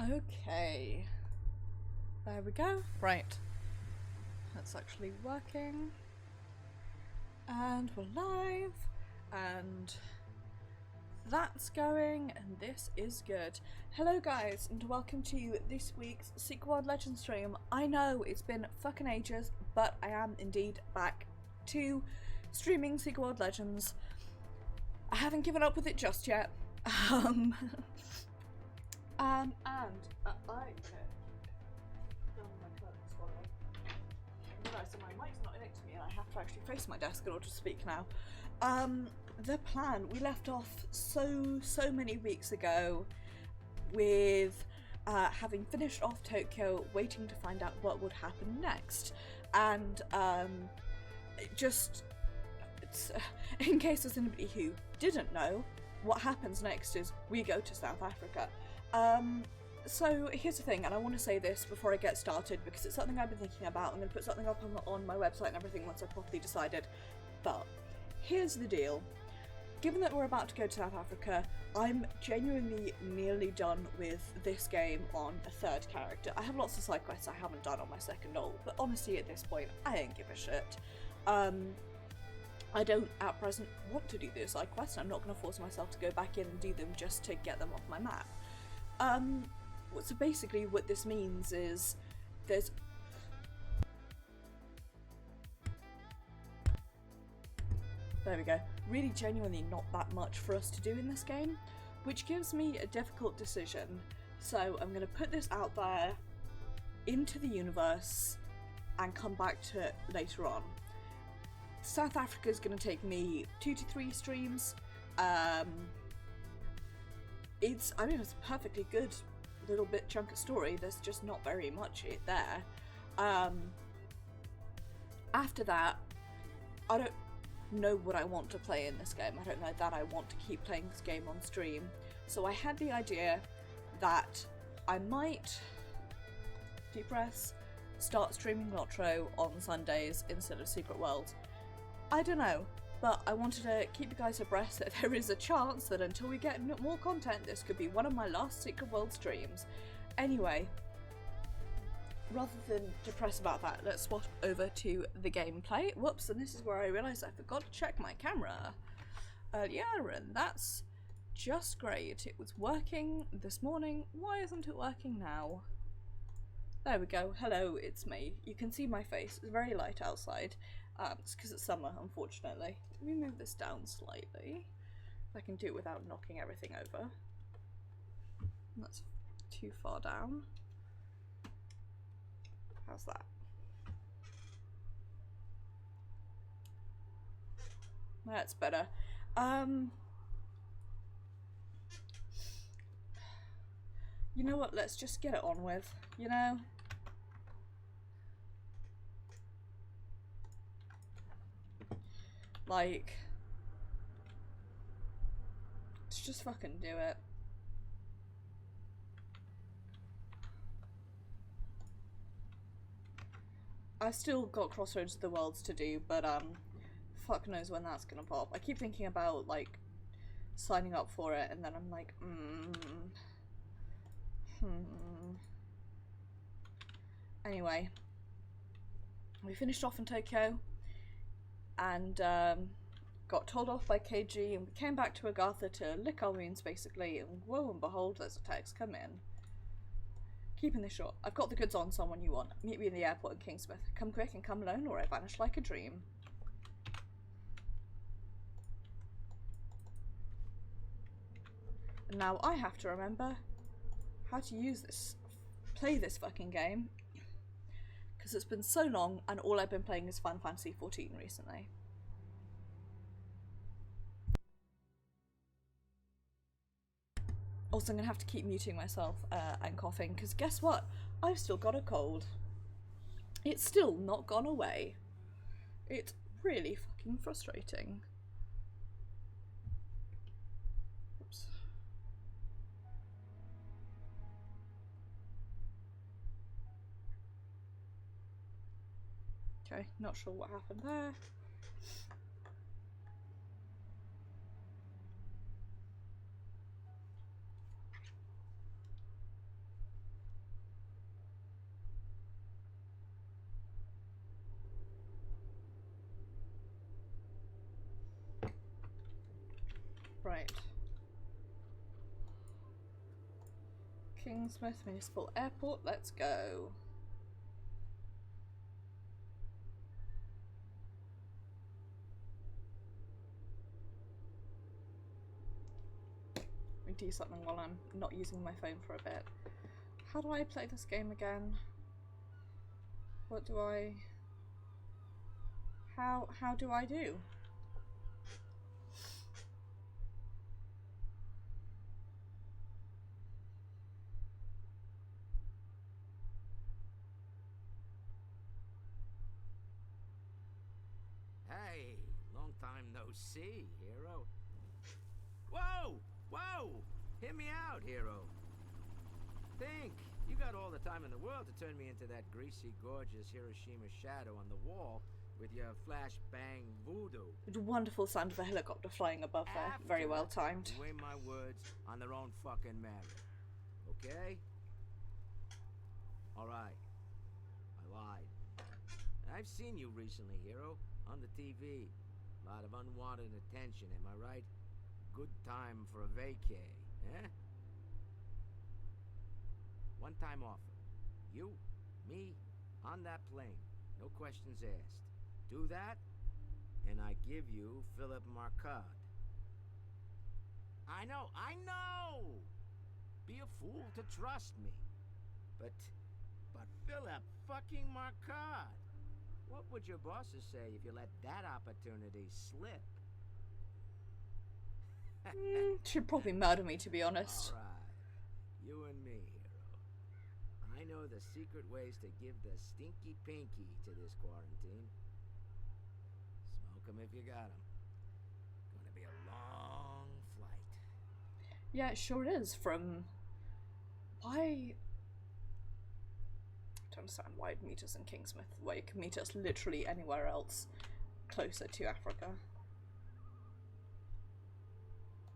Okay, there we go. Right, that's actually working, and we're live, and that's going, and this is good. Hello guys, and welcome to this week's Secret World Legends stream. I know it's been fucking ages, but I am indeed back to streaming Secret World Legends. I haven't given up with it just yet. I realised that my mic's not next to me and I have to actually face my desk in order to speak now. The plan, we left off so many weeks ago with having finished off Tokyo, waiting to find out what would happen next. And in case there's anybody who didn't know, what happens next is we go to South Africa. So here's the thing, and I want to say this before I get started because it's something I've been thinking about. I'm going to put something up on my website and everything once I've properly decided. But here's the deal. Given that we're about to go to South Africa, I'm genuinely nearly done with this game on a third character. I have lots of side quests I haven't done on my second ult, but honestly at this point I don't give a shit. I don't at present want to do the side quests. I'm not going to force myself to go back in and do them just to get them off my map. So basically what this means is there's there we go, really genuinely not that much for us to do in this game, which gives me a difficult decision. So I'm going to put this out there into the universe and come back to it later on. South Africa is going to take me 2 to 3 streams. It's a perfectly good little bit chunk of story. There's just not very much there. After that, I don't know what I want to play in this game. I don't know that I want to keep playing this game on stream. So I had the idea that I might, deep breaths, start streaming Lotro on Sundays instead of Secret World. I don't know, but I wanted to keep you guys abreast that there is a chance that until we get more content, this could be one of my last Secret World streams. Anyway, rather than depress about that, let's swap over to the gameplay. Whoops, and this is where I realised I forgot to check my camera earlier, and that's just great. It was working this morning. Why isn't it working now? There we go. Hello, it's me. You can see my face. It's very light outside. It's because it's summer, unfortunately. Let me move this down slightly. If I can do it without knocking everything over. That's too far down. How's that? That's better. You know what? Let's just get it on with, you know? Like, let's just fucking do it. I've still got Crossroads of the Worlds to do, but fuck knows when that's gonna pop. I keep thinking about like signing up for it, and then I'm like, Anyway, we finished off in Tokyo, and got told off by KG, and we came back to Agatha to lick our wounds basically, and lo and behold, there's a text come in. Keeping this short, I've got the goods on someone you want. Meet me in the airport in Kingsmith. Come quick and come alone, or I vanish like a dream. And now I have to remember how to use this, play this fucking game, because it's been so long and all I've been playing is Final Fantasy XIV recently. Also, I'm gonna have to keep muting myself and coughing, because guess what? I've still got a cold. It's still not gone away. It's really fucking frustrating. Oops. Okay, not sure what happened there. Right. Kingsmith Municipal Airport, let's go. Let me do something while I'm not using my phone for a bit. How do I play this game again? What do I... How do I do? Hey, long time no see, hero. Whoa! Whoa! Hear me out, hero. Think. You got all the time in the world to turn me into that greasy, gorgeous Hiroshima shadow on the wall with your flashbang voodoo. The wonderful sound of a helicopter flying above there. Very well timed. Weigh my words on their own fucking merit. Okay? Alright. I lied. I've seen you recently, hero. On the TV. A lot of unwanted attention, am I right? Good time for a vacay, eh? One-time offer. You, me, on that plane. No questions asked. Do that, and I give you Philip Marcotte. I know! Be a fool to trust me. But Philip fucking Marcotte. What would your bosses say if you let that opportunity slip? She'd probably murder me, to be honest. Alright. You and me, hero. I know the secret ways to give the stinky pinky to this quarantine. Smoke 'em if you got 'em. Gonna be a long flight. Yeah, it sure is. From... Why... I don't understand why it'd meet us in Kingsmith, where you can meet us literally anywhere else closer to Africa.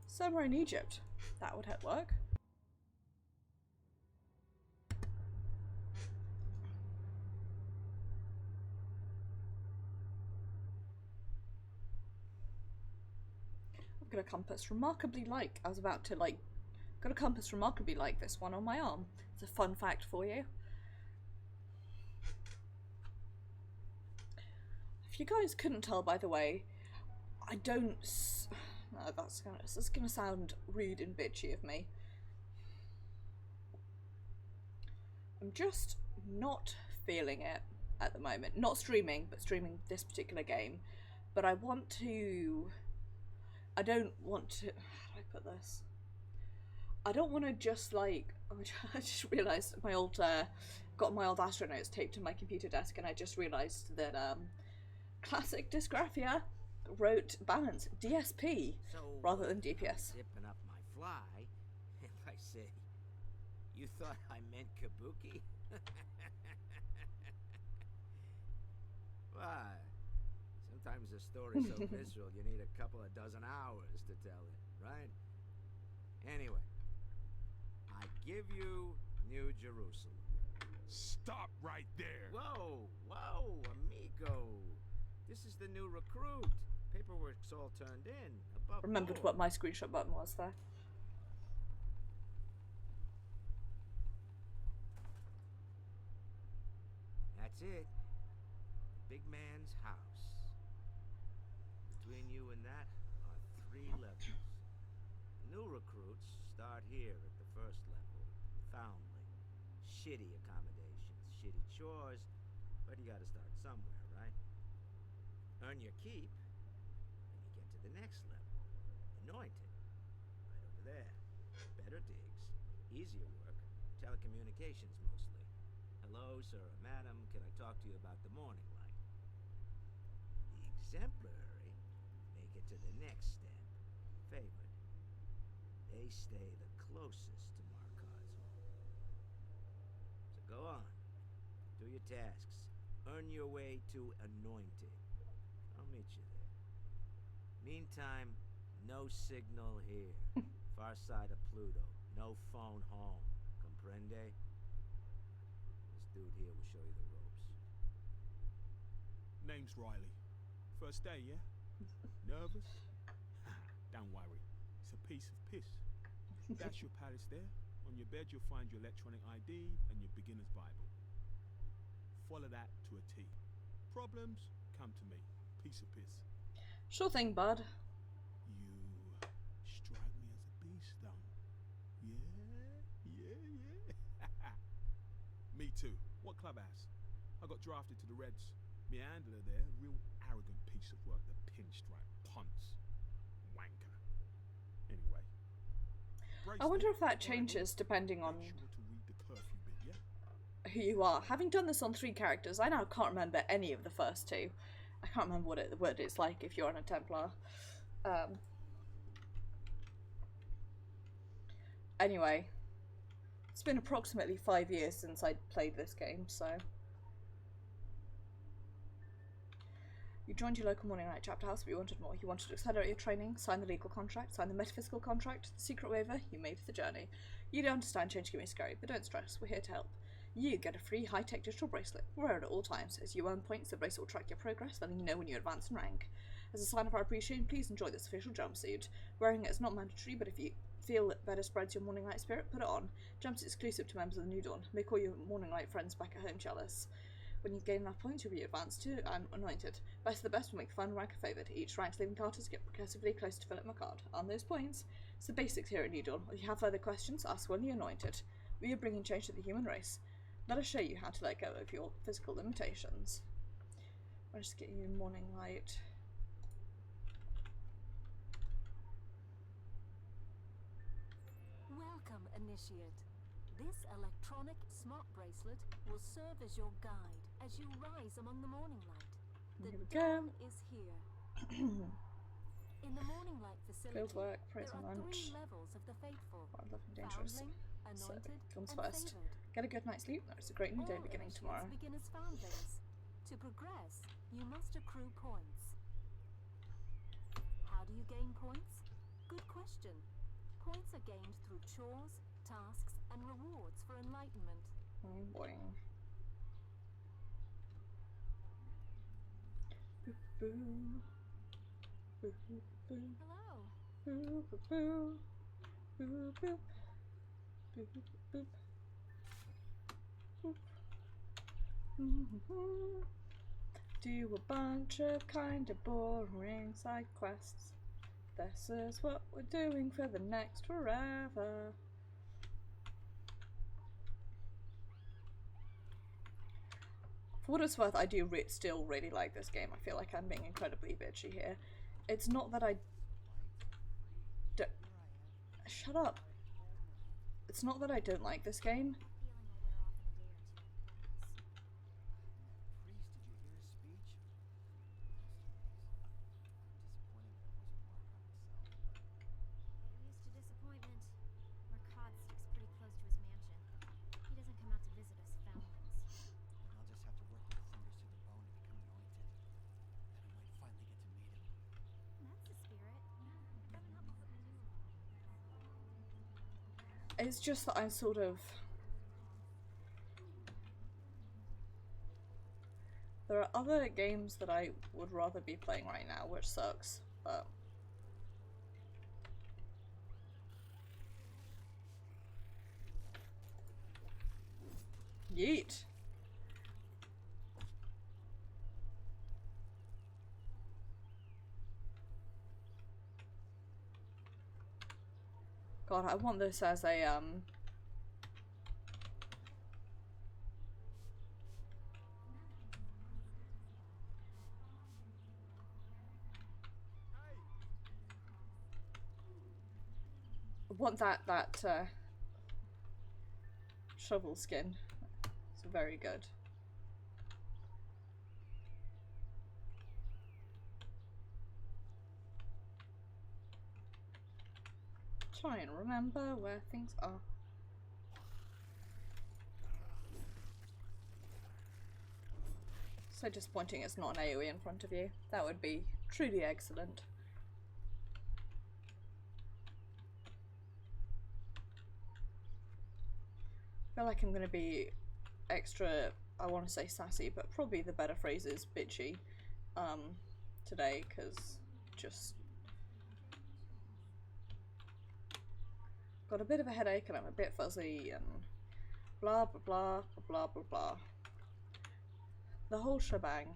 Somewhere in Egypt. That would work. I've got a compass remarkably like, I was about to like, got a compass remarkably like this one on my arm. It's a fun fact for you. If you guys couldn't tell, by the way, I don't... No, this is gonna sound rude and bitchy of me. I'm just not feeling it at the moment. Not streaming, but streaming this particular game. But I want to... I don't want to... How do I put this? I don't want to just like... I just realised my old... got my old astronauts taped to my computer desk, and I just realised that Classic Dysgraphia wrote balance DSP rather than DPS. Zipping up my fly, if I say, you thought I meant kabuki? Why? Sometimes a story's so visceral you need a couple of dozen hours to tell it, right? Anyway, I give you New Jerusalem. Stop right there! Whoa, amigo. This is the new recruit. Paperwork's all turned in. Above Remembered board. what my screenshot button was there. That's it. Big man's house. Between you and that are 3 levels. New recruits start here at the first level. Foundling. Shitty accommodations, shitty chores, but you gotta start somewhere, right? Earn your keep, and you get to the next level. Anointed. Right over there. Better digs. Easier work. Telecommunications mostly. Hello, sir or madam, can I talk to you about the morning light? The exemplary make it to the next step. Favored. They stay the closest to Marcotte. So go on. Do your tasks. Earn your way to anointed. I'll meet you there. Meantime, no signal here. Far side of Pluto. No phone home. Comprende? This dude here will show you the ropes. Name's Riley. First day, yeah? Nervous? Don't worry. It's Piece of piss. That's your palace there. On your bed you'll find your electronic ID and your beginner's Bible. Follow that to a T. Problems? Come to me. Piece of piss. Sure thing, bud. You strike me as a beast, though. Yeah. Me too. What clubhouse? I got drafted to the Reds. Me handler there, real arrogant piece of work. The pinstripe punts. Wanker. Anyway. I wonder if that changes depending on Make sure to read the curfew bit, yeah? who you are. Having done this on 3 characters, I now can't remember any of the first 2. I can't remember what it's like if you're on a Templar. Anyway, it's been approximately 5 years since I played this game, so... You joined your local morning night chapter house, but you wanted more. You wanted to accelerate your training, sign the legal contract, sign the metaphysical contract, the secret waiver, you made for the journey. You don't understand change can be scary, but don't stress, we're here to help. You get a free high-tech digital bracelet. Wear it at all times. As you earn points, the bracelet will track your progress, letting you know when you advance in rank. As a sign of our appreciation, please enjoy this official jumpsuit. Wearing it is not mandatory, but if you feel it better spreads your morning light spirit, put it on. Jumpsuit exclusive to members of the New Dawn. Make all your morning light friends back at home jealous. When you gain enough points, you'll be advanced to and anointed. Best of the best will make the final rank a favoured. Each rank's living carters get progressively closer to Philip McCard. On those points, it's the basics here at New Dawn. If you have further questions, ask when you're anointed. We are bringing change to the human race. Let us show you how to let go of your physical limitations. I'll just get you morning light. Welcome, Initiate. This electronic smart bracelet will serve as your guide as you rise among the morning light. The Here we dawn go. is here. In the morning light facility, Field work, praise there and are lunch. 3 levels of the faithful: Wildlife and dangerous. foundling, So, anointed, comes and first. favored. Get a good night's sleep. It's a great new day All beginning initiates tomorrow. begin as foundlings. To progress, you must accrue points. How do you gain points? Good question. Points are gained through chores, tasks, and rewards for enlightenment. Boing. Boop boo. Boop boop boo. Hello. Boop boop boo. Boop boop. Boop boop boop. Boop. Do a bunch of kinda boring side quests. This is what we're doing for the next forever. For what it's worth, I do still really like this game. I feel like I'm being incredibly bitchy here. It's not that I shut up. It's not that I don't like this game. It's just that I'm sort of... There are other games that I would rather be playing right now, which sucks, but... Yeet! God, I want this as a, I want that shovel skin. It's very good. Try and remember where things are. So disappointing it's not an AoE in front of you. That would be truly excellent. I feel like I'm going to be extra, I want to say sassy, but probably the better phrase is bitchy today, because just... got a bit of a headache and I'm a bit fuzzy and blah blah blah blah blah blah. The whole shebang.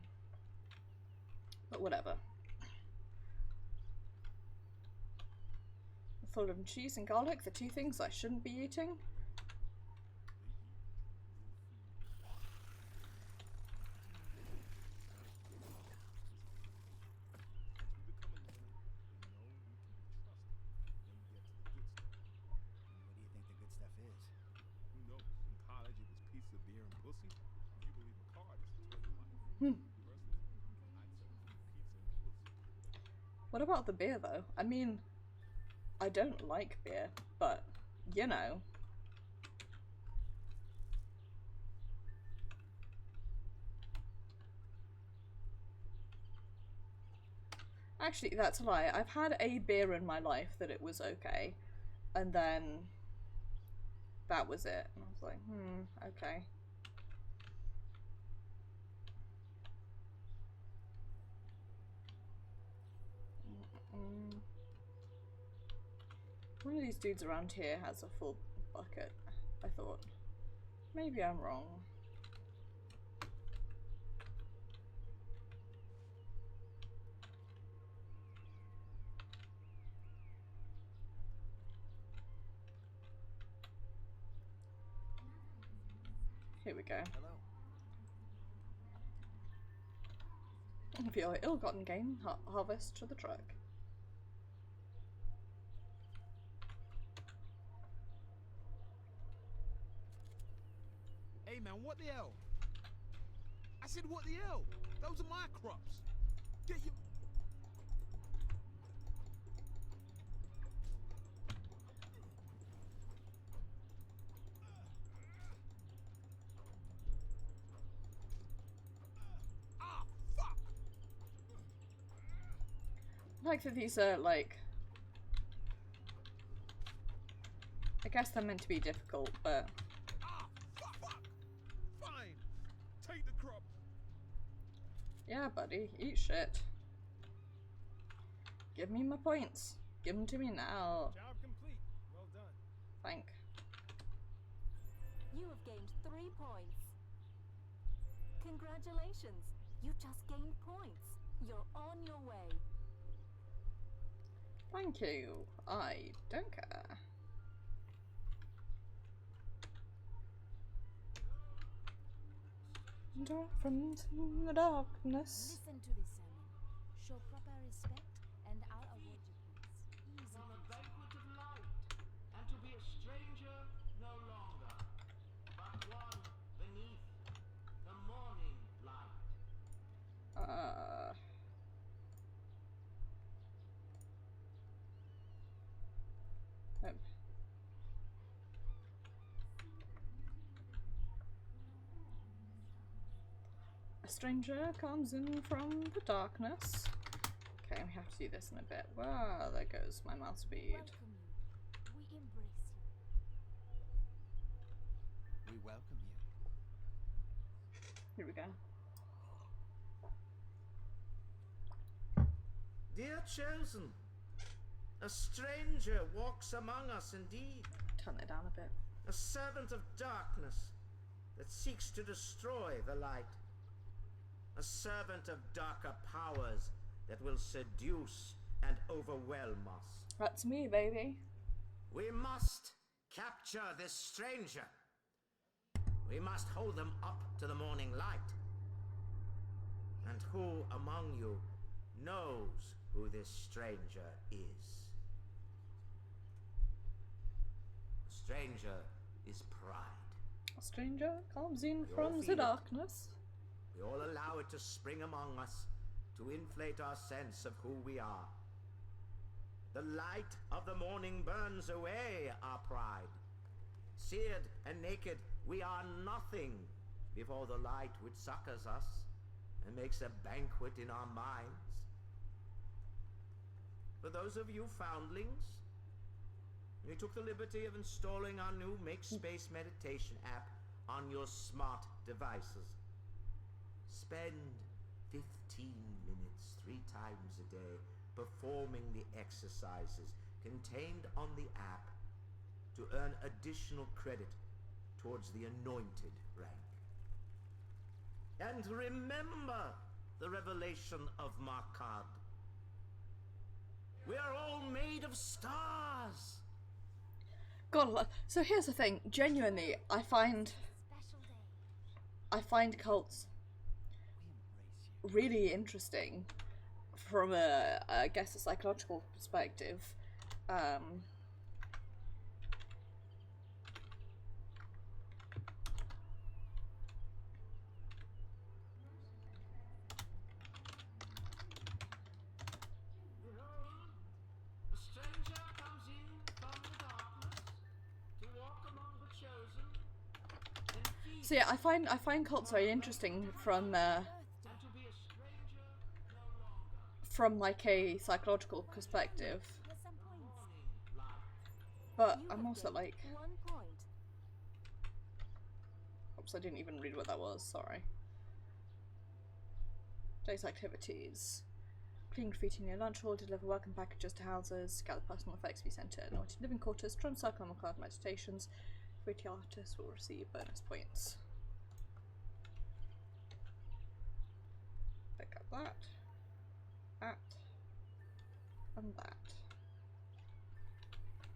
But whatever. Full of cheese and garlic, the two things I shouldn't be eating. What about the beer though? I mean, I don't like beer, but you know. Actually, that's a lie. I've had a beer in my life that it was okay, and then that was it. And I was like, okay. One of these dudes around here has a full bucket, I thought. Maybe I'm wrong. Here we go. Hello. For your ill-gotten gain, harvest to the truck. Hey man, what the hell? I said what the hell? Those are my crops. Get your... Ah, fuck! I like that these are like... I guess they're meant to be difficult, but... Yeah, buddy, eat shit. Give me my points. Give them to me now. Job complete. Well done. Thank. You have gained 3 points. Congratulations. You just gained points. You're on your way. Thank you. I don't care. From the darkness. Listen to this sermon. Show proper respect, and I'll award you points. Easy. On a banquet of light, and to be a stranger no longer, but one beneath the morning light. A stranger comes in from the darkness. Okay, we have to do this in a bit. Wow, there goes my mouse speed. Welcome you. We embrace you. We welcome you. Here we go. Dear chosen, a stranger walks among us indeed, Turn it down a bit. a servant of darkness that seeks to destroy the light, a servant of darker powers that will seduce and overwhelm us. That's me, baby. We must capture this stranger. We must hold them up to the morning light. And who among you knows who this stranger is? The stranger is pride. A stranger comes in We all from the feel it. darkness. We all allow it to spring among us to inflate our sense of who we are. The light of the morning burns away our pride. Seared and naked, we are nothing before the light which succors us and makes a banquet in our minds. For those of you foundlings, we took the liberty of installing our new Make Space meditation app on your smart devices. Spend 15 minutes 3 times a day performing the exercises contained on the app additional credit towards the anointed rank. And remember the revelation of Markad. We are all made of stars. God, so here's the thing. Genuinely, I find cults really interesting from I guess, a psychological perspective. A stranger comes in from the darkness to walk among the chosen and feed So yeah, I find cults very interesting from and to be a stranger no longer. from like a psychological perspective. Here's some points. But You I'm have also gained like, 1 point. oops, I didn't even read what that was. Sorry. Day's activities. Clean graffiti near lunch hall, deliver welcome packages to houses, gather personal effects, be sent to anointed living quarters, drum circle and cloud meditations. Graffiti artists will receive bonus points. Pick up that, and that.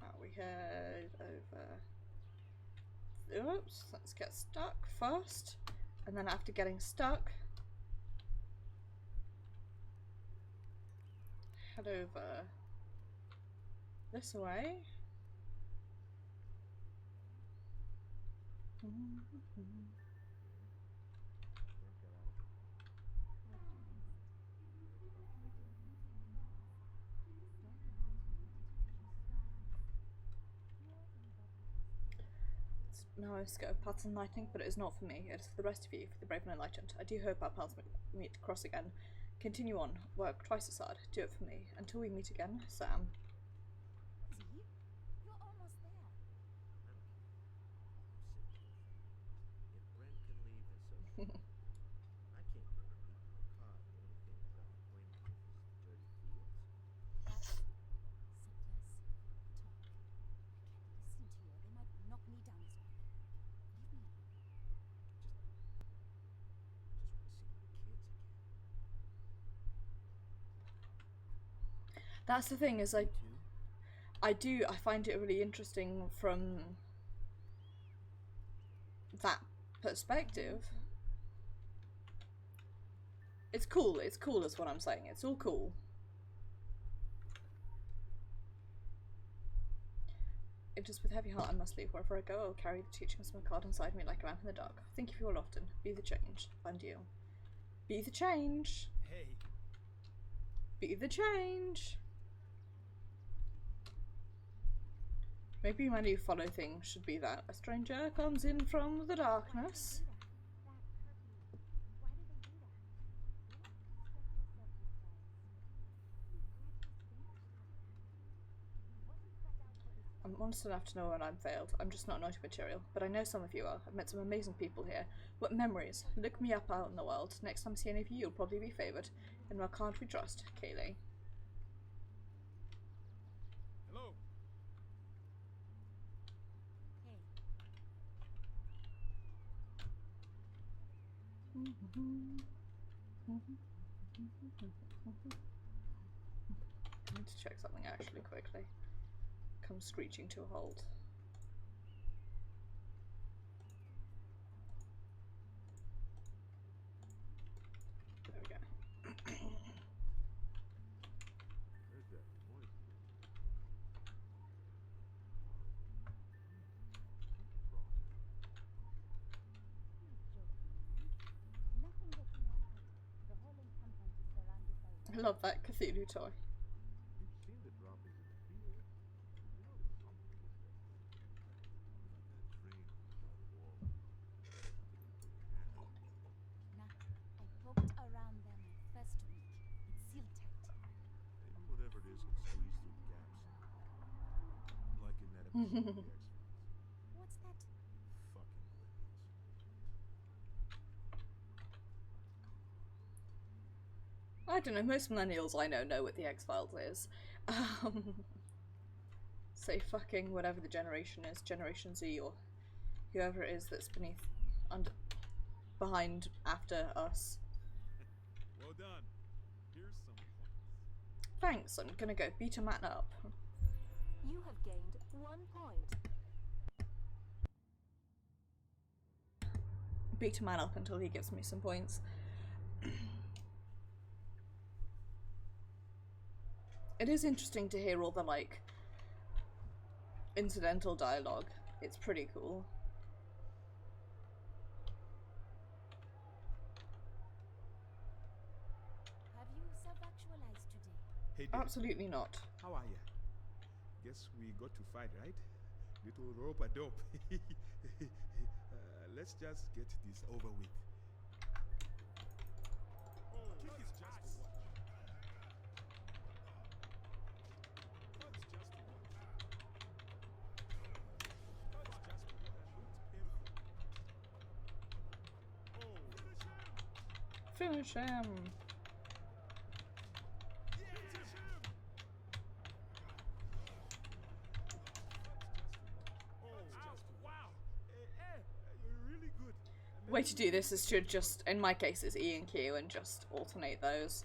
Now we head over. Oops, let's get stuck first, and then after getting stuck, head over this way. Now I go paths enlightening, but it is not for me. It is for the rest of you, for the brave and enlightened. I do hope our paths meet cross again. Continue on. Work twice as hard. Do it for me. Until we meet again, Sam. See? You're almost there. If Brent can leave in so short, I can't go and meet Markad or anything without acquainting with his dirty deals. Sit less. Talk. I can't listen to you. They might knock me down as well. Leave me alone. That's the thing, is I find it really interesting from that perspective. It's cool is what I'm saying. It's all cool. It is with heavy heart I must leave. Wherever I go, I will carry the teachings of my card inside me like a lamp in the dark. Think of you all often. Be the change. Find you. Be the change. Hey. Be the change. Maybe my new follow thing should be that. A stranger comes in from the darkness. I'm honest enough to know when I'm failed. I'm just not anointed material. But I know some of you are. I've met some amazing people here. What memories. Look me up out in the world. Next time I see any of you, you'll probably be favoured. And well, can't we trust? Kaylee. Hello. Hey. I need to check something actually quickly. Come screeching to a halt. There we go. There's that noise again. Nothing gets in our head. The whole encampment is surrounded by I love that Cthulhu toy. You've seen the droppings in the field. You know there's something with that. That train by the wall. Nah, I poked around there my first week. It's sealed tight. Maybe whatever it is can squeeze through gaps. Like in that episode of The X-Files. What's that? Fucking millennials. I don't know, most millennials I know what the X-Files is. say fucking whatever the generation is, Generation Z or whoever it is that's behind after us. Well done. Here's some points. Thanks, I'm gonna go beat a man up. You have gained 1 point. Beat a man up until he gives me some points. It is interesting to hear all the, like, incidental dialogue. It's pretty cool. Have you self-actualized today? Hey there. Absolutely not. How are ya? Guess we got to fight, right? Little rope-a-dope. Let's just get this over with. Oh, kick is just to watch. That's just to watch. That's just to watch. It's painful. Oh, Finish him! Way to do this is to just, in my case, it's E and Q and just alternate those.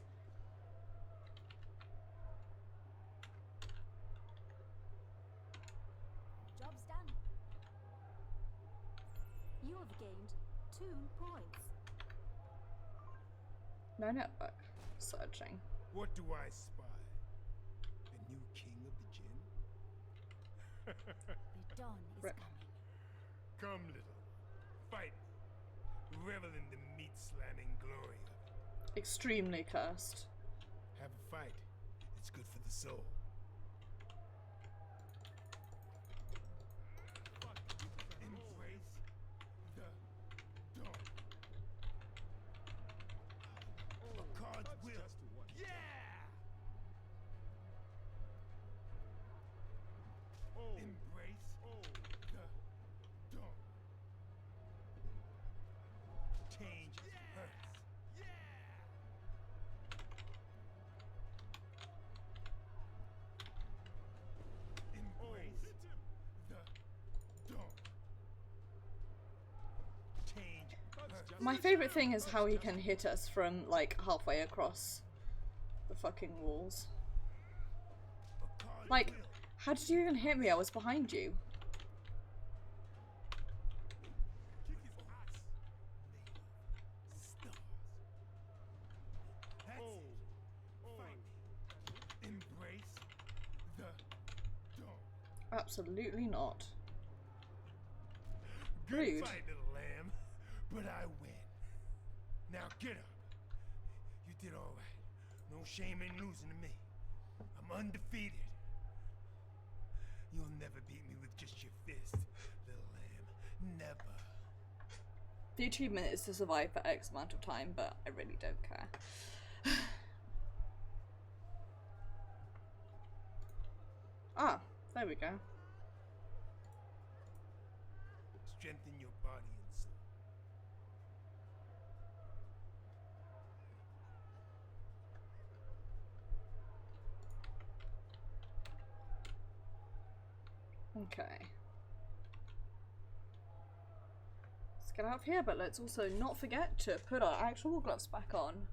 Job's done. You have gained 2 points. No network. Searching. What do I spy? The new king of the gym? The dawn is Rip. coming. Come, little. Fight. Revel in the meat-slamming glory of it. Extremely cursed. Have a fight. It's good for the soul. Embrace the dawn. A card's will. just to watch. Yeah! Oh, Embrace oh. the dawn. Change hurts. Embrace the dawn. Change hurts. My favourite thing is how he can hit us from, like, halfway across the fucking walls. A card's Like, will. how did you even hit me? I was behind you. Kick his ass. Stars. That's it. Fight. Embrace the dawn. Absolutely not. Good Rude. fight, little lamb, but I win. Now get up. You did all right. No shame in losing to me. I'm undefeated. You'll never beat me with just your fist, little lamb. Never. The achievement is to survive for X amount of time, but I really don't care. Ah, there we go. Strengthen your body and soul. Okay. Let's get out of here, but let's also not forget to put our actual gloves back on.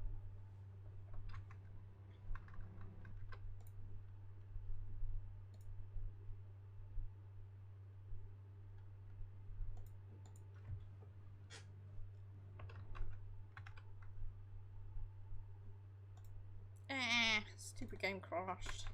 Stupid game crashed.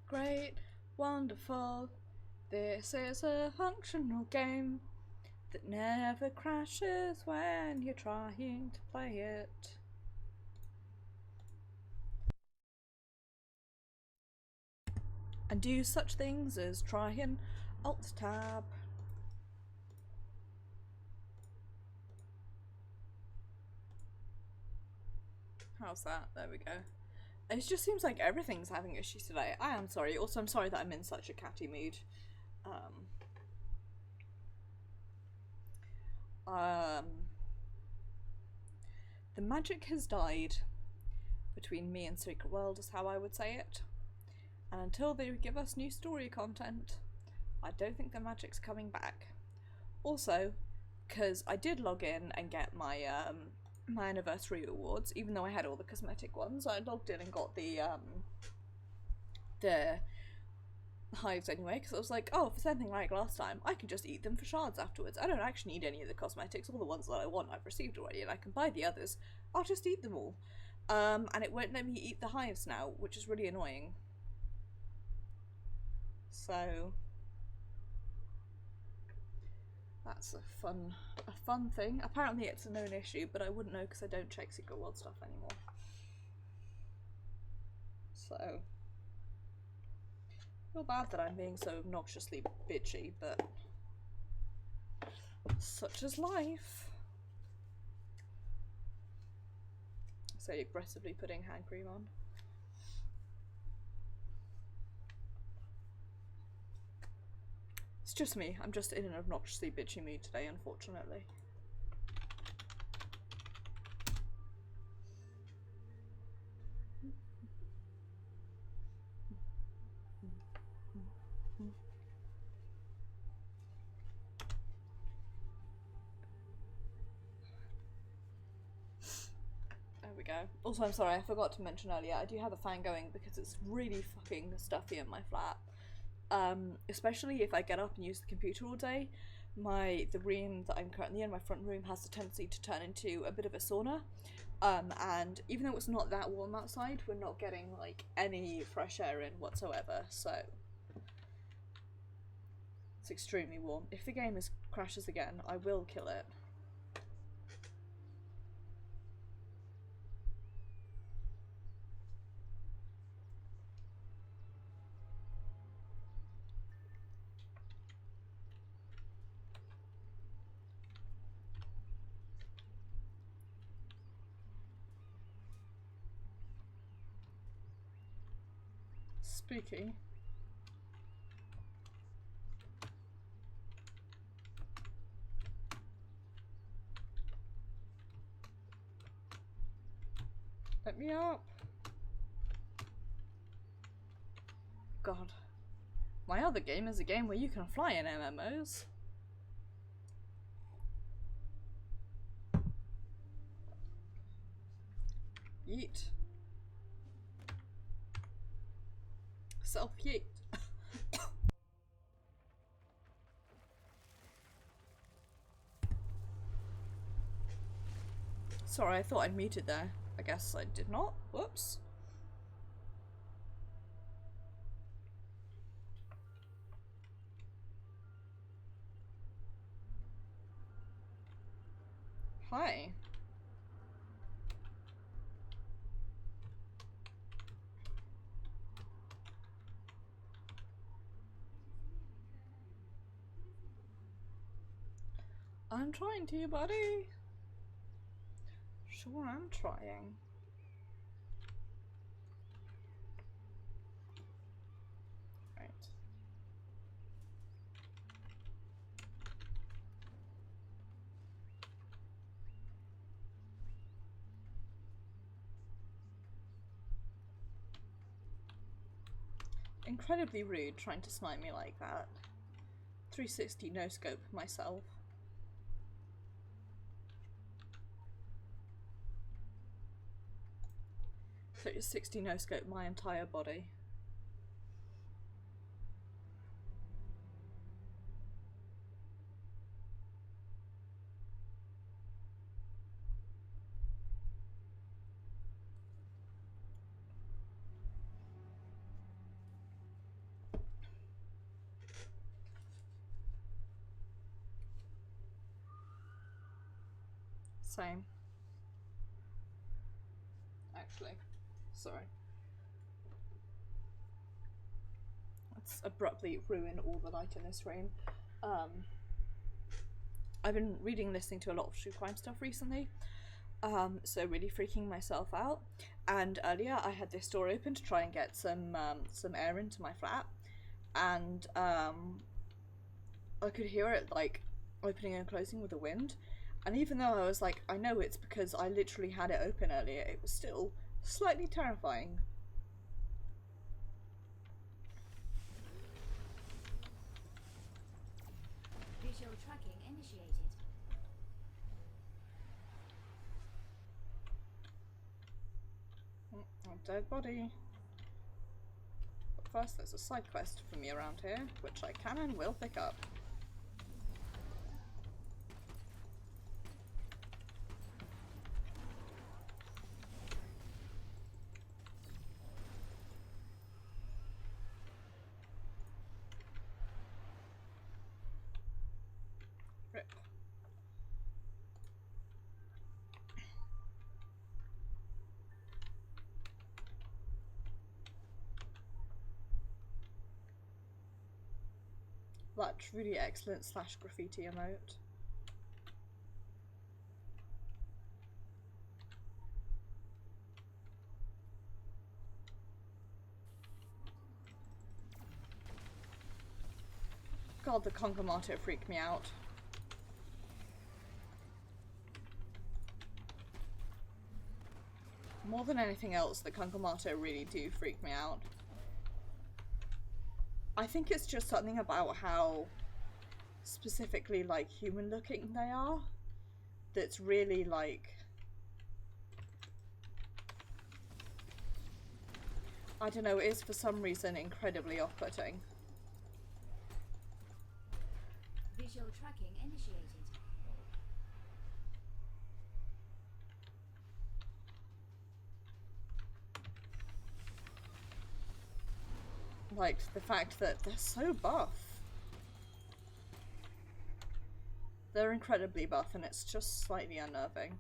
Great, wonderful, this is a functional game that never crashes when you're trying to play it. And do such things as try and Alt-Tab. How's that? There we go. It just seems like everything's having issues today. I am sorry. Also, I'm sorry that I'm in such a catty mood. the magic has died between me and Secret World, is how I would say it. And until they give us new story content, I don't think the magic's coming back. Also, because I did log in and get my my anniversary awards, even though I had all the cosmetic ones, I logged in and got the hives anyway, because I was like, oh, if it's anything like last time, I can just eat them for shards afterwards. I don't actually need any of the cosmetics. All the ones that I want I've received already, and I can buy the others. I'll just eat them all. And it won't let me eat the hives now, which is really annoying. So that's a fun thing. Apparently it's a known issue, but I wouldn't know because I don't check Secret World stuff anymore. So, feel bad that I'm being so obnoxiously bitchy, but such is life. So aggressively putting hand cream on. It's just me. I'm just in an obnoxiously bitchy mood today, unfortunately. There we go. Also, I'm sorry, I forgot to mention earlier, I do have a fan going because it's really fucking stuffy in my flat. Especially if I get up and use the computer all day. The room that I'm currently in, my front room, has the tendency to turn into a bit of a sauna. And even though it's not that warm outside, we're not getting like any fresh air in whatsoever, so it's extremely warm. If the game crashes again, I will kill it. Spooky. Let me up. God. My other game is a game where you can fly in MMOs. Yeet. Self-yeet. Sorry, I thought I'd muted there. I guess I did not. Whoops. Hi. I'm trying to, buddy. Sure, I'm trying. Right. Incredibly rude trying to snipe me like that. 360 no scope myself. So it's 60 no scope my entire body. Same. Actually. Sorry. Let's abruptly ruin all the light in this room. I've been reading and listening to a lot of true crime stuff recently. So really freaking myself out. And earlier I had this door open to try and get some air into my flat. And I could hear it like opening and closing with the wind. And even though I was like, I know it's because I literally had it open earlier, it was still slightly terrifying. Visual tracking initiated. Dead body. But first there's a side quest for me around here, which I can and will pick up. Rip. That's really excellent / graffiti emote. God, the Congomato freaked me out. More than anything else, the Congomato really do freak me out. I think it's just something about how specifically like human looking they are that's really like, I don't know, is for some reason incredibly off-putting. Visual tracking initiated. Like the fact that they're so buff. They're incredibly buff and it's just slightly unnerving.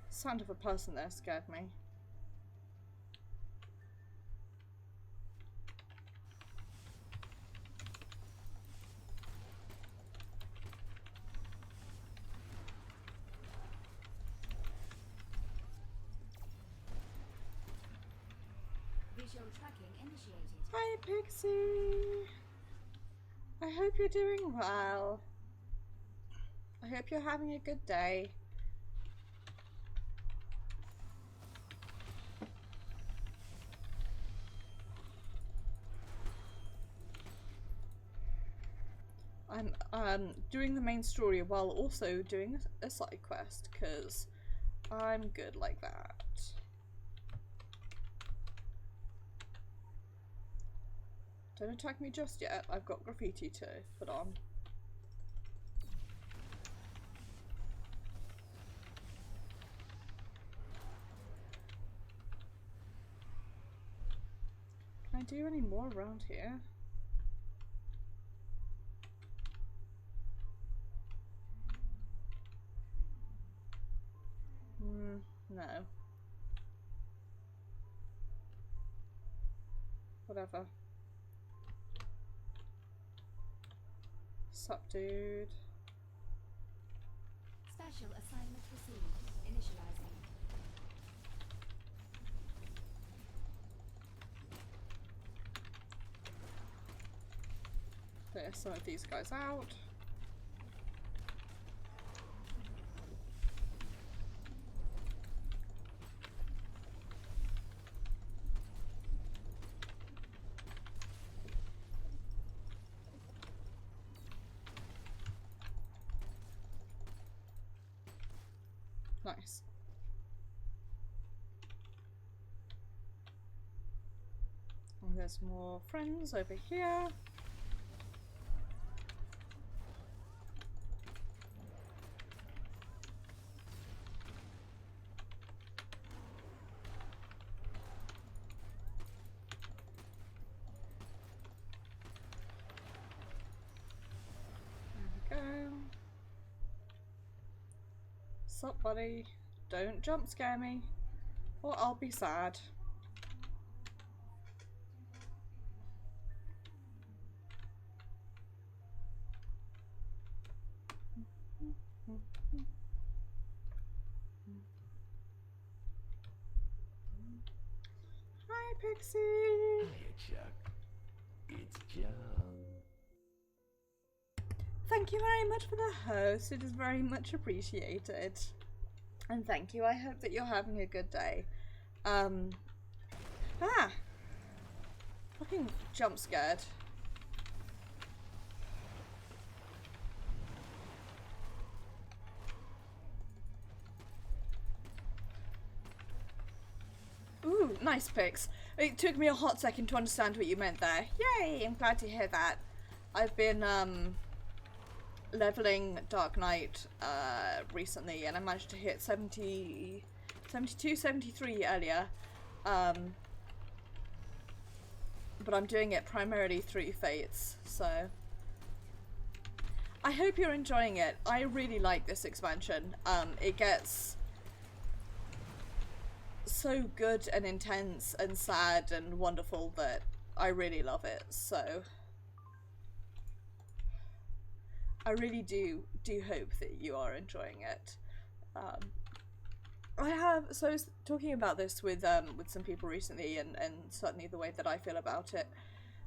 Sound of a person there scared me. Visual tracking initiated. Hi Pixie! I hope you're doing well. I hope you're having a good day. I'm doing the main story while also doing a side quest because I'm good like that. Don't attack me just yet, I've got graffiti to put on. Can I do any more around here? No. Whatever. Sup, dude? Special assignment received. Initializing. Clear some of these guys out. Nice. And there's more friends over here. There we go. Sup, buddy? Don't jump scare me, or I'll be sad. Hi, Pixie! Hiya, Chuck. It's John. Thank you very much for the host. It is very much appreciated. And thank you. I hope that you're having a good day. Fucking jump scared. Ooh, nice picks. It took me a hot second to understand what you meant there. Yay, I'm glad to hear that. I've been, leveling Dark Knight, recently, and I managed to hit 70, 72, 73 earlier. But I'm doing it primarily through Fates, so... I hope you're enjoying it. I really like this expansion. It gets so good and intense and sad and wonderful that I really love it, so I really do hope that you are enjoying it. I was talking about this with some people recently, and certainly the way that I feel about it,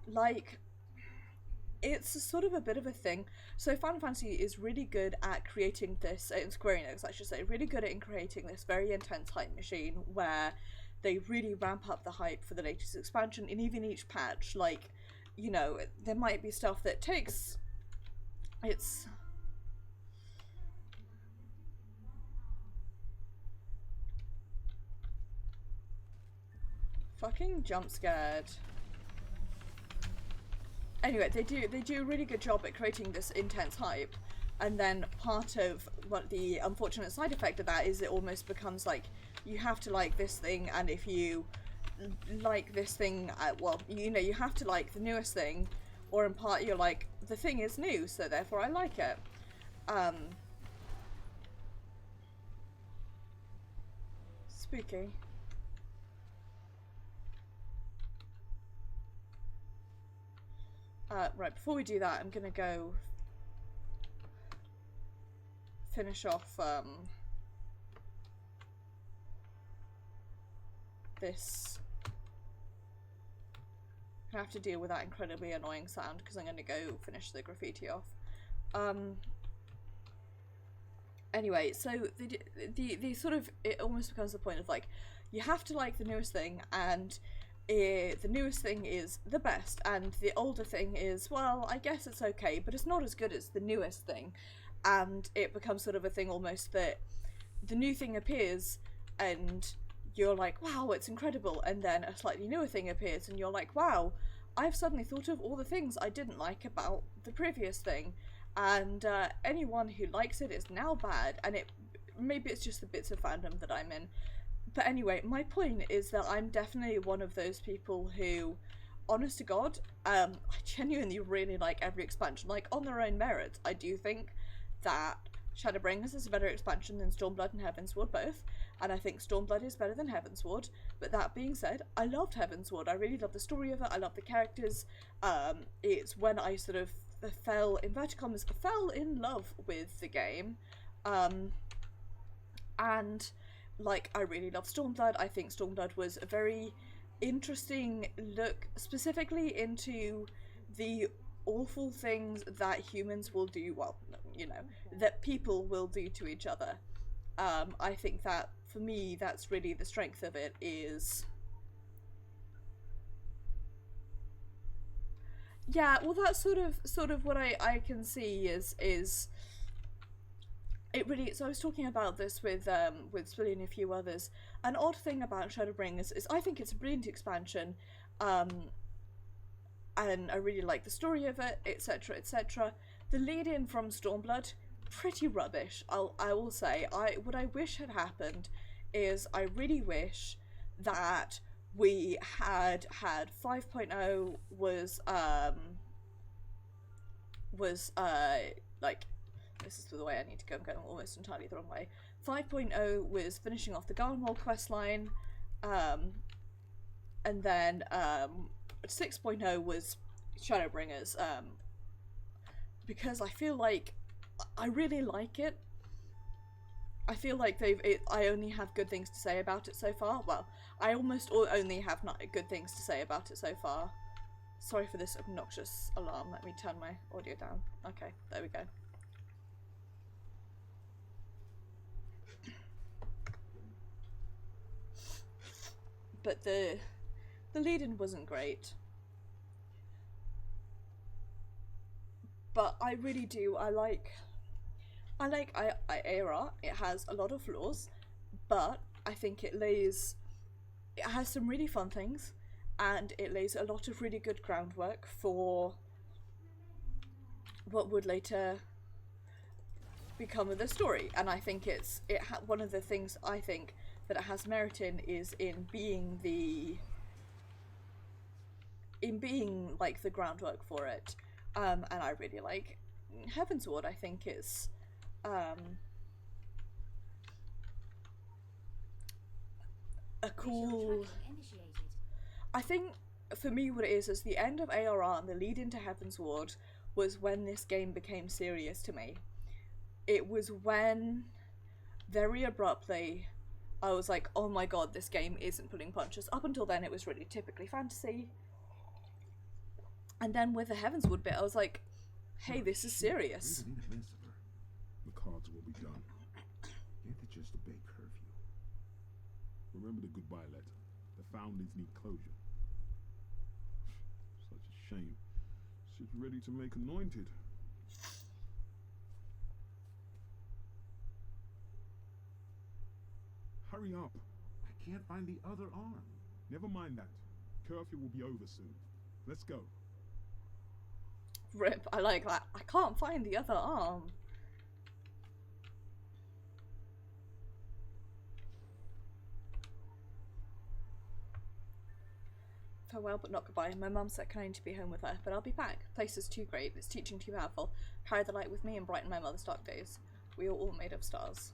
like, it's sort of a bit of a thing. So Final Fantasy is really good at creating this, Square Enix I should say, really good at creating this very intense hype machine where they really ramp up the hype for the latest expansion, and even each patch, like, you know, there might be stuff that takes, it's... Fucking jump scared. Anyway, they do a really good job at creating this intense hype, and then part of what the unfortunate side effect of that is it almost becomes like you have to like this thing, and if you like this thing, well, you know, you have to like the newest thing, or in part you're like, the thing is new, so therefore I like it. Spooky. Right, before we do that, I'm gonna go finish off this. I'm gonna have to deal with that incredibly annoying sound because I'm gonna go finish the graffiti off. Anyway, so the sort of, it almost becomes the point of like, you have to like the newest thing, and the newest thing is the best, and the older thing is, well, I guess it's okay, but it's not as good as the newest thing. And it becomes sort of a thing almost that the new thing appears and you're like, wow, it's incredible, and then a slightly newer thing appears and you're like, wow, I've suddenly thought of all the things I didn't like about the previous thing, and anyone who likes it is now bad, and maybe it's just the bits of fandom that I'm in. But anyway, my point is that I'm definitely one of those people who, honest to God, I genuinely really like every expansion. Like, on their own merits, I do think that Shadowbringers is a better expansion than Stormblood and Heavensward both, and I think Stormblood is better than Heavensward. But that being said, I loved Heavensward. I really love the story of it, I love the characters. It's when I sort of fell, inverted commas, fell in love with the game. And like, I really love Stormblood. I think Stormblood was a very interesting look specifically into the awful things that humans will do, well, you know, that people will do to each other. I think that, for me, that's really the strength of it, is... Yeah, well, that's sort of what I can see is it really, so I was talking about this with Spilly and a few others. An odd thing about Shadowbringers is I think it's a brilliant expansion, and I really like the story of it, etc, etc. The lead-in from Stormblood, pretty rubbish, I will say. What I wish had happened is I really wish that we had 5.0 was like this is the way I need to go. I'm going almost entirely the wrong way. 5.0 was finishing off the Gardenwall questline, and then 6.0 was Shadowbringers, because I feel like I really like it. I feel like I only have good things to say about it so far. Well, I almost only have not good things to say about it so far. Sorry for this obnoxious alarm. Let me turn my audio down. Okay, there we go. But the lead-in wasn't great. But I really do. I like ARR. It has a lot of flaws, but I think it has some really fun things, and it lays a lot of really good groundwork for what would later become of the story. And I think one of the things I think that it has merit in is in being like the groundwork for it. And I really like Heavensward. I think it's a cool. I think for me what it is the end of ARR and the lead into Heavensward was when this game became serious to me. It was when very abruptly I was like, oh my god, this game isn't pulling punches. Up until then it was really typically fantasy. And then with the Heavensward bit I was like, hey, this is serious. The cards will be done. Get it just obey curfew. Remember the goodbye letter. The foundlings need closure. Such a shame. She's ready to make anointed. Hurry up. I can't find the other arm. Never mind that. Curfew will be over soon. Let's go. Rip, I like that. I can't find the other arm. Farewell but not goodbye. My mum said can I need to be home with her, but I'll be back. Place is too great, it's teaching too powerful. Carry the light with me and brighten my mother's dark days. We are all made of stars.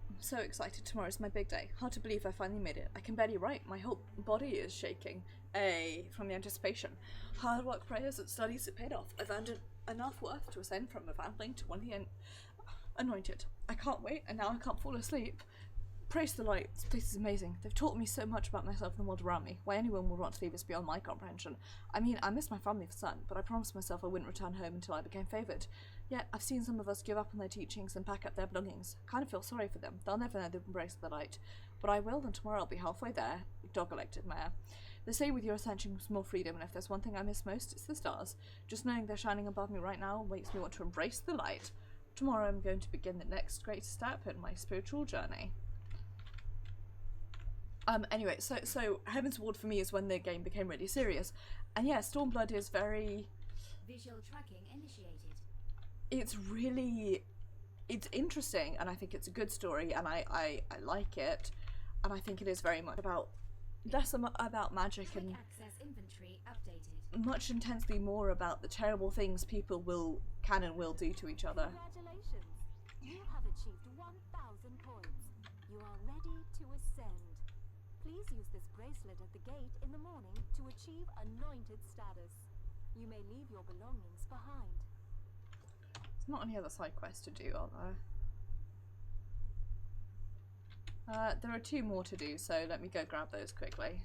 I'm so excited. Tomorrow's my big day. Hard to believe I finally made it. I can barely write. My whole body is shaking. From the anticipation. Hard work, prayers, and studies have paid off. I've earned enough worth to ascend from a foundling to one of the anointed. I can't wait, and now I can't fall asleep. Praise the light. This place is amazing. They've taught me so much about myself and the world around me. Why anyone would want to leave is beyond my comprehension. I mean, I miss my family for certain, but I promised myself I wouldn't return home until I became favoured. Yet, I've seen some of us give up on their teachings and pack up their belongings. I kind of feel sorry for them. They'll never know the embrace of the light. But I will, and tomorrow I'll be halfway there. Dog-elected mayor. They say with your ascension comes more freedom, and if there's one thing I miss most, it's the stars. Just knowing they're shining above me right now makes me want to embrace the light. Tomorrow I'm going to begin the next great step in my spiritual journey. Anyway, so Heavensward for me is when the game became really serious. And yeah, Stormblood is very... Visual tracking initiated. It's interesting, and I think it's a good story, and I like it. And I think it is very much about... less about magic and... access inventory updated. Much intensely more about the terrible things people can and will do to each other. Congratulations! You have achieved 1,000 points. You are ready to ascend. Please use this bracelet at the gate in the morning to achieve anointed status. You may leave your belongings behind. There's not any other side quests to do, are there? There are 2 more to do, so let me go grab those quickly.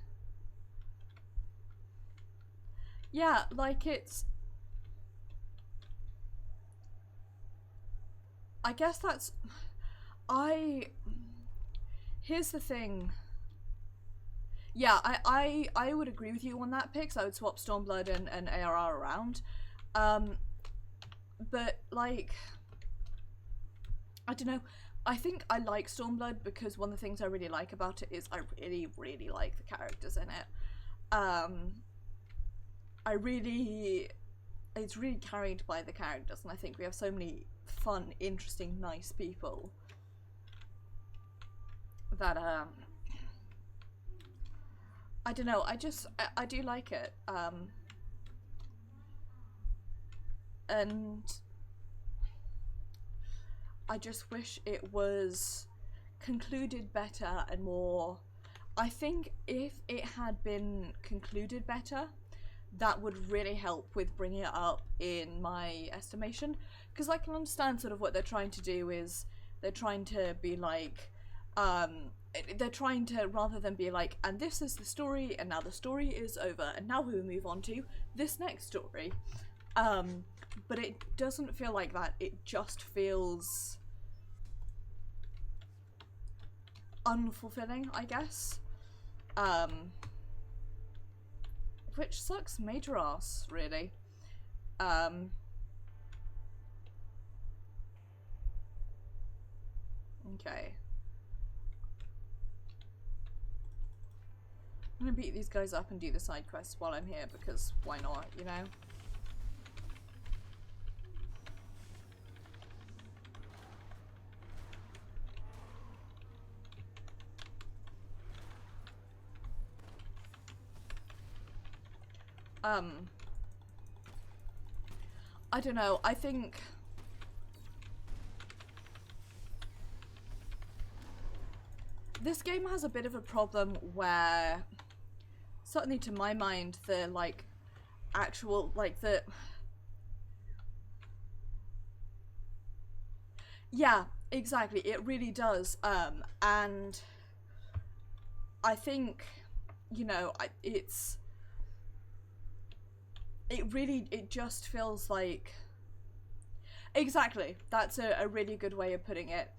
Yeah, like it's... I guess that's... Here's the thing. Yeah, I would agree with you on that pick, so I would swap Stormblood and ARR around. But, like... I don't know. I think I like Stormblood because one of the things I really like about it is I really, really like the characters in it. It's really carried by the characters, and I think we have so many fun, interesting, nice people that, I don't know, I do like it. and I just wish it was concluded better and more. I think if it had been concluded better, that would really help with bringing it up in my estimation, because I can understand sort of what they're trying to do is they're trying to be like, they're trying to, rather than be like, and this is the story, and now the story is over, and now we will move on to this next story. But it doesn't feel like that. It just feels unfulfilling, I guess. Which sucks major ass, really. Okay. I'm gonna beat these guys up and do the side quests while I'm here, because why not, you know? I don't know, I think this game has a bit of a problem where, certainly to my mind, the like actual, like the, yeah, exactly, it really does, and I think, you know, it just feels like, exactly, that's a really good way of putting it.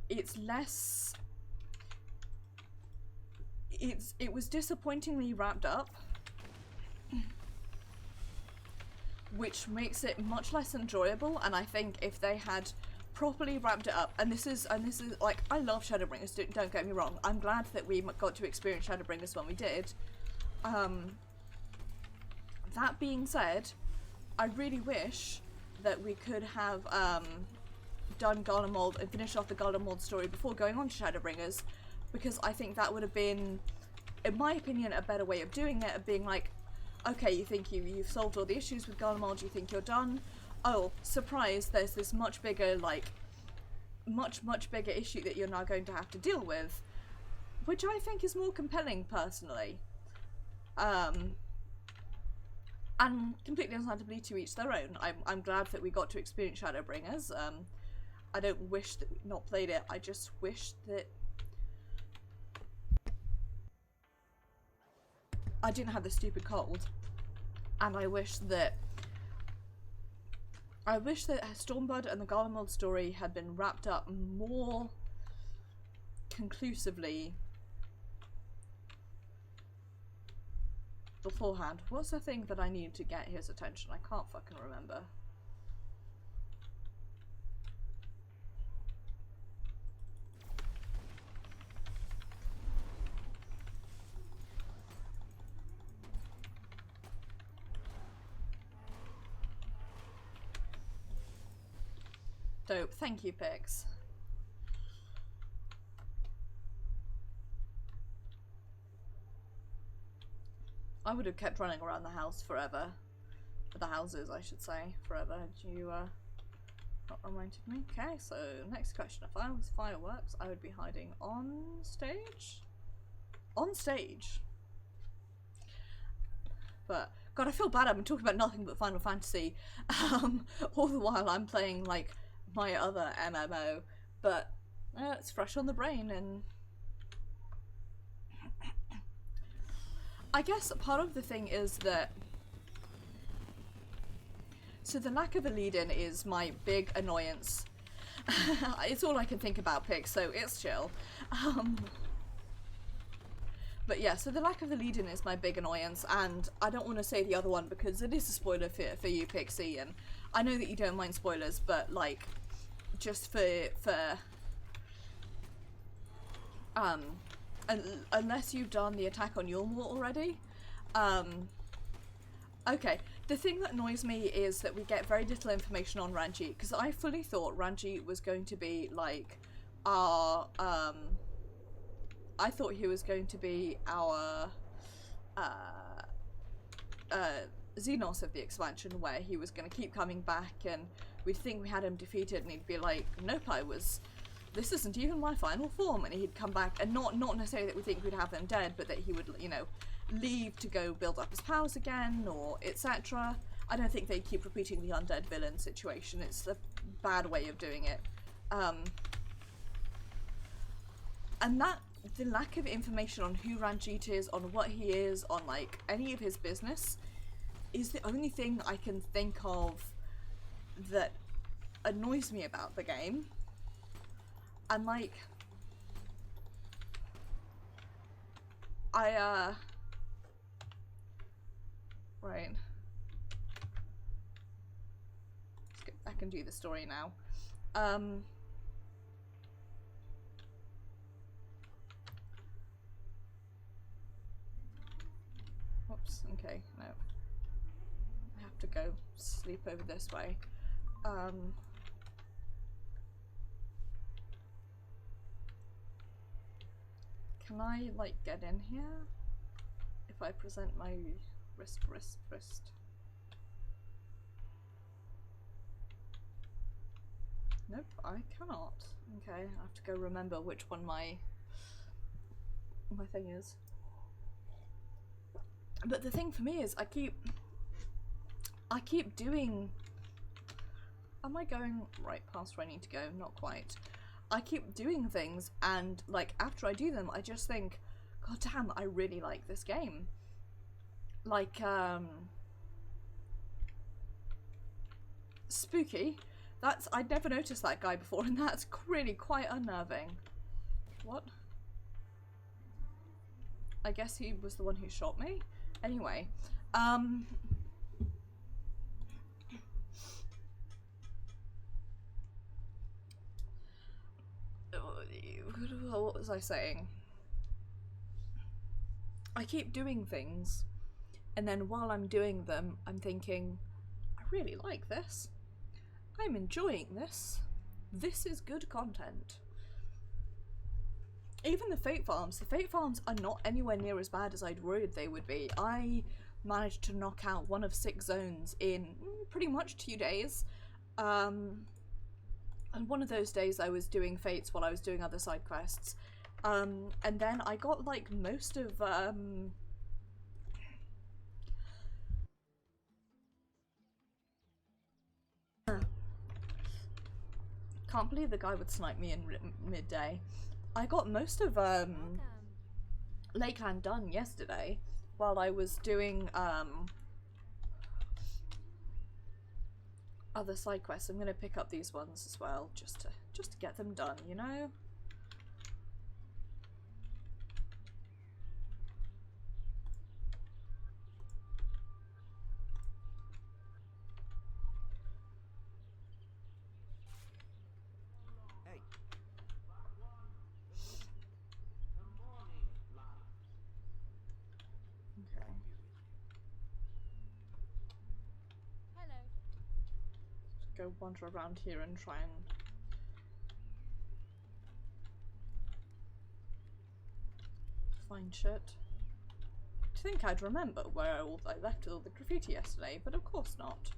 It's less, it was disappointingly wrapped up, which makes it much less enjoyable, and I think if they had properly wrapped it up, and this is like, I love Shadowbringers, don't get me wrong, I'm glad that we got to experience Shadowbringers when we did. That being said, I really wish that we could have done Garlemald and finished off the Garlemald story before going on to Shadowbringers, because I think that would have been, in my opinion, a better way of doing it, of being like, okay, you think you've solved all the issues with Garlemald, you think you're done, oh, surprise, there's this much bigger, like, much bigger issue that you're now going to have to deal with, which I think is more compelling, personally. And completely understandably, to each their own. I'm glad that we got to experience Shadowbringers. I don't wish that we'd not played it, I just wish that I didn't have the stupid cold. And I wish that Stormblood and the Garlemald story had been wrapped up more conclusively beforehand. What's the thing that I need to get his attention? I can't fucking remember. Dope. Thank you, Pix. I would have kept running around the house forever. For the houses, I should say. Forever. You, not reminded me. Okay, so next question. If I was fireworks, I would be hiding on stage? On stage? But, God, I feel bad. I've been talking about nothing but Final Fantasy. All the while I'm playing, like, my other MMO. But, it's fresh on the brain, and I guess part of the thing is that, so the lack of a lead-in is my big annoyance. It's all I can think about, Pig, so it's chill. But yeah, so the lack of the lead-in is my big annoyance, and I don't want to say the other one because it is a spoiler for you, Pixie, and I know that you don't mind spoilers, but like, just unless you've done the attack on Yulmore already. Okay, the thing that annoys me is that we get very little information on Ranji, because I fully thought Ranji was going to be like our, I thought he was going to be our, Xenos of the expansion, where he was going to keep coming back and we'd think we had him defeated and he'd be like, nope, this isn't even my final form, and he'd come back, and not necessarily that we think we'd have them dead, but that he would, you know, leave to go build up his powers again, or etc. I don't think they keep repeating the undead villain situation. It's a bad way of doing it. And that, the lack of information on who Ranjit is, on what he is, on like any of his business, is the only thing I can think of that annoys me about the game. And like, right. I can do the story now. Whoops, okay, no. I have to go sleep over this way. Can I, like, get in here? If I present my wrist. Nope, I cannot. Okay, I have to go remember which one my thing is. But the thing for me is I keep doing... Am I going right past where I need to go? Not quite. I keep doing things, and like after I do them I just think, god damn, I really like this game. Like Spooky, I'd never noticed that guy before, and that's really quite unnerving. What? I guess he was the one who shot me? Anyway, what was I saying? I keep doing things, and then while I'm doing them, I'm thinking, I really like this. I'm enjoying this. This is good content. Even the Fate Farms are not anywhere near as bad as I'd worried they would be. I managed to knock out one of 6 zones in pretty much 2 days. And one of those days I was doing Fates while I was doing other side quests. And then I got like most of can't believe the guy would snipe me in midday. I got most of Lakeland done yesterday while I was doing other side quests. I'm gonna pick up these ones as well just to get them done, you know? Hey. Okay. Hello. Go wander around here and try and find shit. To think I'd remember where I left all the graffiti yesterday, but of course not.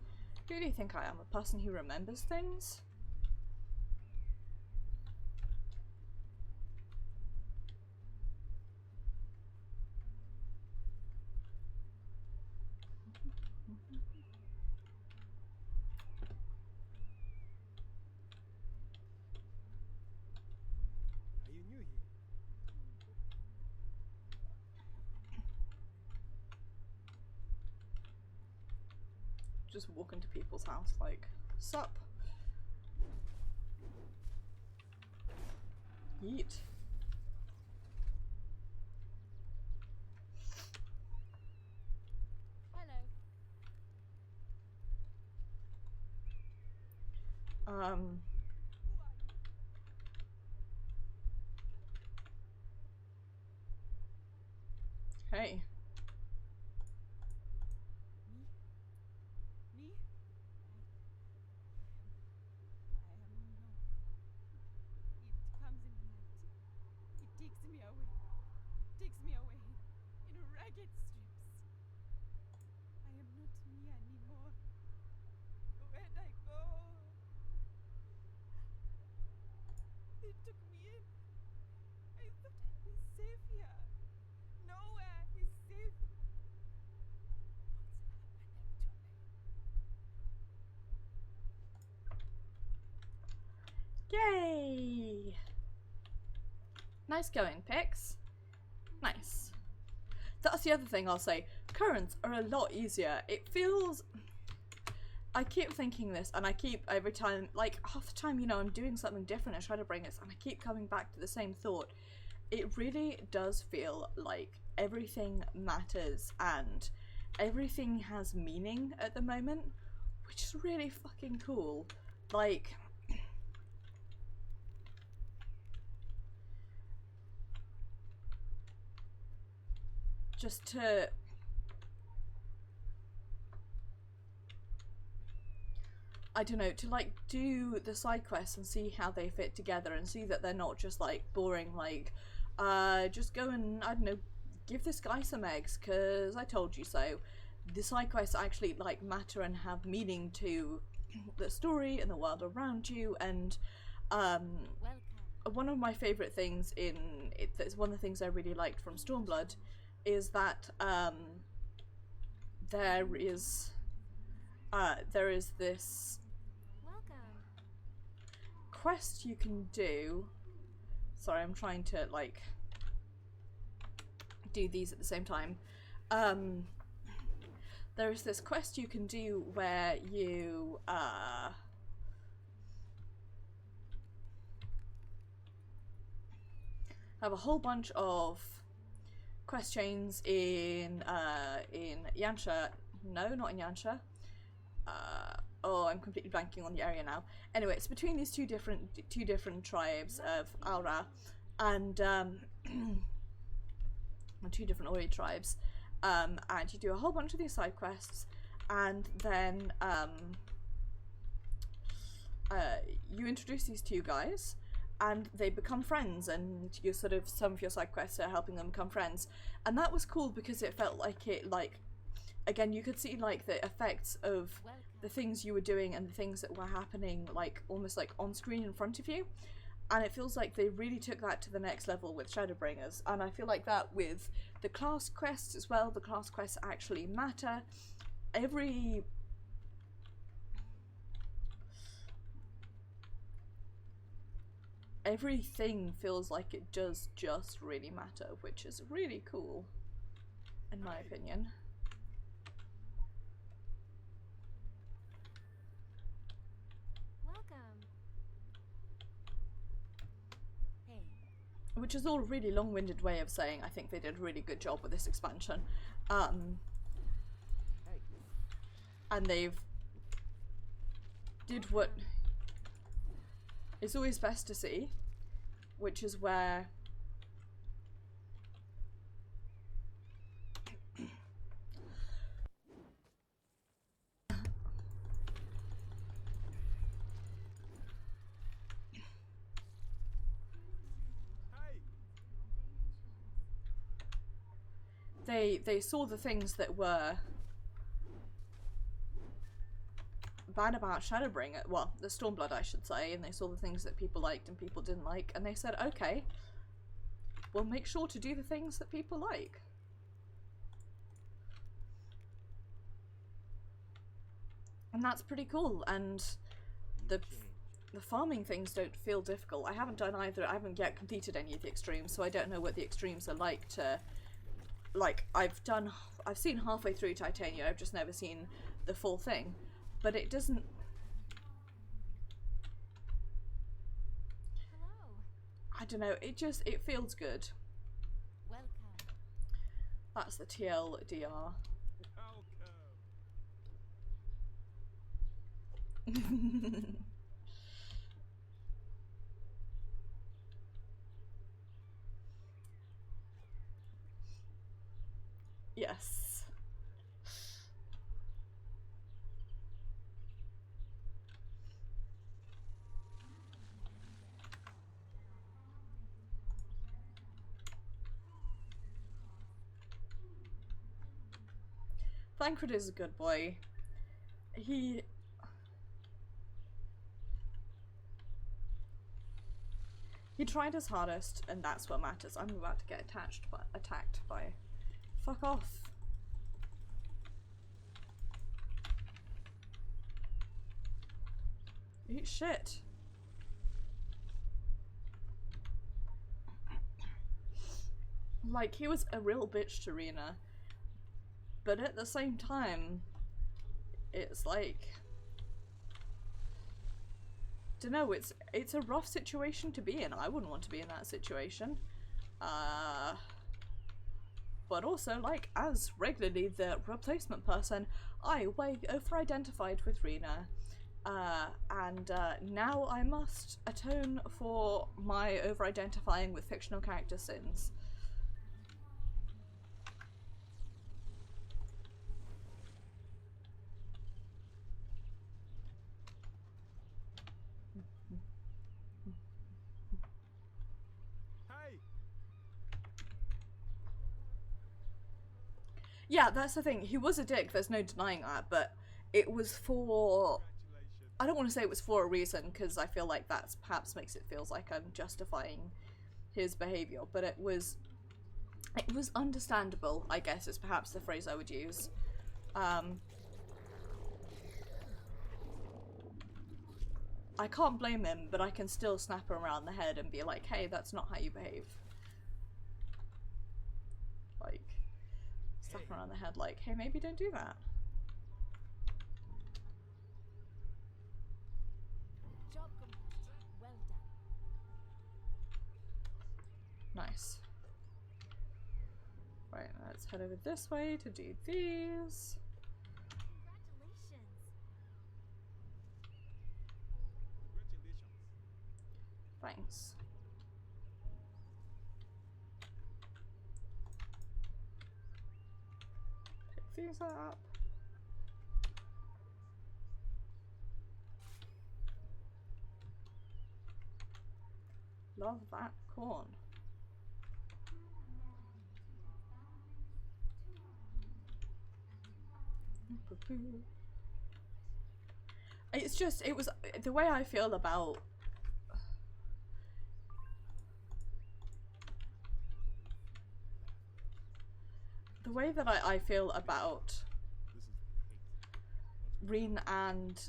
Who do you think I am, a person who remembers things? Are you new here? Just walk into people's house like, sup? Yeet. Hello. Hey. Me? Me? I am no. It comes in the night. It takes me away. Takes me away in ragged strips. I am not me. Yay! Nice going, Pix. Nice. That's the other thing I'll say. Currents are a lot easier. It feels... I keep thinking this, and I keep every time, like half the time, you know, I'm doing something different and try to bring this, and I keep coming back to the same thought. It really does feel like everything matters and everything has meaning at the moment, which is really fucking cool. Like, just to... I don't know, to like do the side quests and see how they fit together and see that they're not just like boring, like, just go and, I don't know, give this guy some eggs because I told you so. The side quests actually like matter and have meaning to the story and the world around you, and one of my favourite things in it, that's one of the things I really liked from Stormblood, is that there is this quest you can do. Sorry, I'm trying to like do these at the same time. There is this quest you can do where you have a whole bunch of quest chains in Yansha. No, not in Yansha. Oh, I'm completely blanking on the area now. Anyway, it's between these two different tribes of Aura, and two different Ori tribes, and you do a whole bunch of these side quests, and then you introduce these two guys, and they become friends, and you sort of, some of your side quests are helping them become friends, and that was cool because it felt like it, like, again, you could see like the effects of the things you were doing and the things that were happening, like almost like on screen in front of you, and it feels like they really took that to the next level with Shadowbringers, and I feel like that with the class quests as well. The class quests actually matter. Everything feels like it does just really matter, which is really cool, in my opinion. Which is all a really long-winded way of saying I think they did a really good job with this expansion. And they've did what is always best to see, which is where they saw the things that were bad about Shadowbringer, well, the Stormblood I should say, and they saw the things that people liked and people didn't like, and they said, okay, we'll make sure to do the things that people like. And that's pretty cool, and the farming things don't feel difficult. I haven't done either, I haven't yet completed any of the extremes, so I don't know what the extremes are like to, like, I've seen halfway through Titania, I've just never seen the full thing, but it doesn't... I don't know, it feels good. That's the TLDR. Yes. Thancred is a good boy. He tried his hardest, and that's what matters. I'm about to get attacked by... Fuck off. Eat shit. like, he was a real bitch to Rena, but at the same time, it's like, dunno, it's a rough situation to be in. I wouldn't want to be in that situation. But also, like, as regularly the replacement person, I way over-identified with Rena. And now I must atone for my over-identifying with fictional character sins. Hey! Yeah, that's the thing. He was a dick, there's no denying that, but it was for... Congratulations. I don't want to say it was for a reason, because I feel like that perhaps makes it feel like I'm justifying his behaviour, but it was understandable, I guess is perhaps the phrase I would use. I can't blame him, but I can still snap him around the head and be like, hey, that's not how you behave. Like, slap him around the head like, hey, maybe don't do that. Job complete. Well done. Nice. Right, let's head over this way to do these. Congratulations. Congratulations. Thanks. Pick these up. Love that corn. It's just, it was the way I feel about the way that I feel about Reen and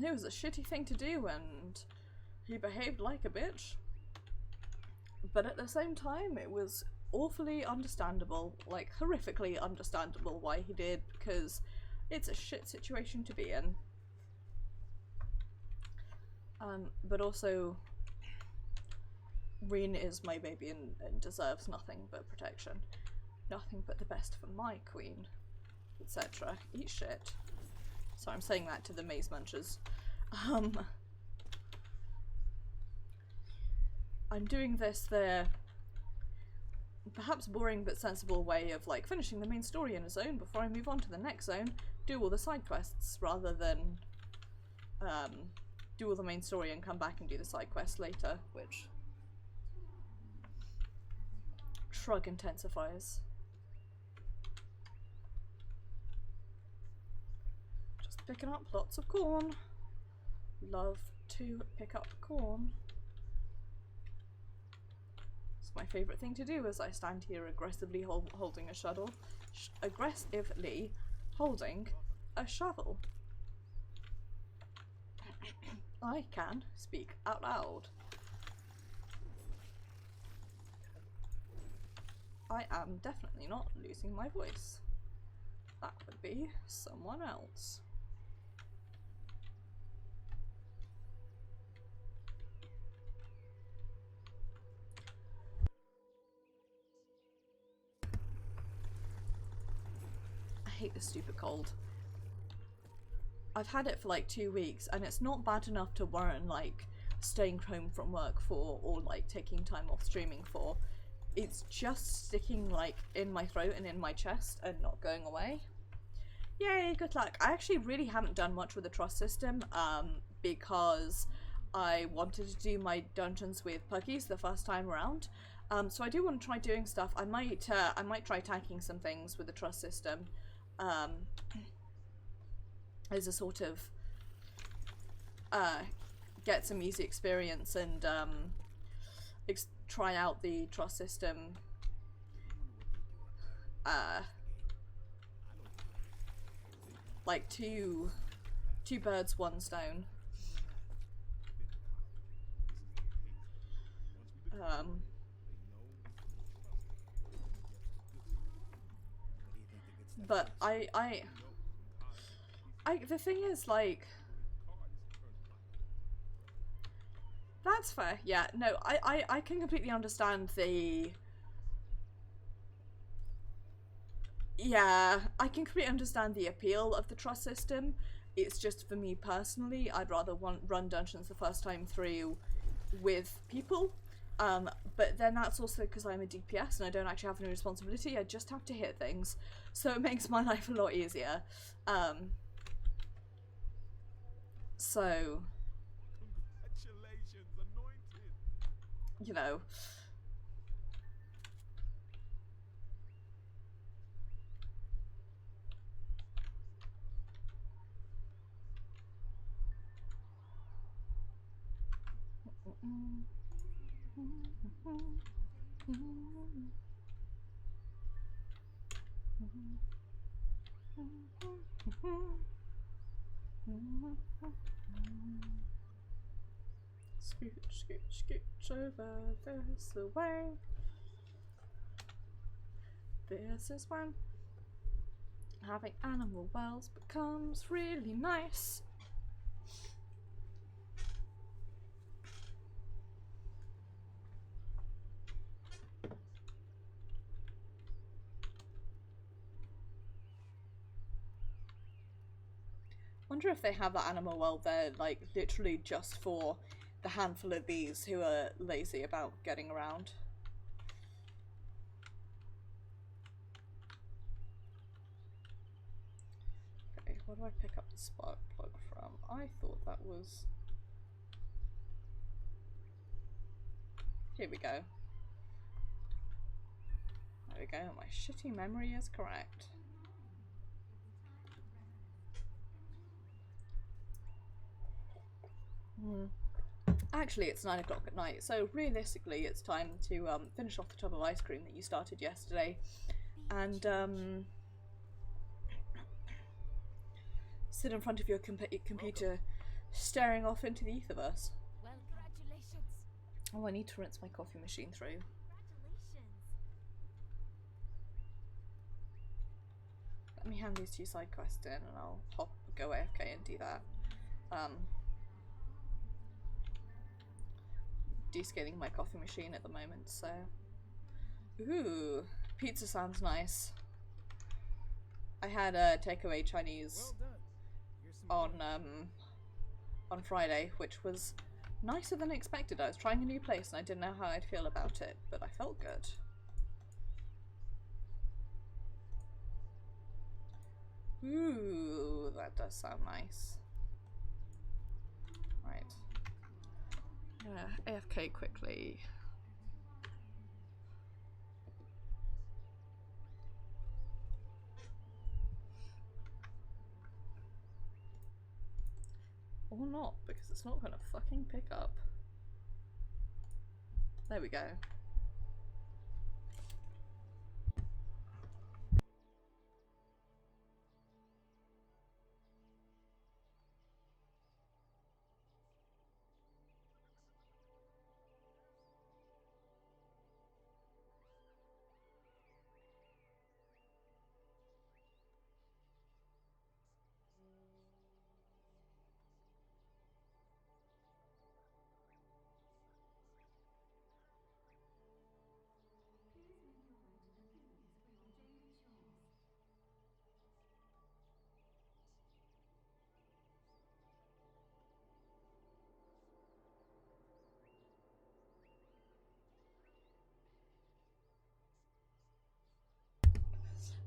it was a shitty thing to do and he behaved like a bitch, but at the same time it was awfully understandable, like horrifically understandable why he did, because it's a shit situation to be in. But also Reen is my baby and deserves nothing but protection. Nothing but the best for my queen, etc. Eat shit. So I'm saying that to the maze munchers. I'm doing this the perhaps boring but sensible way of like finishing the main story in a zone before I move on to the next zone, do all the side quests rather than do all the main story and come back and do the side quests later, which shrug intensifies. Just picking up lots of corn. Love to pick up corn. It's my favourite thing to do as I stand here aggressively holding a shovel. Aggressively holding a shovel. I can speak out loud. I am definitely not losing my voice. That would be someone else. I hate this stupid cold. I've had it for like 2 weeks and it's not bad enough to warrant like staying home from work for or like taking time off streaming for. It's just sticking like in my throat and in my chest and not going away. Yay, good luck. I actually really haven't done much with the trust system because I wanted to do my dungeons with Puggies the first time around. So I do want to try doing stuff. I might try tanking some things with the trust system. As a sort of get some easy experience and try out the trust system like two birds, one stone. But the thing is, like, that's fair. Yeah, no, I can completely understand the. Yeah, I can completely understand the appeal of the trust system. It's just for me personally, I'd rather run dungeons the first time through with people. But then that's also because I'm a DPS and I don't actually have any responsibility. I just have to hit things, so it makes my life a lot easier. So, Congratulations, anointed. you know. Scoot, scoot, scoot over this way. This is when having animal wells becomes really nice. Wonder if they have that animal well there, like, literally just for the handful of these who are lazy about getting around. Okay, where do I pick up the spark plug from? I thought that was... Here we go. There we go, my shitty memory is correct. Actually, it's 9 o'clock at night, so realistically it's time to finish off the tub of ice cream that you started yesterday and sit in front of your computer staring off into the etherverse. Well, congratulations. Oh, I need to rinse my coffee machine through. Congratulations. Let me hand these 2 side quests in and I'll go AFK and do that. Descaling my coffee machine at the moment, so... Ooh, pizza sounds nice. I had a takeaway Chinese on Friday, which was nicer than expected. I was trying a new place and I didn't know how I'd feel about it, but I felt good. Ooh, that does sound nice. Right. AFK quickly. Or not, because it's not gonna fucking pick up. There we go.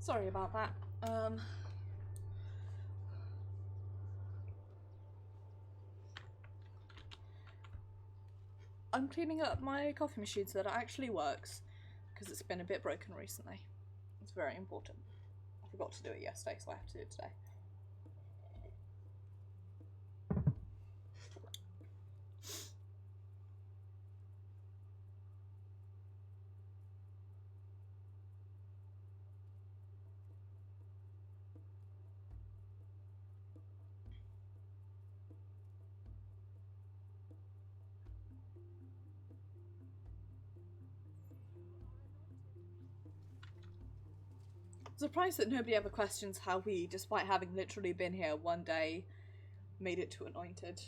Sorry about that. I'm cleaning up my coffee machine so that it actually works, because it's been a bit broken recently. It's very important. I forgot to do it yesterday, so I have to do it today. Surprised that nobody ever questions how we, despite having literally been here one day, made it to Anointed.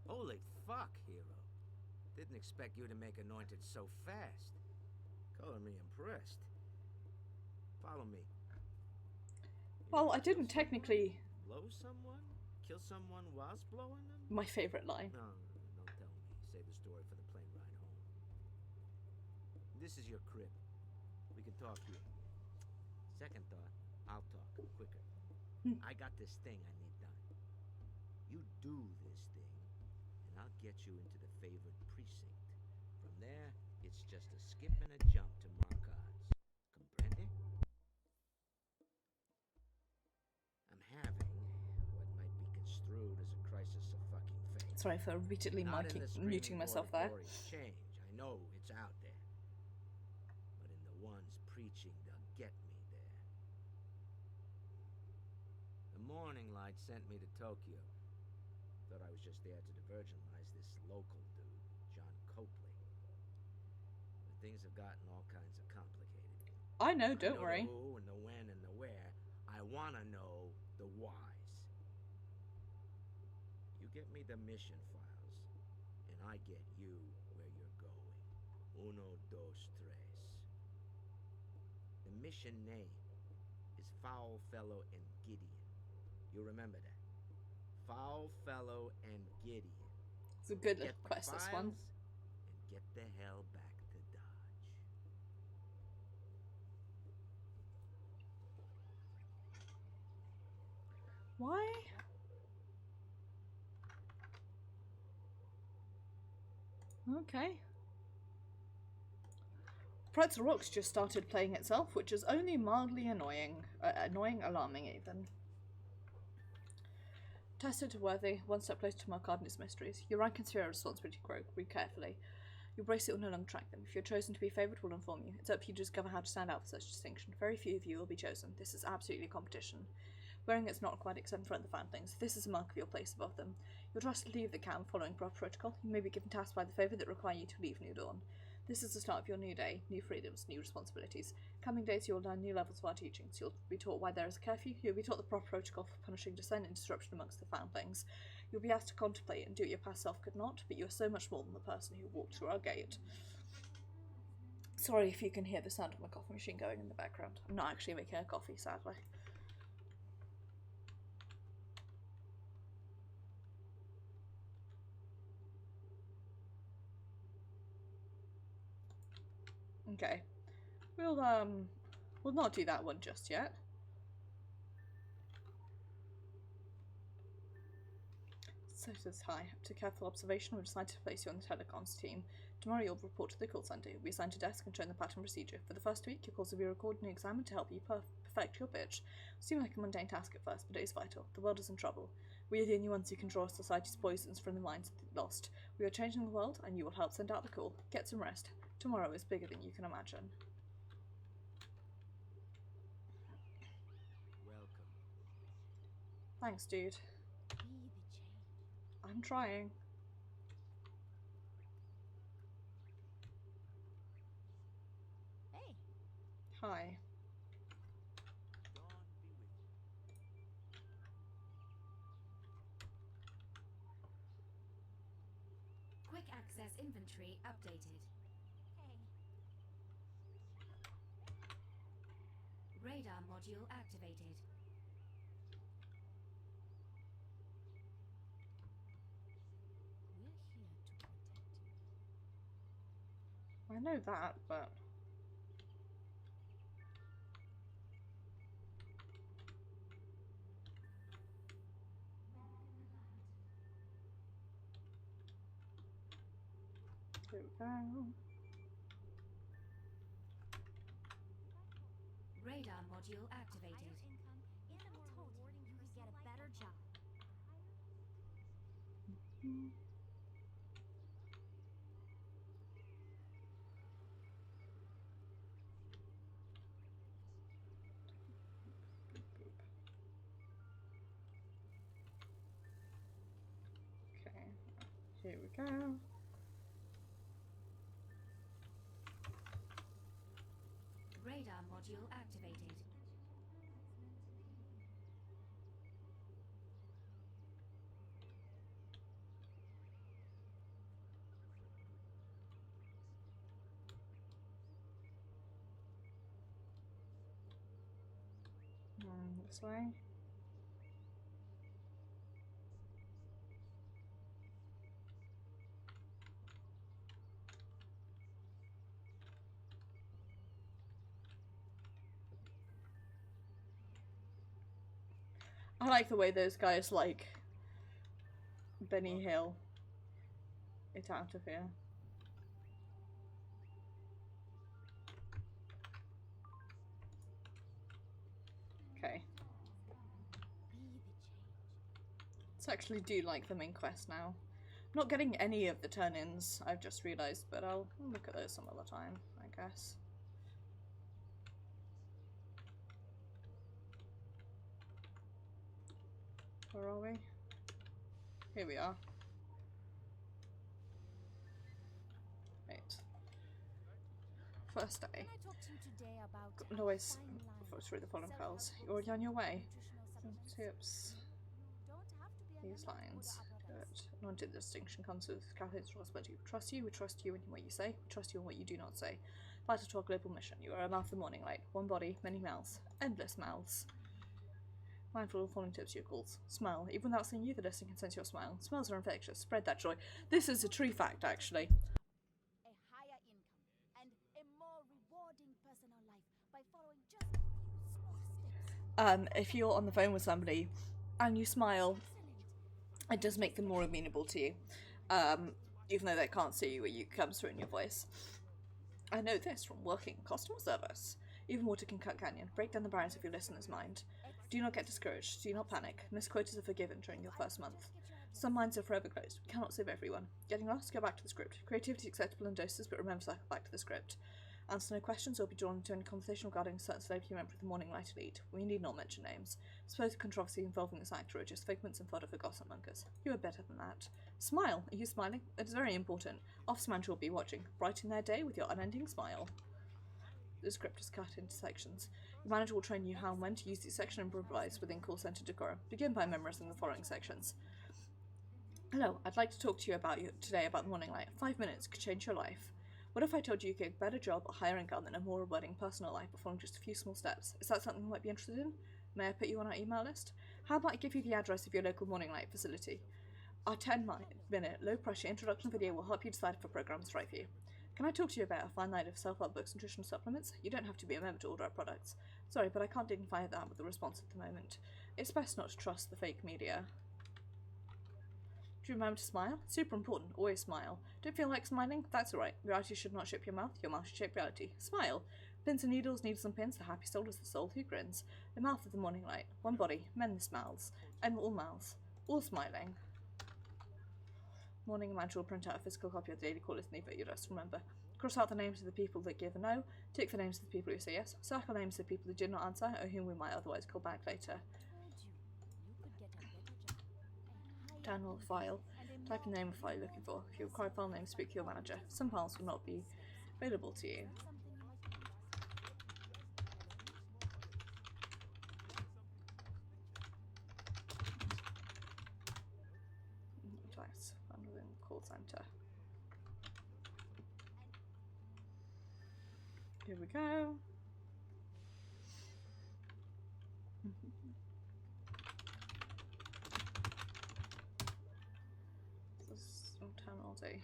Holy fuck, hero. Didn't expect you to make Anointed so fast. Color me impressed. Follow me. Well, I didn't technically... Blow someone? Kill someone whilst blowing them? My favourite line. No, don't tell me. Save the story for the plane ride home. This is your crib. We can talk here. Second thought, I'll talk quicker. I got this thing I need done. You do this thing, and I'll get you into the favored precinct. From there, it's just a skip and a jump to Marcard's. Comprende? I'm having what might be construed as a crisis of fucking faith. Sorry for repeatedly muting myself there. Change. I know it's out there. But in the ones preaching, they'll get me there. The Morning Light sent me to Tokyo. Thought I was just there to divergentalize this local dude, John Copley. But things have gotten all kinds of complicated. I know, don't worry. The who and the when and the where. I wanna know the whys. You get me the mission files, and I get you where you're going. Uno, dos, tres. The mission name is Foul Fellow and Gideon. You remember that? Foul Fellow and Gideon. It's a good little quest, this one. And get the hell back to Dodge. Why? Okay. Pretzel Rocks just started playing itself, which is only mildly annoying. Alarming even. Tested to worthy, one step closer to Marcard and its mysteries. Your rank and sphere of responsibility grow. Read carefully. Your bracelet will no longer track them. If you're chosen to be favoured, we'll inform you. It's up to you to discover how to stand out for such distinction. Very few of you will be chosen. This is absolutely a competition. Wearing it's not quite except for the fanlings. This is a mark of your place above them. You're trusted to leave the camp following proper protocol. You may be given tasks by the favour that require you to leave New Dawn. This is the start of your new day, new freedoms, new responsibilities. Coming days you'll learn new levels of our teachings. You'll be taught why there is a curfew. You'll be taught the proper protocol for punishing dissent and disruption amongst the foundlings. You'll be asked to contemplate and do what your past self could not, but you are so much more than the person who walked through our gate. Sorry if you can hear the sound of my coffee machine going in the background. I'm not actually making a coffee, sadly. Okay. We'll not do that one just yet. So says hi. After careful observation, we decided to place you on the telecoms team. Tomorrow you'll report to the call centre. You'll be assigned to desk and shown the pattern procedure. For the first week, your calls will be recorded and examined to help you perfect your pitch. Seems like a mundane task at first, but it is vital. The world is in trouble. We are the only ones who can draw society's poisons from the minds of the lost. We are changing the world, and you will help send out the call. Get some rest. Tomorrow is bigger than you can imagine. Welcome. Thanks, dude. Be the change. I'm trying. Hey, Hi. Dawn be with you. Quick access inventory updated. hey. Radar module activated. We're here to protect you. I know that, but... There we go. Radar module activated. Higher income and a more rewarding you could get a better job. Okay. Here we go. Radar module activated. This way. I like the way those guys like Benny Hill it out of here. Okay. Let's actually do like the main quest now. I'm not getting any of the turn-ins, I've just realised, but I'll look at those some other time, I guess. Where are we? Here we are. Right. First day. Can always go through the following files. You're already on your way. Tips. These lines. Good. Not the distinction comes with Kathleen's responsibility. We trust you in what you say, we trust you in what you do not say. Vital to our global mission. You are a mouth of the morning light. One body, many mouths. Endless mouths. Mindful of following tips, your calls. Smile. Even without seeing you, the listener can sense your smile. Smiles are infectious. Spread that joy. This is a true fact, actually. A higher income and a more rewarding personal life by following just a few small steps. If you're on the phone with somebody and you smile, it does make them more amenable to you. Even though they can't see you, it comes through in your voice. I know this from working customer service. Even water can cut canyon. Break down the barriers of your listener's mind. Do not get discouraged. Do not panic. Misquotes are forgiven during your first month. Some minds are forever closed. We cannot save everyone. Getting lost? Go back to the script. Creativity is acceptable in doses, but remember to cycle back to the script. Answer no questions or be drawn into any conversation regarding a certain celebrity member of the morning light elite. We need not mention names. Suppose the controversy involving this actor are just figments and fodder for gossip mongers. You are better than that. Smile. Are you smiling? It is very important. Office manager will be watching. Brighten their day with your unending smile. The script is cut into sections. Your manager will train you how and when to use each section and improvise within call center decorum. Begin by memorizing the following sections. Hello, I'd like to talk to you today about the morning light. 5 minutes could change your life. What if I told you could get a better job, a higher income, and a more rewarding personal life by following just a few small steps? Is that something you might be interested in? May I put you on our email list? How about I give you the address of your local morning light facility? Our 10-minute, low-pressure introduction video will help you decide if a program is right for you. Can I talk to you about a fine line of self-help books and nutritional supplements? You don't have to be a member to order our products. Sorry, but I can't dignify that with the response at the moment. It's best not to trust the fake media. Do you remember to smile? Super important. Always smile. Don't feel like smiling? That's alright. Reality should not shape your mouth should shape reality. Smile. Pins and needles, needles and pins. The happy soul is the soul who grins. The mouth of the morning light. One body. Men's mouths. And all mouths. All smiling. Morning manager will print out a physical copy of the daily call list and leave it at your desk. Remember. Cross out the names of the people that give a no. Tick the names of the people who say yes. Circle names of the people who did not answer or whom we might otherwise call back later. Download file. Type in the name of the file you're looking for. If you require file name, speak to your manager. Some files will not be available to you. Twice. Within call center. Here we go. This is time all day.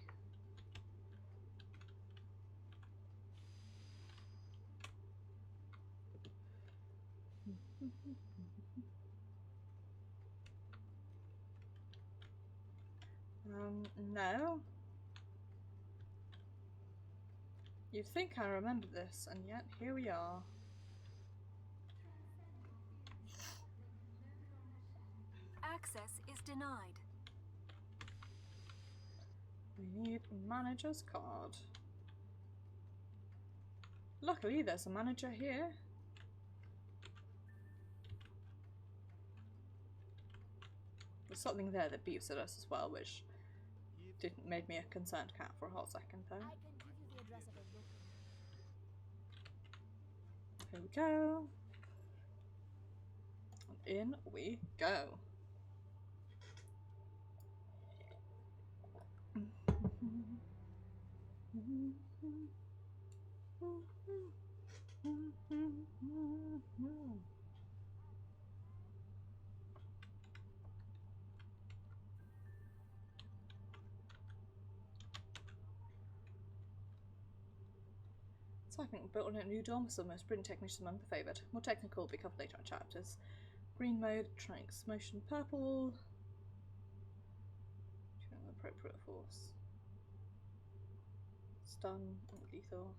No. You'd think I remember this, and yet here we are. Access is denied. We need manager's card. Luckily, there's a manager here. There's something there that beeps at us as well, which didn't made me a concerned cat for a hot second though. I can give you the address of a local. Here we go. And in we go. So I think built on a new DOM, so most print technicians among the favoured. More technical will be covered later on chapters. Green mode, Tranks motion purple. Choosing the appropriate force. Stun, lethal.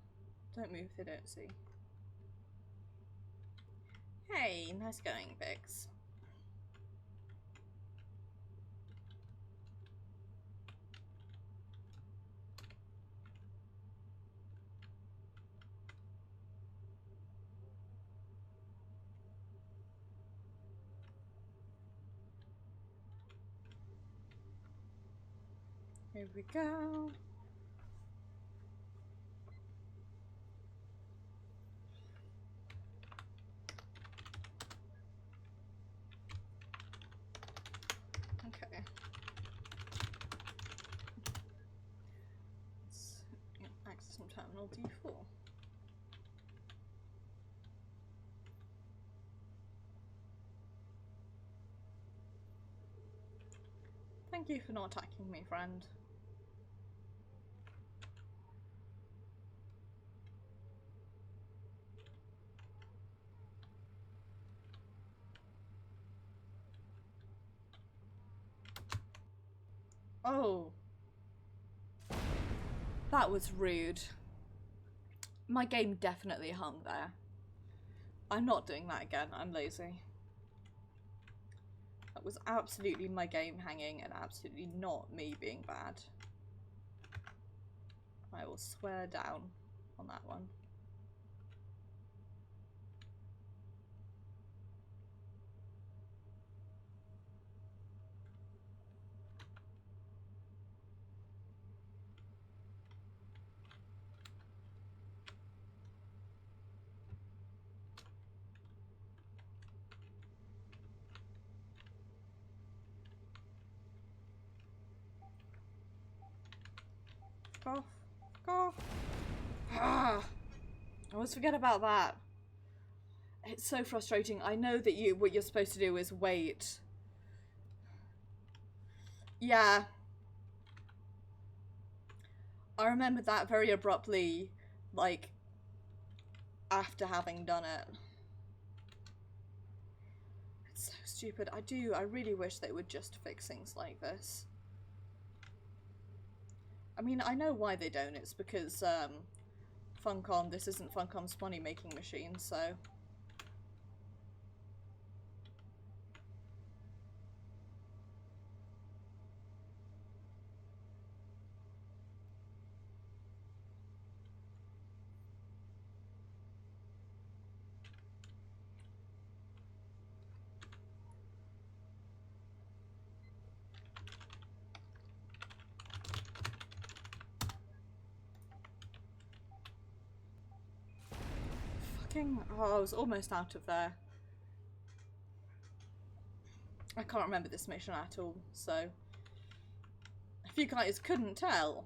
Don't move, they don't see. Hey, nice going, Bix. Here we go. Okay. Let's access some terminal D4. Thank you for not attacking me, friend. Oh. That was rude. My game definitely hung there. I'm not doing that again, I'm lazy. That was absolutely my game hanging and absolutely not me being bad. I will swear down on that one. Fuck off. Fuck off. Ah, I always forget about that. It's so frustrating. I know that what you're supposed to do is wait. Yeah. I remember that very abruptly, like, after having done it. It's so stupid. I really wish they would just fix things like this. I mean, I know why they don't. It's because, Funcom, this isn't Funcom's money making machine, so. Oh, I was almost out of there. I can't remember this mission at all, so if you guys couldn't tell.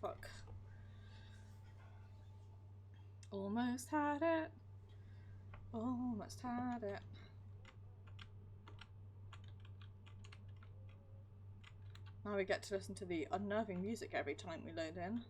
Fuck. Almost had it. Almost had it. Now we get to listen to the unnerving music every time we load in.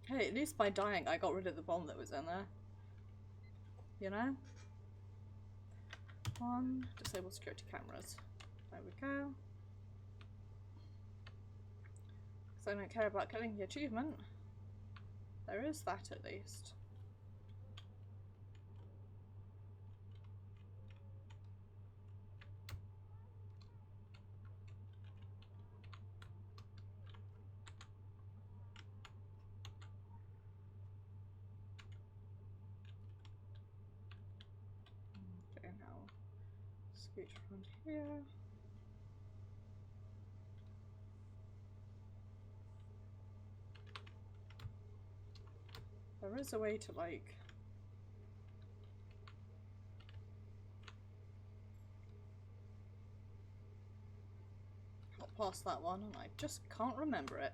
Hey, at least by dying I got rid of the bomb that was in there. You know? Disable security cameras. There we go. Because I don't care about getting the achievement. There is that at least. Okay, now scooch around here. There is a way to, like, got past that one and I just can't remember it.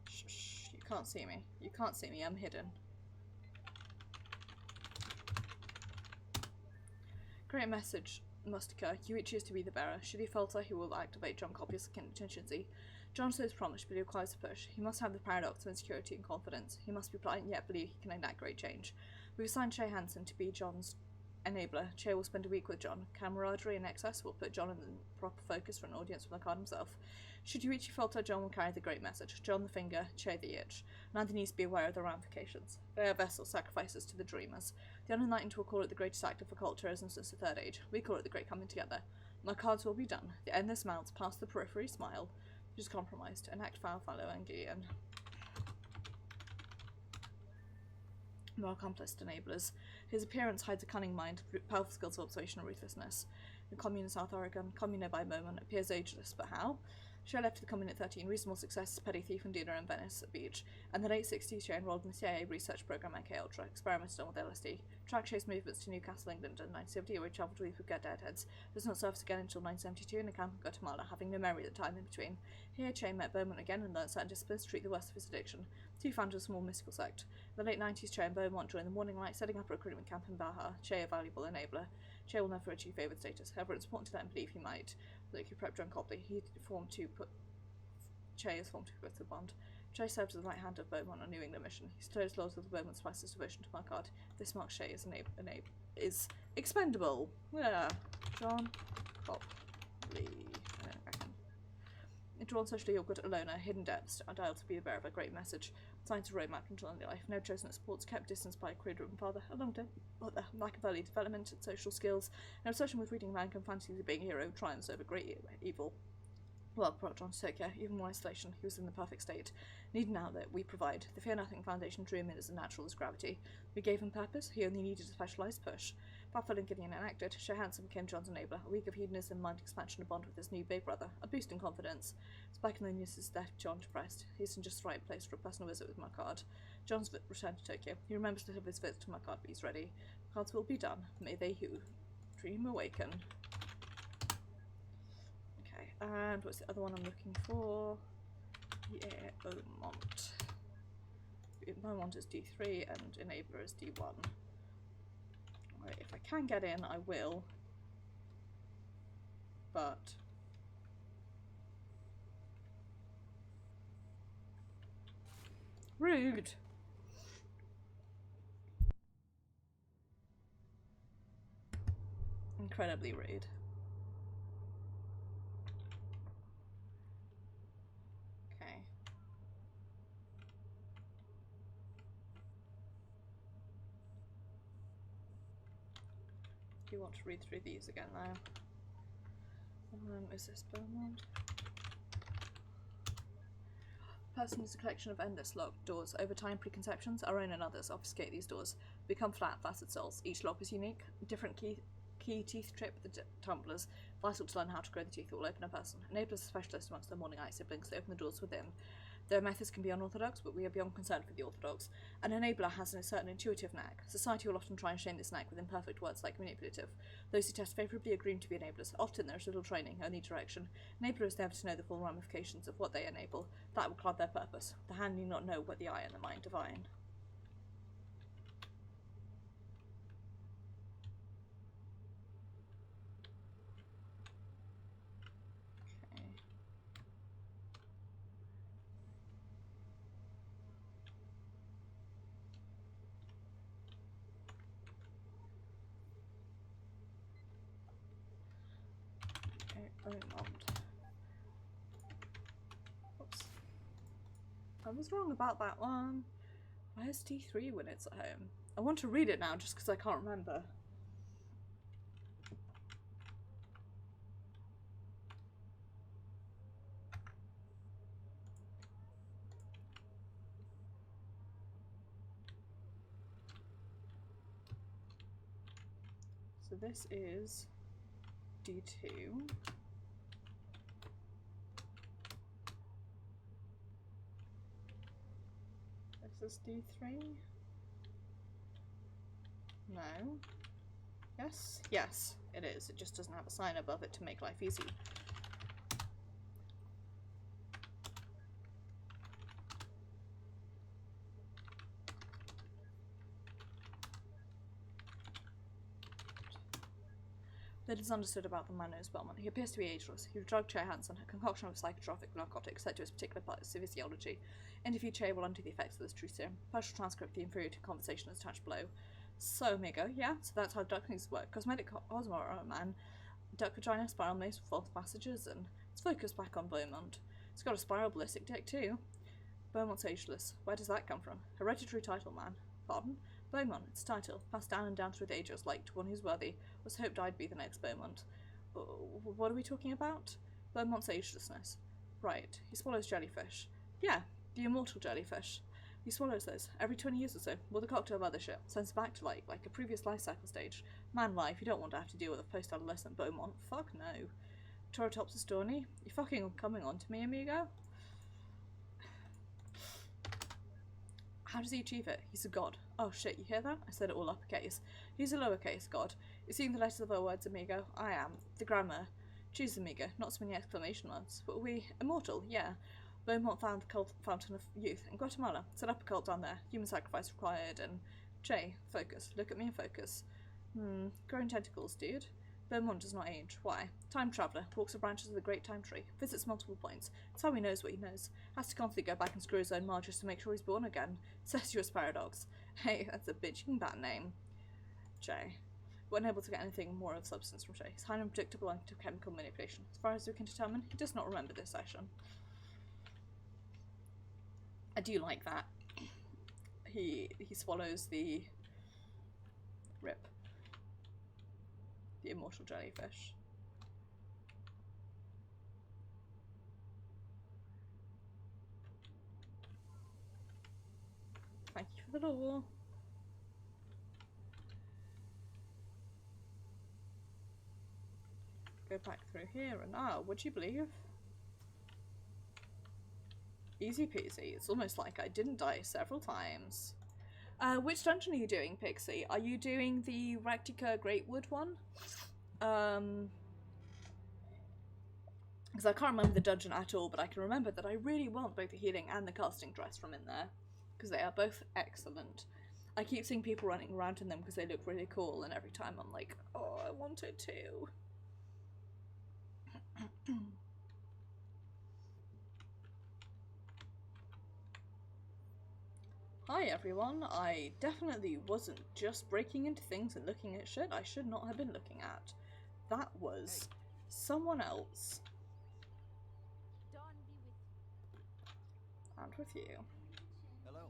Shh, you can't see me. You can't see me, I'm hidden. Great message must occur. Yuichi is to be the bearer. Should he falter, he will activate John Copy's contingency. John shows promise, but he requires a push. He must have the paradox of insecurity and confidence. He must be blind yet believe he can enact great change. We've assigned Che Hansen to be John's enabler. Che will spend a week with John. Camaraderie and excess will put John in the proper focus for an audience from the card himself. Should Yuichi falter, John will carry the great message. John the finger, Che the itch. Neither needs to be aware of the ramifications. They are vessels, sacrifices to the dreamers. The unenlightened will call it the greatest act of occultism since the Third Age. We call it the great coming together. My cards will be done. The endless mounts past the periphery smile. Which is compromised. Enact foul follow and Gideon. More accomplished enablers. His appearance hides a cunning mind, powerful skills of observation and ruthlessness. The commune in South Oregon, commune by moment, appears ageless, but how? She left the commune at 13, reasonable success, petty thief and dealer in Venice Beach. In the late 60s, she enrolled in the CIA research program MK Ultra, experimented on with LSD. Track chase movements to Newcastle, England in 1970, where he travelled with Get Deadheads. Does not surface again until 1972 in a camp in Guatemala, having no memory of the time in between. Here, Che met Beaumont again and learned certain disciplines to treat the worst of his addiction. Two founded a small mystical sect. In the late 90s, Che and Beaumont joined the Morning Light, setting up a recruitment camp in Baja. Che, a valuable enabler. Che will never achieve favoured status. However, it's important to let him believe he might. Like he prepped John Copley, he formed to put Che is formed to put the bond. Che served as the right hand of Beaumont on New England mission. He stirs laws with the Beaumont's spices devotion to Markard. This marks Che is expendable. Yeah. John Copley. I reckon. Drawn socially awkward, a loner, hidden depths, ideal to be the bearer of a great message. Science of roadmap into lonely life. No chosen at sports, kept distance by a career-driven father. A long term, but the lack of early development and social skills. An obsession with reading man and fantasies of being a hero triumphs over great evil. Well, brought John to Tokyo, even more isolation. He was in the perfect state. Need now that we provide. The Fear Nothing Foundation drew him in as natural as gravity. We gave him purpose. He only needed a specialised push. Baffled and Gideon enacted, Che Hansen became John's enabler. A week of hedonism, mind expansion, a bond with his new big brother. A boost in confidence. Spike and loneliness left John depressed. He's in just the right place for a personal visit with Markard. John's returned to Tokyo. He remembers little of his visit to Markard, but he's ready. Markards will be done. May they who dream awaken. And what's the other one I'm looking for? Yeah, Beaumont. Beaumont is D3 and Enabler is D1. Right, if I can get in, I will. But rude. Incredibly rude. Do you want to read through these again now? Is this Beaumont? Person is a collection of endless locked doors. Over time, preconceptions, our own and others, obfuscate these doors. Become flat, facet souls. Each lock is unique. Different key Key teeth trait with the tumblers. Vital to learn how to grow the teeth that will open a person. Enablers are specialists amongst their morning eye siblings. They open the doors within. Their methods can be unorthodox, but we are beyond concerned for the orthodox. An enabler has a certain intuitive knack. Society will often try and shame this knack with imperfect words like manipulative. Those who test favourably are groomed to be enablers. Often there is little training, only direction. Enabler is there to know the full ramifications of what they enable. That will cloud their purpose. The hand need not know what the eye and the mind divine. Oops. I was wrong about that one. Where's T3 when it's at home? I want to read it now just because I can't remember. So this is D2. This is D3. No. Yes? Yes, it is. It just doesn't have a sign above it to make life easy. Little is understood about the man knows Belmont. He appears to be ageless. He drugged Che Hansen, a concoction of psychotropic narcotics set to his particular part of physiology. Interview Che while under the effects of this true serum. Partial transcript of the inferior to conversation is attached below. So, amigo, yeah, so that's how ducklings work. Cosmetic Osmora man, duck vagina, spiral maze with false passages, and let's focus back on Beaumont. It's got a spiral ballistic deck too. Beaumont's ageless. Where does that come from? Hereditary title, man. Pardon? Beaumont, its title, passed down and down through the ages, like to one who's worthy, was hoped I'd be the next Beaumont. What are we talking about? Beaumont's agelessness. Right, he swallows jellyfish. Yeah, the immortal jellyfish. He swallows those every 20 years or so, with a cocktail of other shit, sends back to like a previous life cycle stage. Man life, you don't want to have to deal with a post-adolescent Beaumont. Fuck no. Toratopsis Dorney, you fucking coming on to me, amigo? How does he achieve it? He's a god. Oh shit, you hear that? I said it all uppercase. He's a lowercase god. You seeing the letters of our words, amigo? I am. The grammar. Choose, amigo. Not so many exclamation marks. But are we immortal? Yeah. Beaumont found the cult fountain of youth in Guatemala. Set up a cult down there. Human sacrifice required. And Jay, focus. Look at me and focus. Growing tentacles, dude. Beaumont does not age. Why? Time traveller. Walks the branches of the great time tree. Visits multiple points. It's how he knows what he knows. Has to constantly go back and screw his own mark just to make sure he's born again. Cestuous paradox. Hey, that's a bitching bad name. Jay. We're unable to get anything more of substance from Jay. He's highly unpredictable and to chemical manipulation. As far as we can determine, he does not remember this session. I do like that. He swallows the rip. The immortal jellyfish. Thank you for the lore. Go back through here and would you believe? Easy peasy. It's almost like I didn't die several times. Which dungeon are you doing, Pixie? Are you doing the Raktika Greatwood one? Because I can't remember the dungeon at all, but I can remember that I really want both the healing and the casting dress from in there. Because they are both excellent. I keep seeing people running around in them because they look really cool, and every time I'm like, oh, I want it too. Hi everyone, I definitely wasn't just breaking into things and looking at shit I should not have been looking at. That was someone else. And with you. Hello.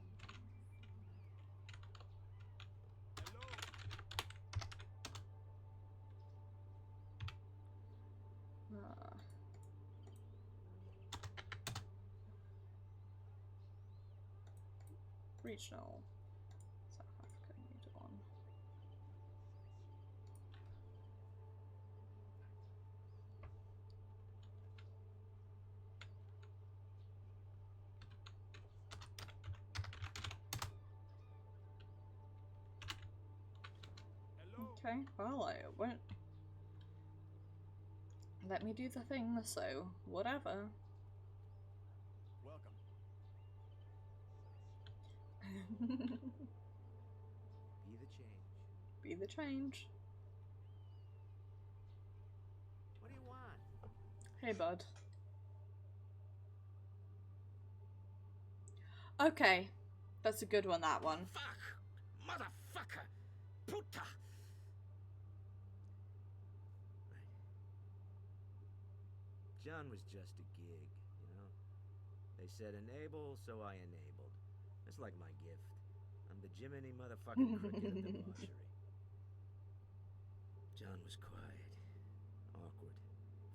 Regional. South Africa, need one. Okay, well, I won't let me do the thing, so whatever. Welcome. Be the change. Be the change. What do you want? Hey, bud. Okay, that's a good one, that one. Fuck! Motherfucker! Puta! Right. John was just a gig, you know? They said enable, so I enabled. That's like my gift. I'm the Jiminy motherfucking Cricket of debauchery. John was quiet, awkward,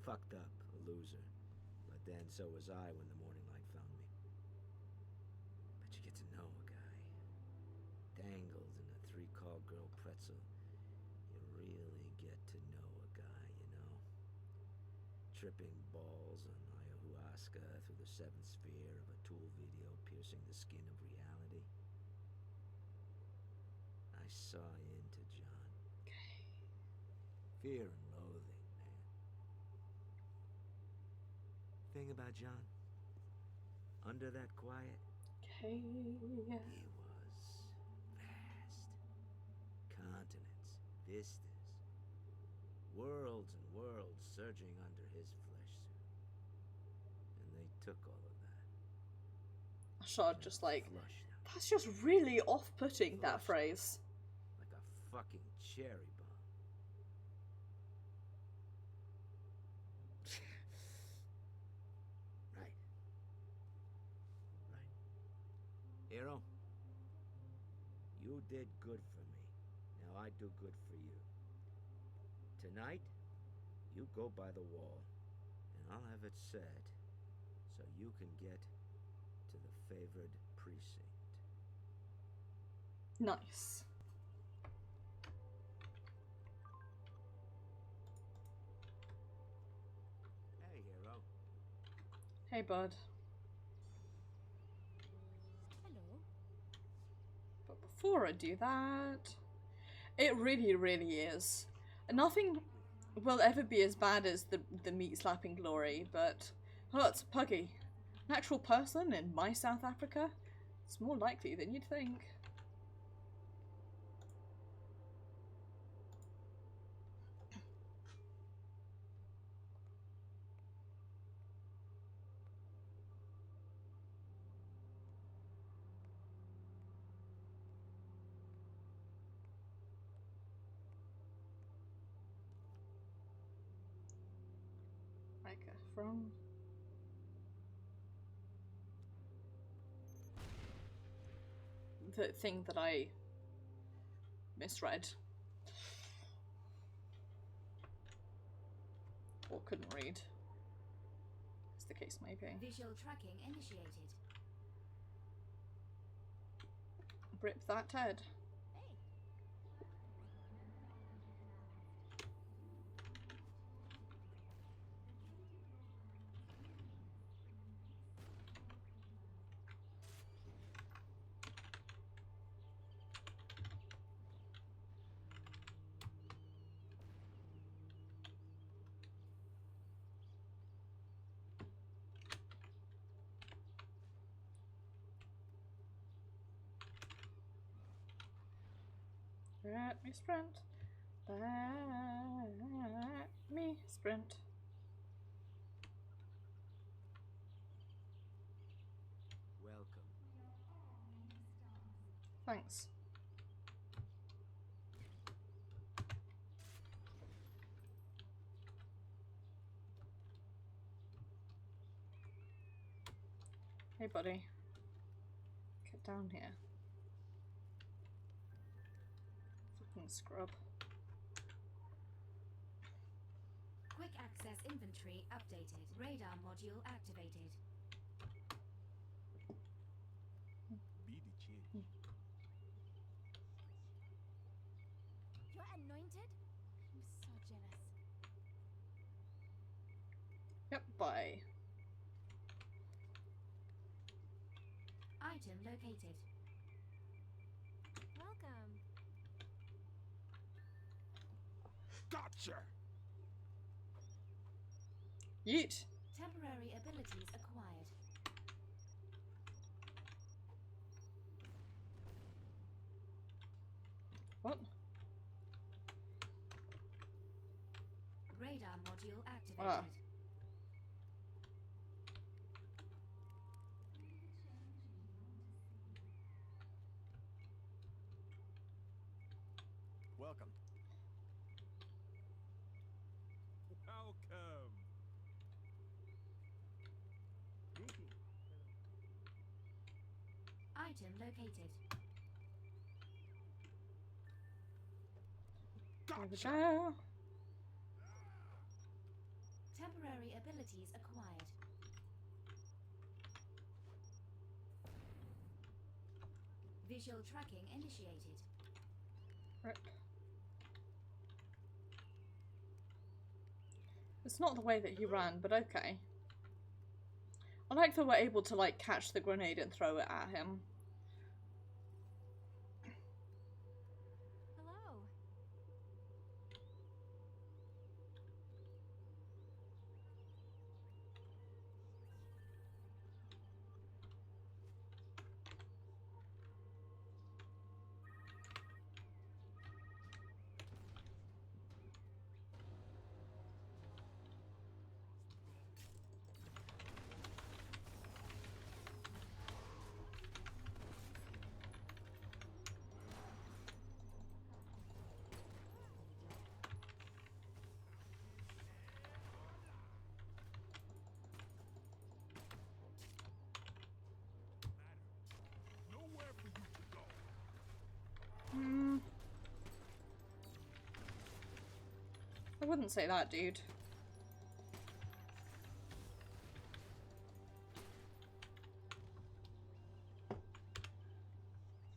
fucked up, a loser. But then so was I when the morning light found me. But you get to know a guy. Dangled in a 3-call girl pretzel. You really get to know a guy, you know? Tripping balls on ayahuasca through the 7th sphere of a Tool video piercing the skin of reality. I saw into John. Fear and loathing, man. Thing about John, under that quiet, Okay. he was vast. Continents, vistas, worlds and worlds surging under his flesh suit. And they took all of that. I shot just like, Flushed them that's just really off-putting, that phrase. like a fucking cherry bomb. Right. Right. Hero, you did good for me. Now I do good for you. Tonight, you go by the wall, and I'll have it set so you can get to the favored precinct. Nice. Hey, hero. Hey, bud. Hello. But before I do that, it really, really is. Nothing will ever be as bad as the meat slapping glory, but oh, it's Puggy. An actual person in my South Africa? It's more likely than you'd think. Like from the thing that I misread or couldn't read, as the case may be. Visual tracking initiated. Rip that Ted. Hey. Let me sprint. Let me sprint. Welcome. Thanks. Hey, buddy. Get down here. Fucking scrub. Quick access inventory updated. Radar module activated. Be the change. You're anointed? I'm so jealous. Yep, bye. Item located. Welcome. Gotcha! Yeet. Temporary abilities acquired. What? Radar module activated. Ah. Welcome. Welcome. Item located. There we Gotcha! go. Temporary abilities acquired. Visual tracking initiated. Rip. It's not the way that he ran, but okay. I like that we're able to, like, catch the grenade and throw it at him. Hello. Nowhere for you to go. I wouldn't say that, dude.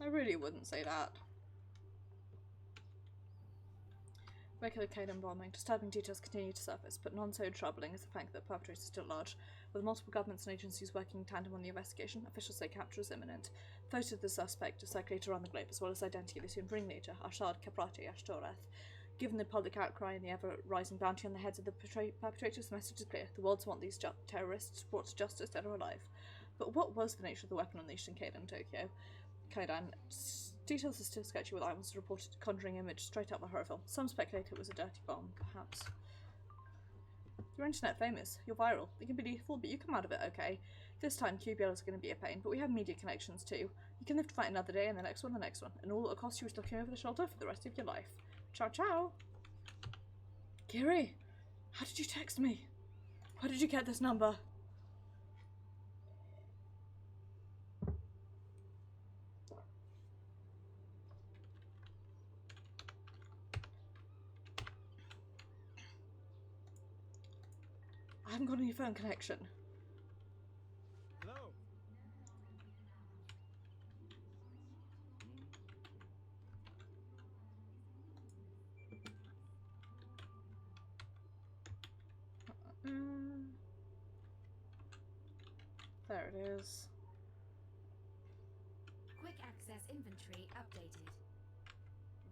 I really wouldn't say that. Regular Canaan bombing. Disturbing details continue to surface, but none so troubling is the fact that perpetrators are still large. With multiple governments and agencies working in tandem on the investigation, officials say capture is imminent. Photos of the suspect are circulated around the globe, as well as identity of his soon ringleader, Arshad Kaprati Ashtoreth. Given the public outcry and the ever-rising bounty on the heads of the perpetrators, the message is clear. The world wants these terrorists brought to justice, dead or alive. But what was the nature of the weapon unleashed in Kaidan? Details are still sketchy, with eyewitnesses reported a conjuring image straight out of a horror film. Some speculate it was a dirty bomb, perhaps. You're internet famous. You're viral. It can be lethal, but you come out of it okay. This time, QBL is going to be a pain, but we have media connections too. You can live to fight another day, and the next one, and all it'll cost you is looking over the shoulder for the rest of your life. Ciao, ciao. Kiri, how did you text me? Where did you get this number? I haven't got any phone connection. Hello. There it is. Quick access inventory updated.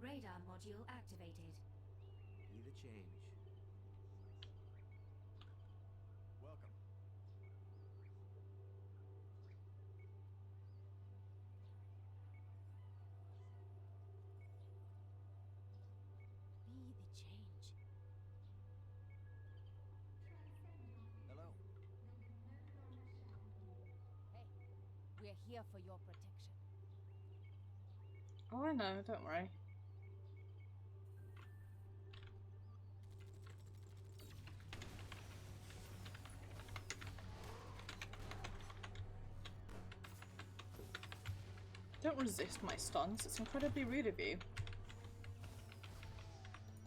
Radar module activated. Be the change. Welcome. Be the change. Hello. Hey, we're here for your protection. Oh, I know, don't worry. Don't resist my stuns, it's incredibly rude of you.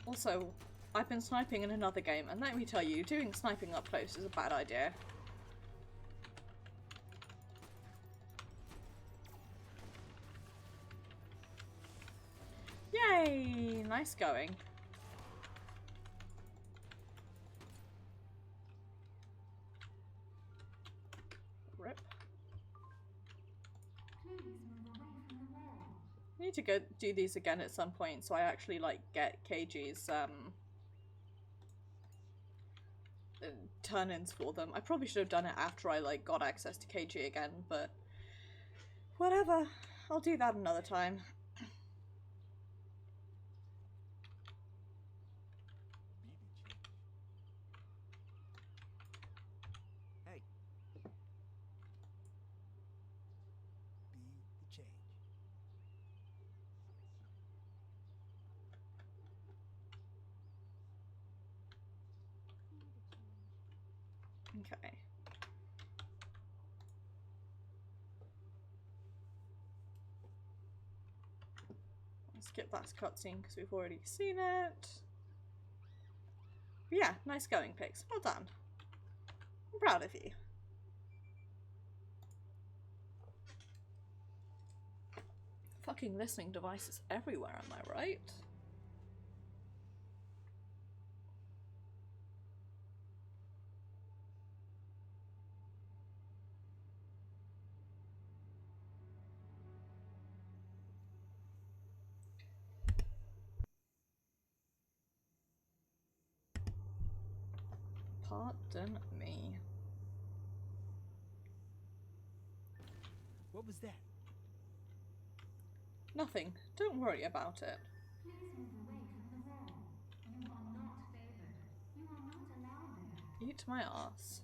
Also, I've been sniping in another game, and let me tell you, doing sniping up close is a bad idea. Yay! Nice going. Rip. I need to go do these again at some point so I actually like get KG's turn-ins for them. I probably should have done it after I like got access to KG again, but whatever. I'll do that another time. Hey. Be the change. Okay. Let's skip that cutscene because we've already seen it. But yeah, nice going, Pix. Well done. I'm proud of you. Fucking listening devices everywhere, am I right? Pardon me. What was that? Nothing. Don't worry about it. Please move away from the wall. You are not favored. You are not allowed there. Eat my ass.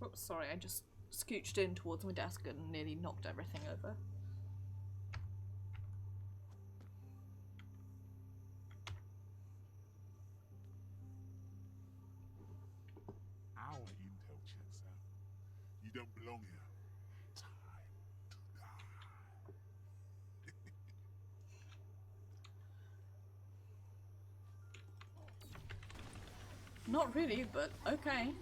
Oops, sorry, I just scooched in towards my desk and nearly knocked everything over. Our intel checks out. You don't belong here. Time to die. Not really, but okay.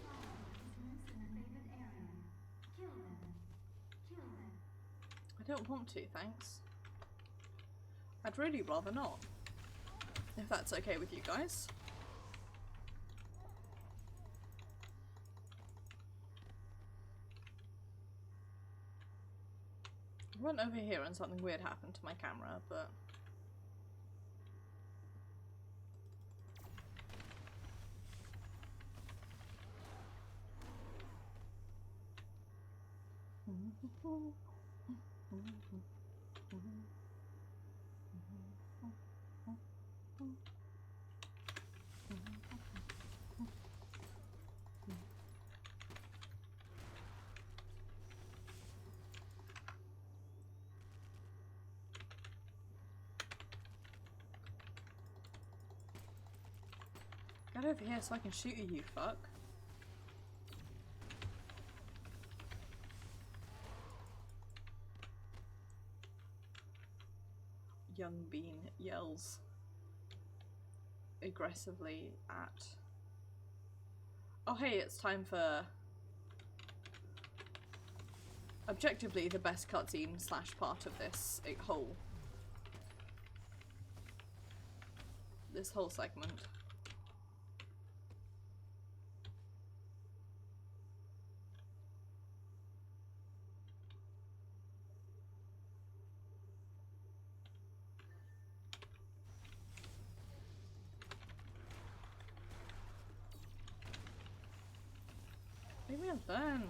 I don't want to, thanks. I'd really rather not. If that's okay with you guys. I went over here and something weird happened to my camera, but... Get over here so I can shoot you, you fuck. Young Bean yells aggressively at... Oh hey, it's time for... objectively the best cutscene slash part of this this whole segment. Leave me alone.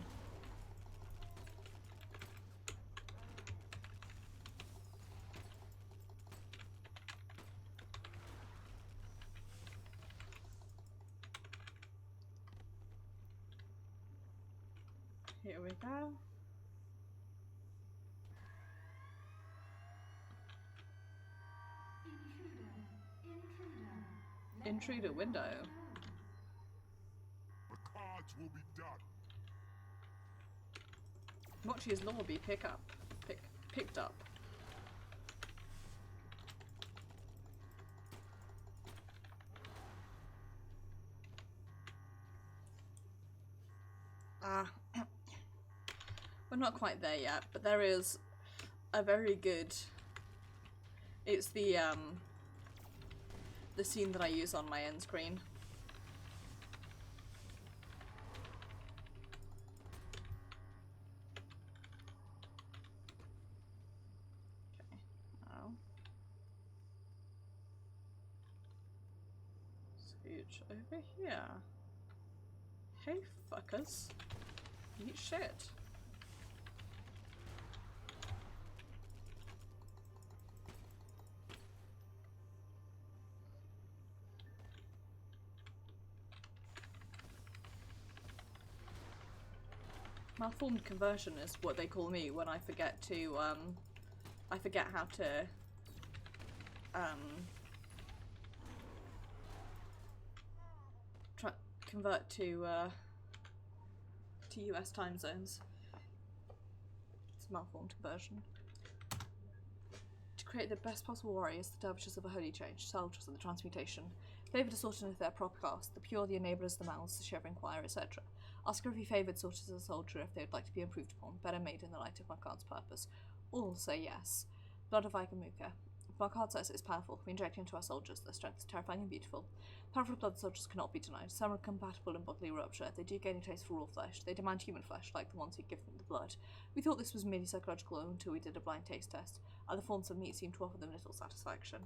Here we go. Intruder window. The cards will be done. Watch his law be picked up. We're not quite there yet, but there is a very good... It's the scene that I use on my end screen. Huge over here. Hey fuckers. Eat shit. Malformed conversion is what they call me when I forget to, I forget how to, convert to US time zones. It's malformed conversion. To create the best possible warriors, the dervishes of a holy change, soldiers of the transmutation, favoured assorted of their proper class, the pure, the enablers, the mouths, the shivering choir, etc. Ask every favoured sort as a soldier if they would like to be improved upon, better made in the light of Markard's purpose. All say yes. Blood of Igamuka. Markard says it is powerful. We inject into our soldiers. Their strength is terrifying and beautiful. Powerful blood soldiers cannot be denied. Some are compatible in bodily rupture. They do gain a taste for raw flesh. They demand human flesh, like the ones who give them the blood. We thought this was merely psychological until we did a blind taste test. Other forms of meat seem to offer them little satisfaction.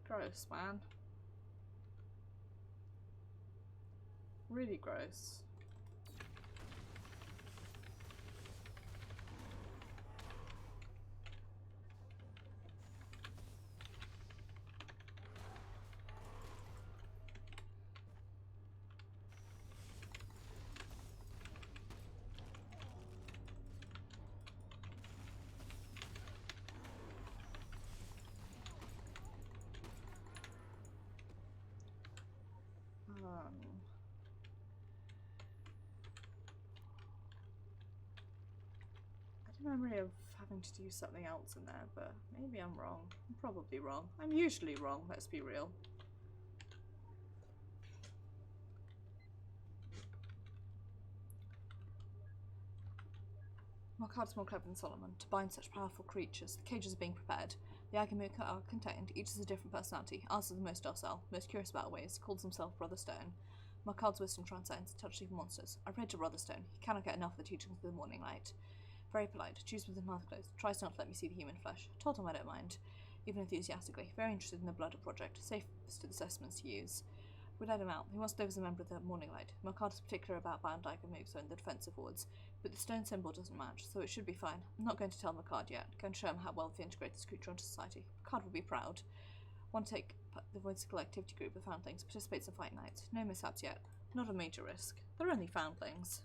Gross, man. Really gross. I had a memory of having to do something else in there, but maybe I'm wrong. I'm probably wrong. I'm usually wrong, let's be real. Markard's more clever than Solomon. To bind such powerful creatures, the cages are being prepared. The Agamuka are contained. Each has a different personality. Ours is the most docile, most curious about ways, calls himself Brother Stone. Markard's wisdom transcends, touches even monsters. I read to Brother Stone. He cannot get enough of the teachings of the morning light. Very polite, chews with his mouth closed, tries not to let me see the human flesh. Told him I don't mind, even enthusiastically. Very interested in the blood project, safest assessments to use. We let him out. He wants to live as a member of the Morning Light. Markard is particular about bound moves and the defensive wards, but the stone symbol doesn't match, so it should be fine. I'm not going to tell Markard yet. Going to show him how well they integrate this creature into society. Markard will be proud. Want to take the Whimsical Activity Group with Foundlings, participates in fight nights. No mishaps yet. Not a major risk. They're only Foundlings.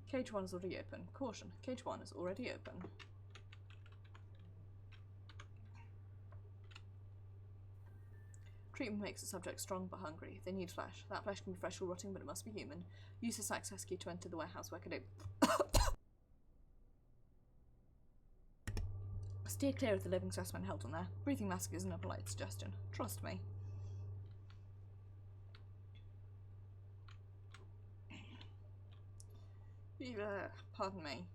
Cage 1 is already open. Caution, Cage 1 is already open. Treatment makes the subject strong but hungry. They need flesh. That flesh can be fresh or rotting, but it must be human. Use this access key to enter the warehouse where can Steer clear of the living specimen held on there. Breathing mask isn't a polite suggestion. Trust me. Pardon me.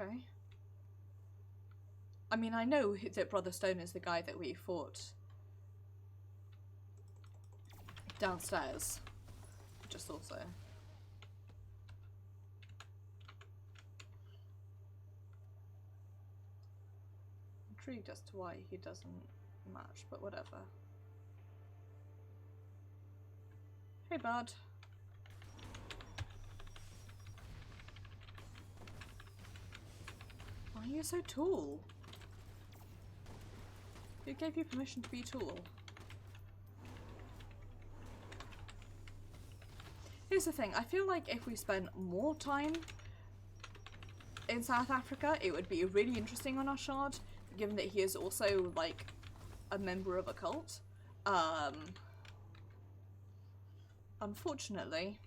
Okay. I mean, I know that Brother Stone is the guy that we fought downstairs. Just also. Intrigued as to why he doesn't match, but whatever. Hey, bud. Why are you so tall? Who gave you permission to be tall? Here's the thing, I feel like if we spent more time in South Africa, it would be really interesting on our shard, given that he is also, like, a member of a cult. Unfortunately.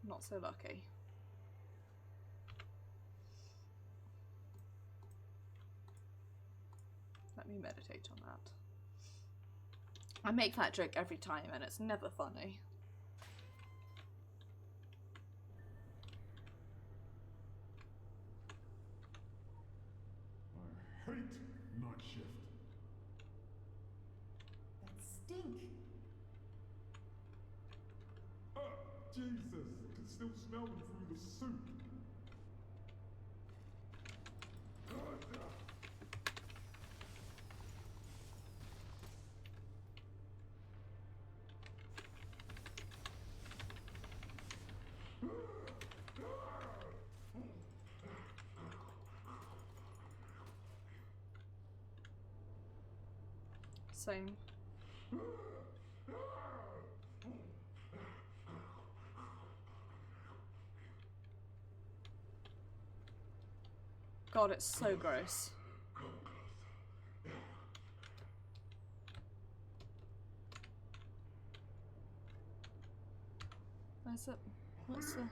Not so lucky. Let me meditate on that. I make that joke every time and it's never funny. I hate night shift. That stink! Ah, Jesus! Can still smell them through the soup. Same. God, it's so gross. Where's it? What's the...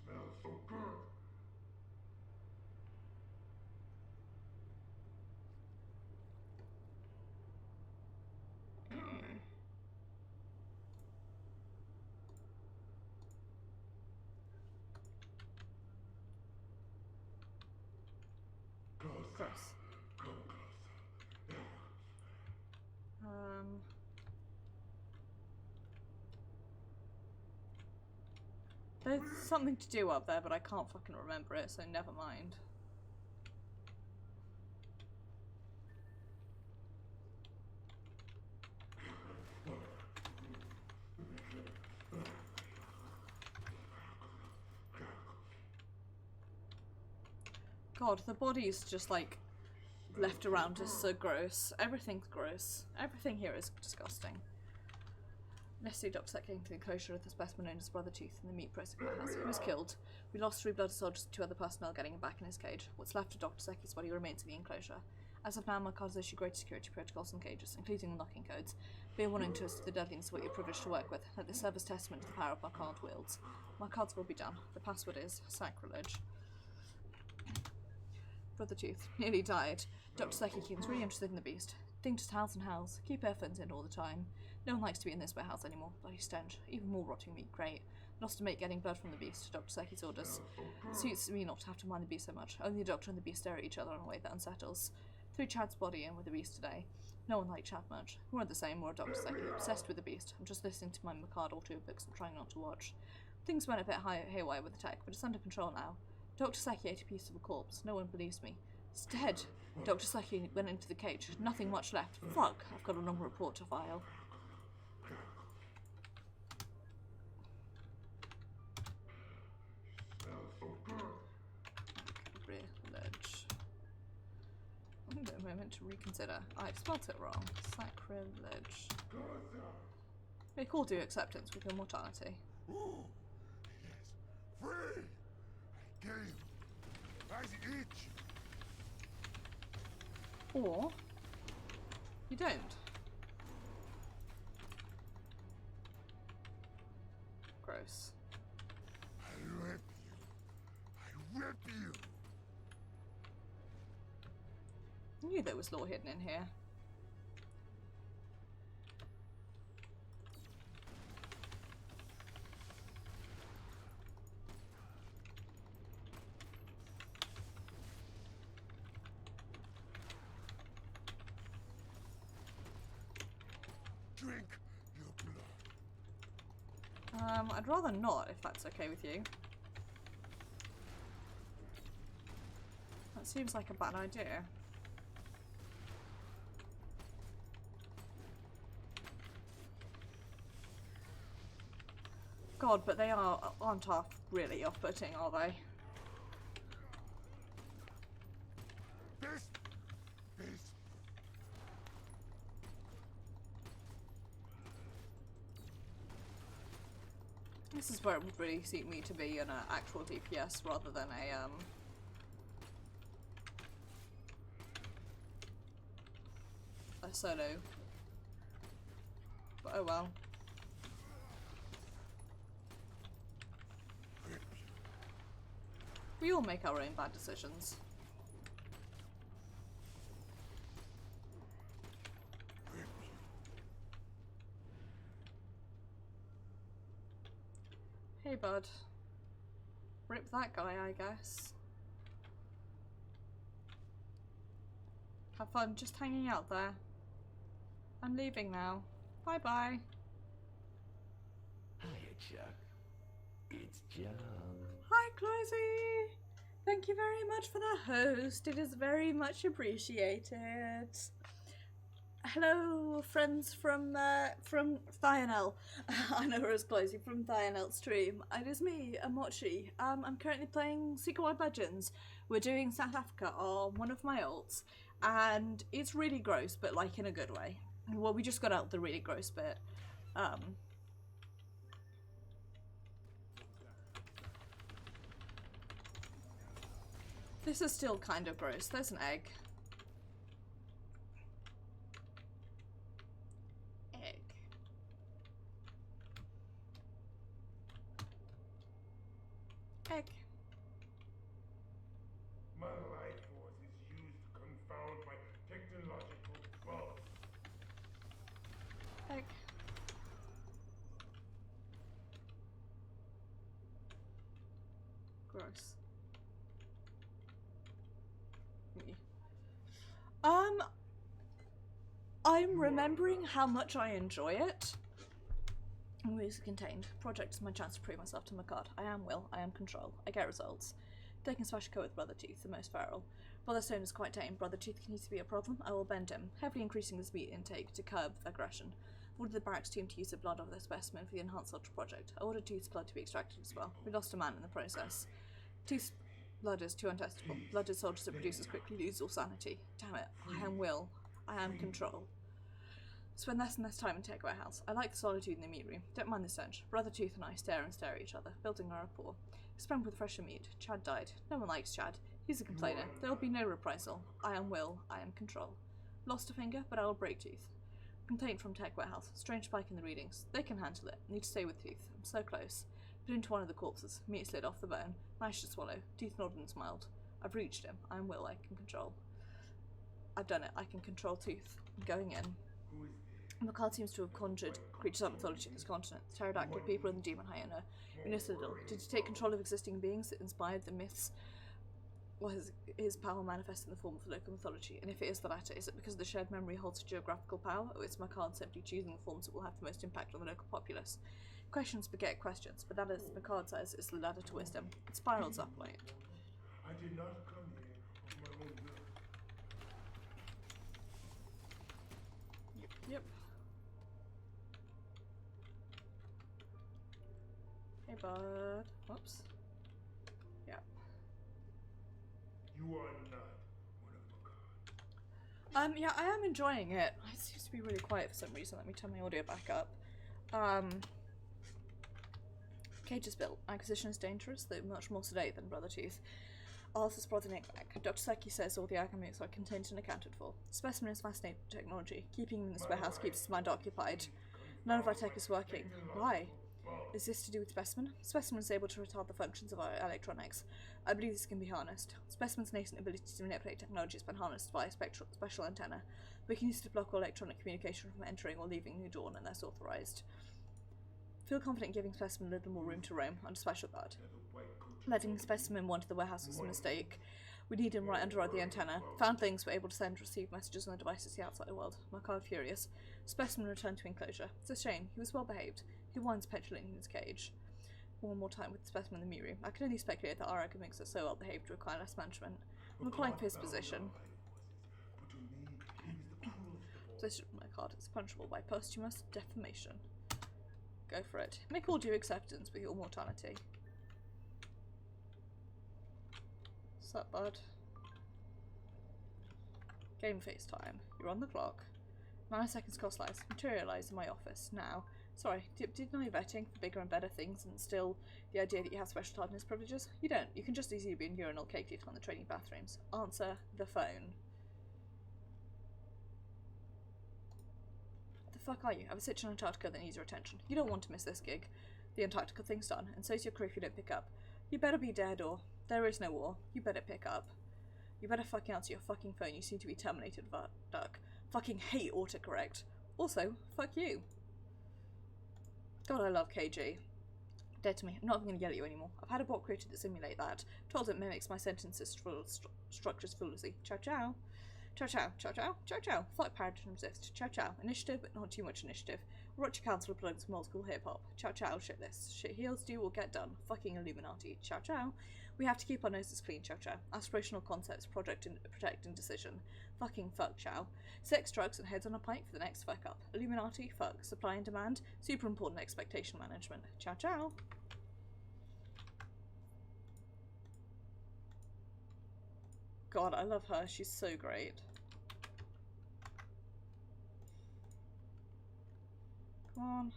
Smells so good. Gross. There's something to do up there, but I can't fucking remember it, so never mind. God, the body's just like left around is so gross. Everything's gross. Everything here is disgusting. Nessie Dr. Set came to the enclosure of the specimen known as Brother Tooth in the meat processing warehouse. He was killed. We lost 3 blood soldiers and 2 other personnel getting him back in his cage. What's left of Dr. Seki's body remains in the enclosure. As of now, my cards issue greater security protocols and cages, including unlocking codes. Be a warning to us to the deadliness of what you're privileged to work with. Let this serve as testament to the power of my card wields. My cards will be done. The password is sacrilege. Brother Tooth nearly died. Dr. Seki was really interested in the beast. Thing just howls and howls. Keep earphones in all the time. No one likes to be in this warehouse anymore. Bloody stench. Even more rotting meat. Great. Lost a mate getting blood from the beast. Dr. Seki's orders. Suits me not to have to mind the beast so much. Only the doctor and the beast stare at each other in a way that unsettles. Threw Chad's body in with the beast today. No one liked Chad much. We're the same, we're Dr. Seki. Obsessed with the beast. I'm just listening to my Macard audiobooks and trying not to watch. Things went a bit haywire with the tech, but it's under control now. Dr. Seki ate a piece of a corpse. No one believes me. It's dead. Dr. Seki went into the cage. Nothing much left. Fuck, I've got a long report to file. Smells so good. Sacrilege. I'll give it a moment to reconsider. I've spelt it wrong. Sacrilege. Make all due acceptance with your mortality. Ooh, yes, free. I get him. Nice itch. Or you don't. Gross. I rip you. I rip you. I knew there was lore hidden in here. Drink your blood. I'd rather not, if that's okay with you. That seems like a bad idea. God, but they aren't half really off-putting, are they? This. This is where it would really suit me to be an actual DPS rather than a solo. But oh well. We all make our own bad decisions. Hey, bud. Rip that guy, I guess. Have fun just hanging out there. I'm leaving now. Bye-bye. Hiya, Chuck. It's John. Hi, Cloisy! Thank you very much for the host. It is very much appreciated. Hello, friends from Thionel. I know her as Cloisy from Thionel stream. It is me, Amochi. I'm currently playing Secret World Legends. We're doing South Africa on one of my alts, and it's really gross, but like in a good way. Well, we just got out the really gross bit. This is still kind of gross. There's an egg. Egg. Egg. My life force is used to confound my technological bugs. Egg. Gross. Me. I'm remembering how much I enjoy it. Music contained. Project is my chance to prove myself to Macard. I am will, I am control. I get results. Taking special code with Brother Tooth, the most feral. Brother Stone is quite tame. Brother Tooth needs to be a problem. I will bend him, heavily increasing his meat intake to curb aggression. I've ordered the barracks team to use the blood of their specimen for the enhanced ultra project. I ordered Tooth's blood to be extracted as well. We lost a man in the process. Tooth's blood is too untestable. Blooded soldiers it produces quickly lose all sanity. Damn it. I am will. I am control. Spend less and less time in Tech Warehouse. I like the solitude in the meat room. Don't mind the stench. Brother Tooth and I stare at each other, building our rapport. Spent with fresher meat. Chad died. No one likes Chad. He's a complainer. There will be no reprisal. I am will. I am control. Lost a finger, but I will break Tooth. Complaint from Tech Warehouse. Strange spike in the readings. They can handle it. Need to stay with Tooth. I'm so close. Put into one of the corpses. Meat slid off the bone. Managed to swallow. Tooth nodded and smiled. I've reached him. I am will. I can control. I've done it. I can control Tooth. I'm going in. Macard seems to have conjured creatures of mythology in this continent. The pterodactyl people and the demon hyena. Unicidal. Did he take control of existing beings that inspired the myths? Or his power manifest in the form of local mythology? And if it is the latter, is it because the shared memory holds geographical power, or is Macard simply choosing the forms that will have the most impact on the local populace? Questions beget questions, but that, as Macard says, is the ladder to wisdom. It spirals upward. I did not come here of my own will. Yep. Hey, bud. Whoops. Yeah. You are not one of Macard. Yeah, I am enjoying it. It seems to be really quiet for some reason. Let me turn my audio back up. Cage is built. Acquisition is dangerous, though much more sedate than Brother Tooth. Arthur's brother Nicknack. Dr. Seki says all the agamics are contained and accounted for. Specimen is fascinating technology. Keeping him in this warehouse keeps his mind occupied. None of our tech is working. Why? Is this to do with Specimen? Specimen is able to retard the functions of our electronics. I believe this can be harnessed. Specimen's nascent ability to manipulate technology has been harnessed by a special antenna. We can use it to block all electronic communication from entering or leaving New Dawn unless authorized. Feel confident giving Specimen a little more room to roam under special guard. Letting Specimen wander the warehouse was a mistake. We need him right under the antenna. Found things were able to send and receive messages on the devices the outside world. Macard furious. Specimen returned to enclosure. It's a shame. He was well behaved. He whines petulantly in his cage. One more time with the Specimen in the meat room. I can only speculate that our agamics are so well behaved to require less management. I'm applying for his position. Position of Macard is punishable by posthumous defamation. Go for it. Make all due acceptance with your mortality. Sup, bud? Game face time. You're on the clock. 9 seconds cost lives. Materialise in my office. Now. Sorry, did no vetting for bigger and better things and still the idea that you have special TARDIS privileges? You don't. You can just easily be in urinal caked on the training bathrooms. Answer the phone. What the fuck are you? I have a situation in Antarctica that needs your attention. You don't want to miss this gig. The Antarctica thing's done, and so's your crew if you don't pick up. You better be dead or there is no war. You better pick up. You better fucking answer your fucking phone. You seem to be terminated, Duck. Fucking hate autocorrect. Also, fuck you. God, I love KG. Dead to me. I'm not even going to yell at you anymore. I've had a bot created that simulate that. Told it mimics my sentences structures flawlessly. Ciao ciao. Ciao ciao. Ciao ciao. Ciao ciao. Fuck paradigm resist. Ciao ciao. Initiative, but not too much initiative. Watch your council plugs from old school hip hop. Ciao ciao. Shit this. Shit heals do will get done. Fucking Illuminati. Ciao ciao. We have to keep our noses clean. Ciao ciao. Aspirational concepts, project and protect and decision. Fucking fuck ciao. Sex, drugs, and heads on a pike for the next fuck up. Illuminati. Fuck. Supply and demand. Super important expectation management. Ciao ciao. God, I love her. She's so great. Come on.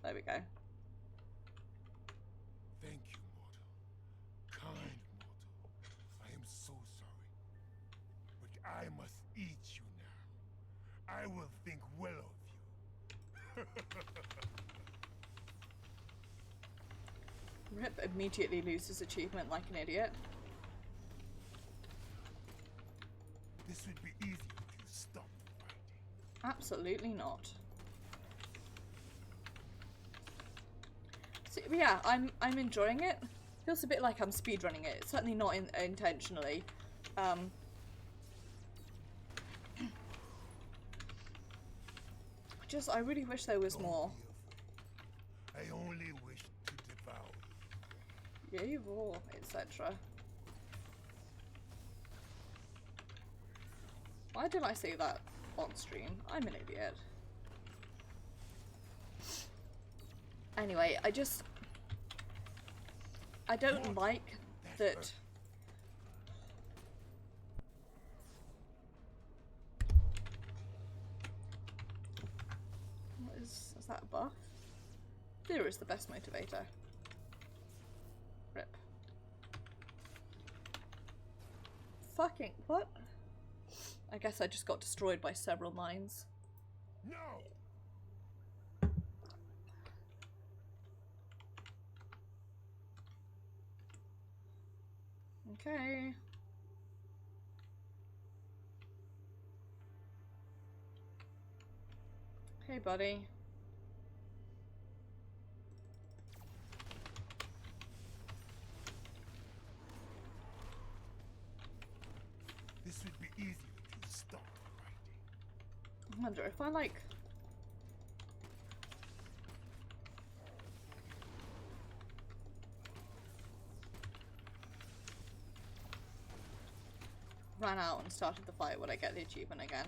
There we go. Thank you, mortal. Kind mortal. I am so sorry. But I must eat you now. I will think well of you. Rip immediately loses achievement like an idiot. This would be easier if you stopped fighting. Absolutely not. So, yeah, I'm enjoying it. Feels a bit like I'm speedrunning it. It's certainly not intentionally. Just, I really wish there was more. I only wish to devour you. Evil, etc. Why did I say that on stream? I'm an idiot. Anyway, I don't like that. What is that a buff? Fear is the best motivator. Rip. Fucking what? I guess I just got destroyed by several mines. No. Okay. Hey, buddy. This would be easier if you stopped fighting. I wonder if I like ran out and started the fight, would I get the achievement again?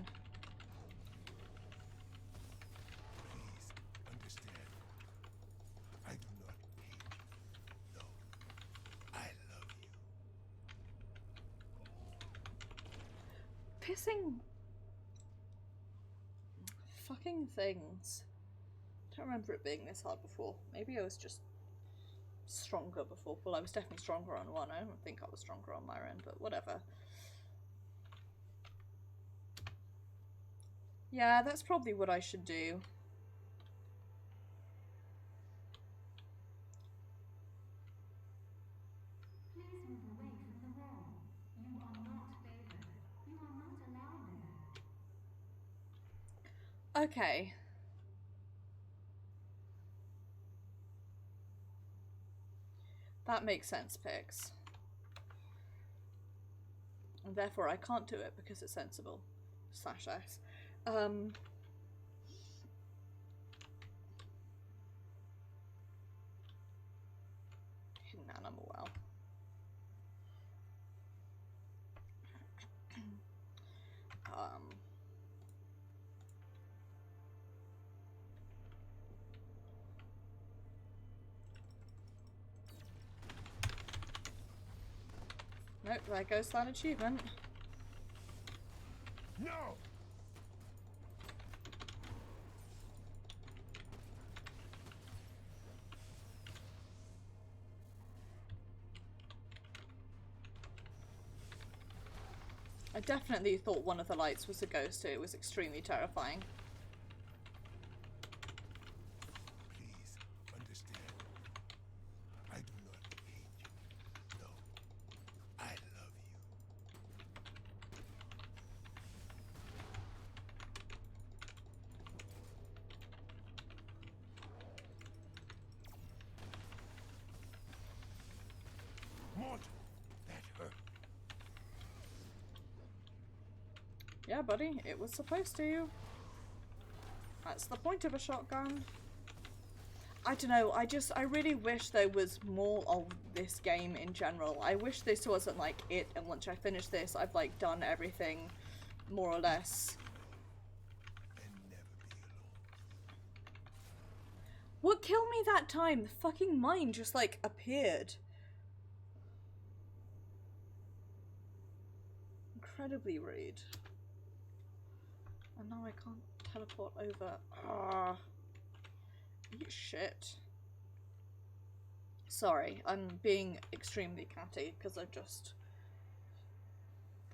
Please understand. I do not hate you. No. I love you. Pissing fucking things. I don't remember it being this hard before. Maybe I was just stronger before. Well, I was definitely stronger on one. I don't think I was stronger on my end, but whatever. Yeah, that's probably what I should do. Please move away from the wall. You are not favored. You are not allowed there. Okay. That makes sense, Pix. And therefore I can't do it because it's sensible. /s. Hidden animal well. Nope, there goes that achievement. No! I definitely thought one of the lights was a ghost. It was extremely terrifying. Please understand. Yeah, buddy, it was supposed to. That's the point of a shotgun. I don't know, I really wish there was more of this game in general. I wish this wasn't like it, and once I finish this, I've like done everything more or less. What killed me that time? The fucking mine just like appeared. Incredibly rude. And now I can't teleport over. Ah, you shit. Sorry, I'm being extremely catty because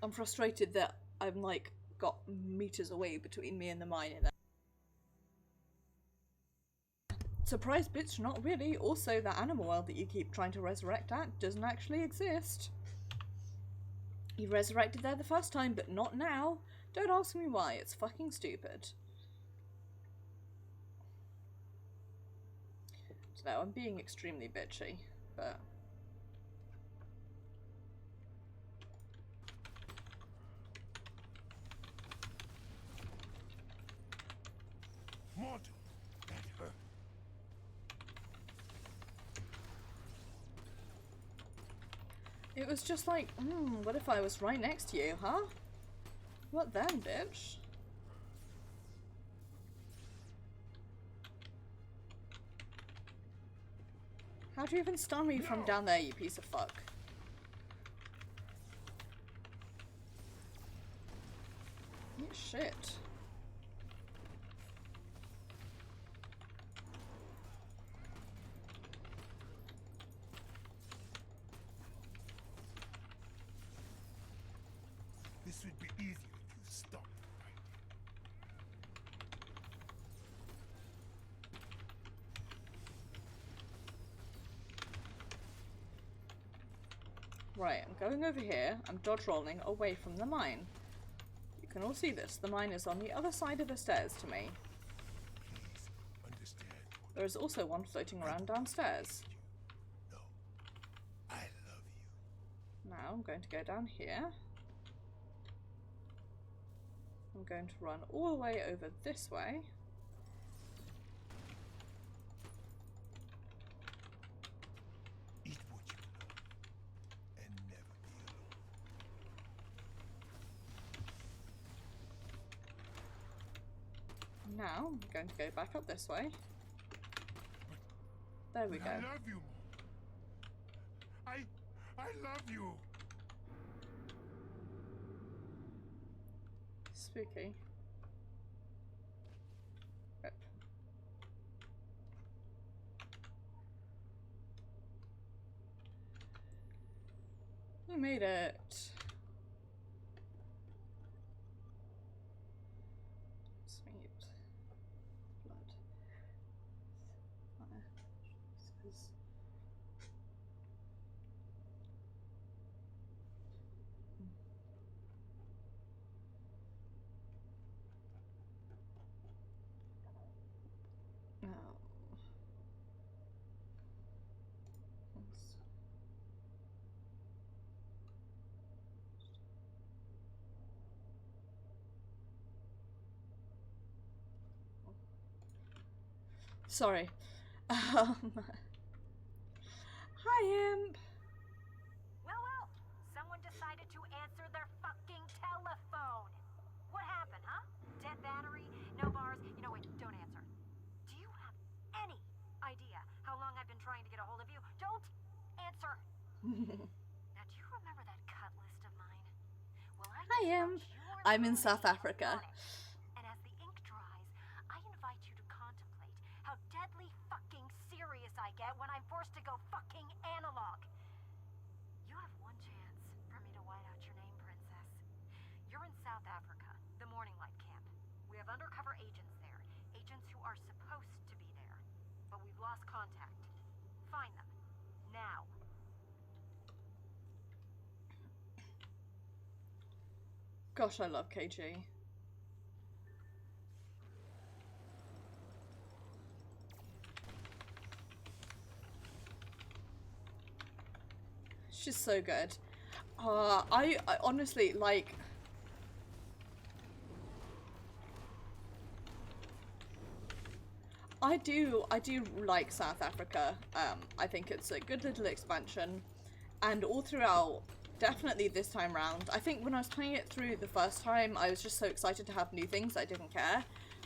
I'm frustrated that I'm like got meters away between me and the mine. And surprise bitch, not really. Also, the animal world that you keep trying to resurrect at doesn't actually exist. You resurrected there the first time, but not now. Don't ask me why, it's fucking stupid. So I'm being extremely bitchy, but... Mortal, that hurt. It was just like, what if I was right next to you, huh? What then, bitch? How'd you even stun me from down there, you piece of fuck? Eat shit. This would be easier if you stopped fighting. Right, I'm going over here. I'm dodge rolling away from the mine. You can all see this. The mine is on the other side of the stairs to me. Please understand. There is also one floating around downstairs. No, I love you. Now I'm going to go down here. I'm going to run all the way over this way. Eat what you love and never be alone. Now I'm going to go back up this way. There we go. I love you. I love you. Spooky. Rip. We made it. Sweet. Blood. Sorry. Hi, Imp. Well, someone decided to answer their fucking telephone. What happened, huh? Dead battery? No bars? You know, wait, don't answer. Do you have any idea how long I've been trying to get a hold of you? Don't answer. Now, do you remember that cut list of mine? Well, Hi, Imp. I'm in South Africa. And as the ink dries, I invite you to contemplate how deadly fucking serious I get when I'm forced to go fucking analog. You have one chance for me to white out your name, Princess. You're in South Africa, the Morning Light Camp. We have undercover agents there, agents who are supposed to be there, but we've lost contact. Find them. Now. Gosh, I love KG. She's so good. I honestly, like, I do like South Africa. I think it's a good little expansion, and all throughout, definitely this time round. I think when I was playing it through the first time, I was just so excited to have new things I didn't care,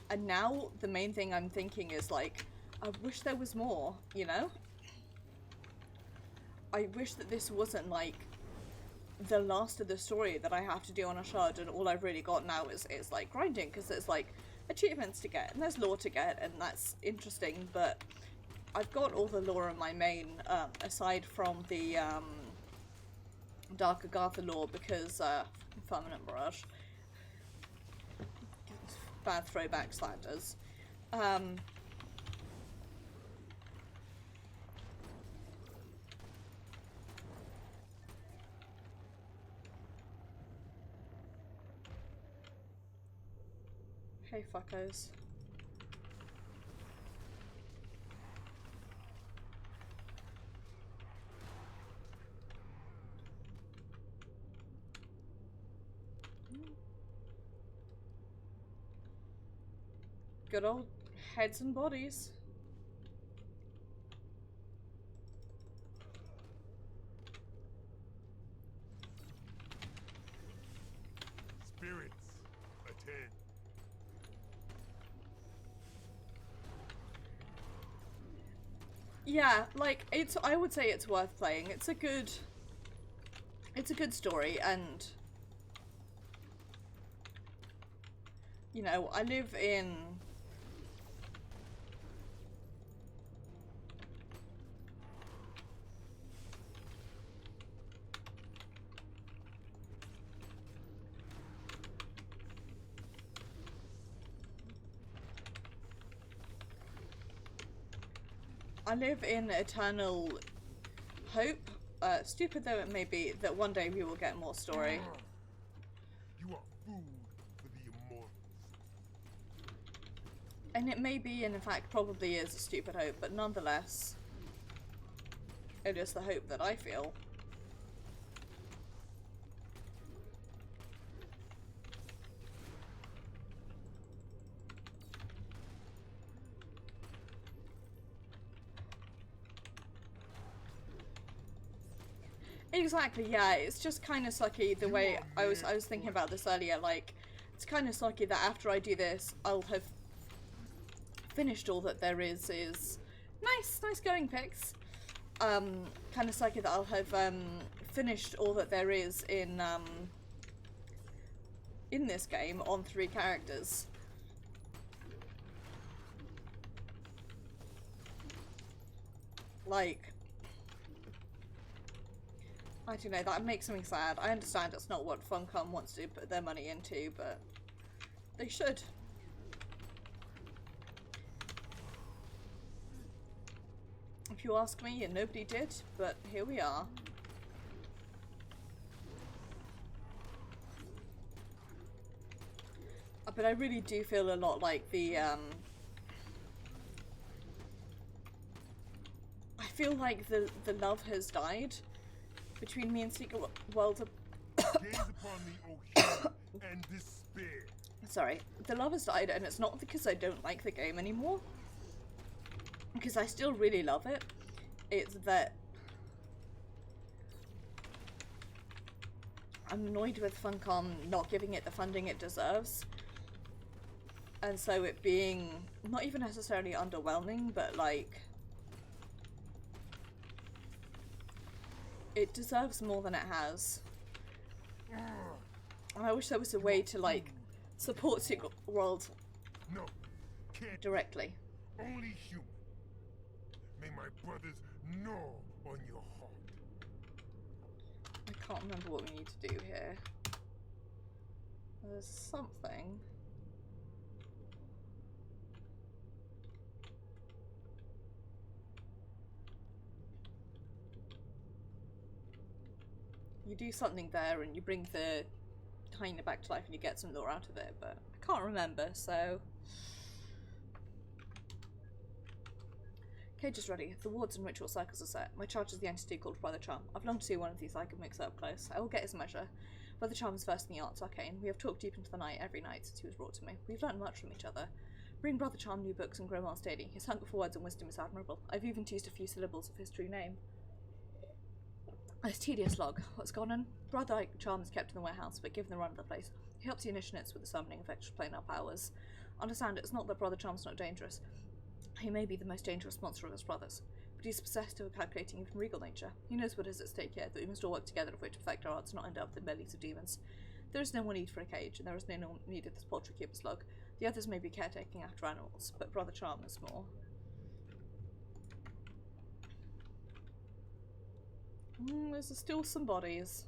and now the main thing I'm thinking is like, I wish there was more, you know? I wish that this wasn't like the last of the story that I have to do on a shard, and all I've really got now is like grinding, because there's like achievements to get and there's lore to get, and that's interesting, but I've got all the lore in my main, aside from the Dark Agatha lore, because Firmament Barrage, bad throwbacks that does. Hey fuckos. Good old heads and bodies. Spirits, attend. Yeah, like, I would say it's worth playing. It's a good story, and you know, I live in eternal hope, stupid though it may be, that one day we will get more story. You are food for the immortals. And it may be, and in fact probably is, a stupid hope, but nonetheless, it is the hope that I feel. Exactly, yeah, it's just kind of sucky the way I was thinking about this earlier, like, it's kind of sucky that after I do this, I'll have finished all that there is nice going pics. Kind of sucky that I'll have finished all that there is in this game on 3 characters. Like, I don't know, that makes me sad. I understand it's not what Funcom wants to put their money into, but they should. If you ask me, and nobody did, but here we are. But I really do feel a lot like the, I feel like the love has died between me and Secret World. Gaze upon the ocean and despair. Sorry, the love has died, and it's not because I don't like the game anymore, because I still really love it. It's that I'm annoyed with Funcom not giving it the funding it deserves, and so it being not even necessarily underwhelming, but like, it deserves more than it has. And I wish there was a way to like support Secret World No, can't. directly. Only human. May my brothers gnaw on your heart. I can't remember what we need to do here. There's something. You do something there and you bring the hyena back to life and you get some lore out of it, but I can't remember, so... Cage is ready. The wards and ritual circles are set. My charge is the entity called Brother Charm. I've longed to see one of these I can mix up close. I will get his measure. Brother Charm is versed in the arts arcane. We have talked deep into the night every night since he was brought to me. We've learned much from each other. Bring Brother Charm new books and grow more steady. His hunger for words and wisdom is admirable. I've even used a few syllables of his true name. This tedious log. What's gone on? Brother Charm is kept in the warehouse, but given the run of the place. He helps the initiates with the summoning of extra planar powers. Understand, it's not that Brother Charm's not dangerous. He may be the most dangerous monster of his brothers, but he's possessed of a calculating, even regal nature. He knows what is at stake here, that we must all work together if we're to perfect our arts, not end up in the bellies of demons. There is no more need for a cage, and there is no need of this paltry keeper's log. The others may be caretaking after animals, but Brother Charm is more. There's still some bodies.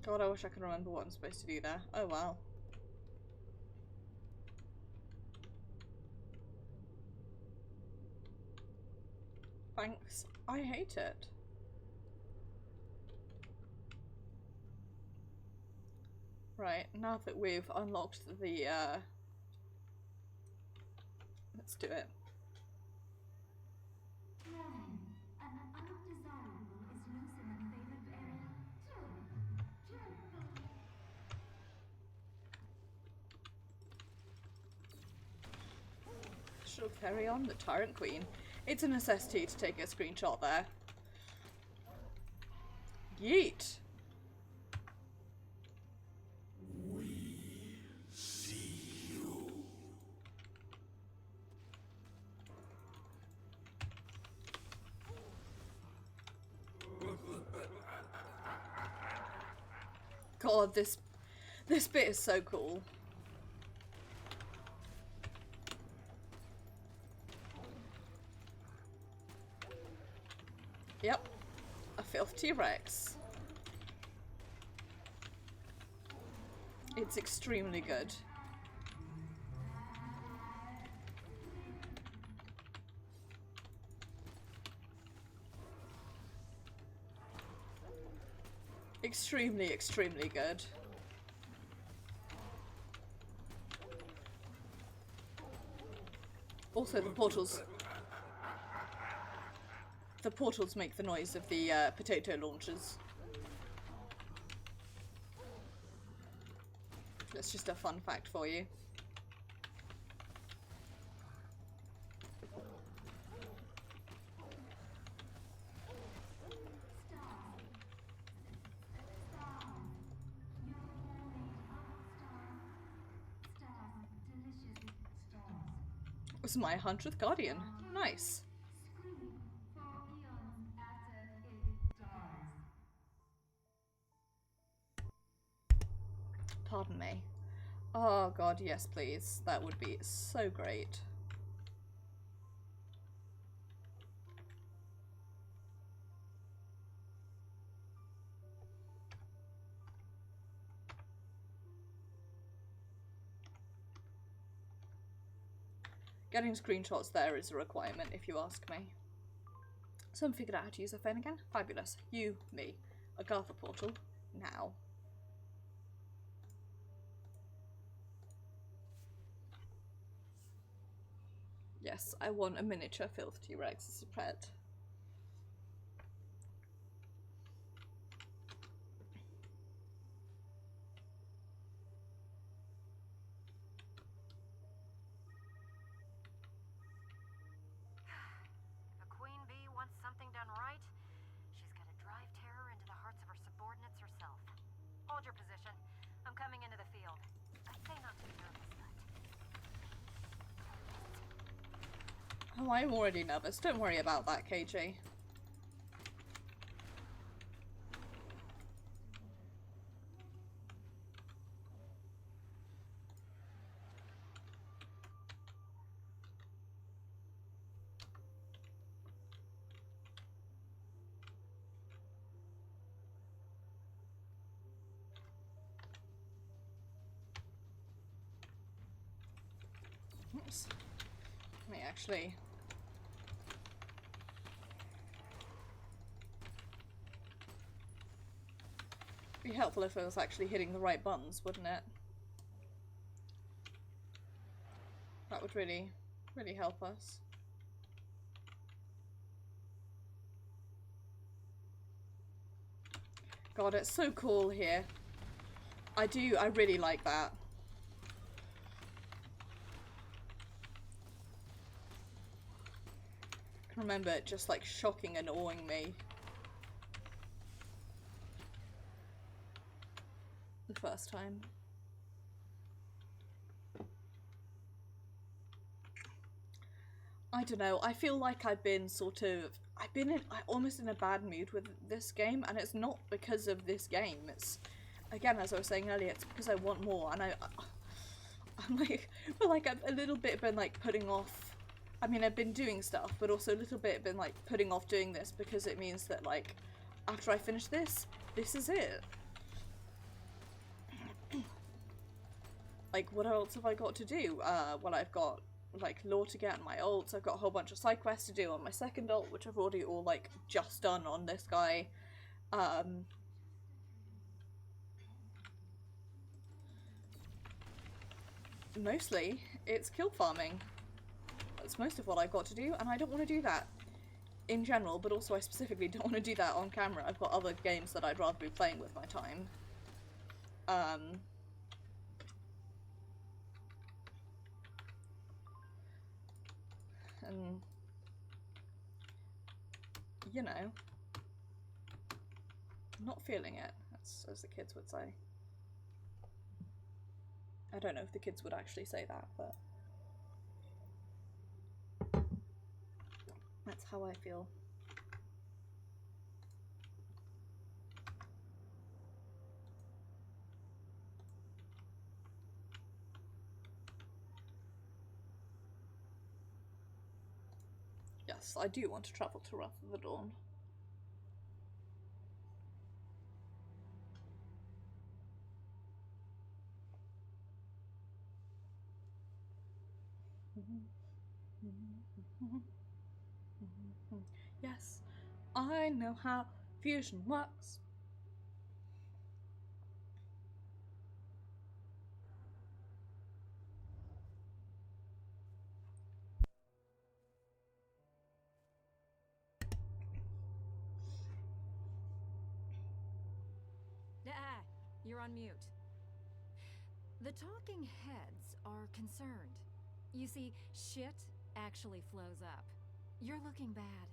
God, I wish I could remember what I'm supposed to do there. Oh wow. Thanks. I hate it. Right, now that we've unlocked the, let's do it. Warning. An undesirable is loose in the favored area. She'll carry on, the Tyrant Queen. It's a necessity to take a screenshot there. Yeet! God, this bit is so cool. Yep, a filth T-Rex. It's extremely good. Extremely, extremely good. Also, the portals make the noise of the potato launchers. That's just a fun fact for you. It was my 100th Guardian. Nice. Scream for eons after it dies. Pardon me. Oh god, yes please. That would be so great. Getting screenshots there is a requirement, if you ask me. Someone figured out how to use a phone again? Fabulous. You, me. Agatha portal. Now. Yes, I want a miniature filth T-Rex as a pet. If a queen bee wants something done right, she's got to drive terror into the hearts of her subordinates herself. Hold your position. I'm coming into the field. I'd say not too nervous, but... Oh, I'm already nervous. Don't worry about that, KJ. Oops. Let me actually... It'd be helpful if it was actually hitting the right buttons, wouldn't it? That would really, really help us. God, it's so cool here. I really like that. I can remember it just like shocking and awing me the first time. I don't know, I feel like I've been almost in a bad mood with this game, and it's not because of this game. It's, again, as I was saying earlier, it's because I want more, and I'm like, well, like, I've a little bit been like putting off, I mean, I've been doing stuff, but also a little bit been like putting off doing this because it means that, like, after I finish this is it. Like, what else have I got to do? Well, I've got like lore to get on my ults, I've got a whole bunch of side quests to do on my second ult, which I've already all like just done on this guy. Mostly it's kill farming. That's most of what I've got to do, and I don't want to do that in general, but also I specifically don't want to do that on camera. I've got other games that I'd rather be playing with my time. And you know, I'm not feeling it, as the kids would say. I don't know if the kids would actually say that, but that's how I feel. Yes, I do want to travel to Wrath of the Dawn. Yes, I know how fusion works. Ah, you're on mute. The talking heads are concerned. You see, shit actually flows up. You're looking bad,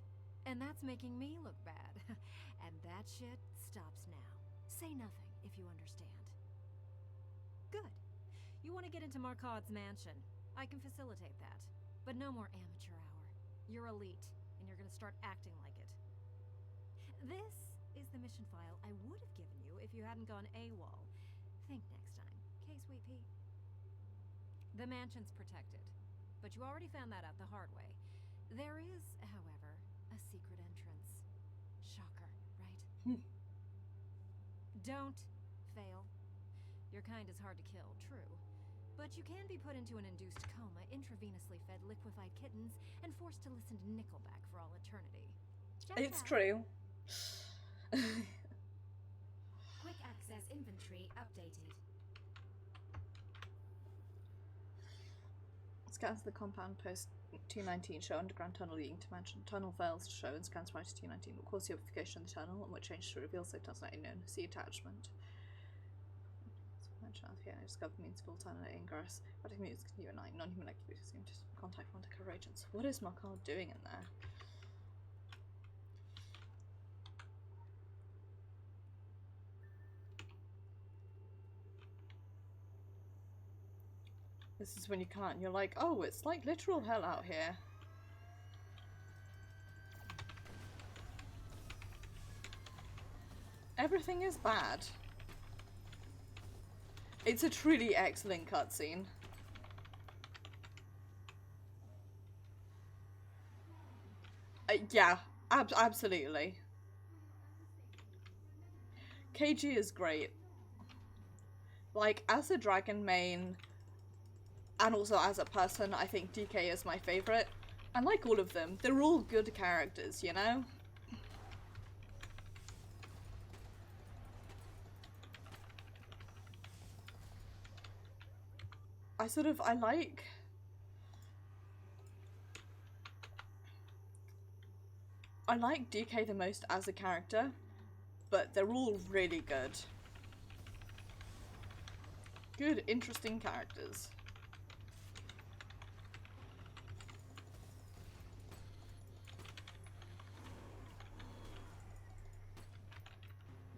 and that's making me look bad. And that shit stops now. Say nothing, if you understand. Good. You want to get into Markad's mansion. I can facilitate that. But no more amateur hour. You're elite, and you're gonna start acting like it. This is the mission file I would have given you if you hadn't gone AWOL. Think next time, okay, sweet pea? The mansion's protected, but you already found that out the hard way. There is, however, a secret entrance. Shocker, right? Don't fail. Your kind is hard to kill, true. But you can be put into an induced coma, intravenously fed liquefied kittens, and forced to listen to Nickelback for all eternity. It's true. Quick access inventory updated. Scans the compound post 219 show underground tunnel leading to mansion. Tunnel fails to show and scans prior to 219 will cause the amplification of the tunnel and what change to reveal so does not known. See attachment. Yeah, I discovered means full tunnel ingress. Radical mutants continue at night. Non-human activities seem to contact from undercover agents. What is Markad doing in there? This is when you can't, and you're like, oh, it's like literal hell out here. Everything is bad. It's a truly excellent cutscene. Yeah, absolutely. KG is great. Like, as a dragon main, and also as a person, I think DK is my favourite. I like all of them. They're all good characters, you know? I like DK the most as a character, but they're all really good. Good, interesting characters.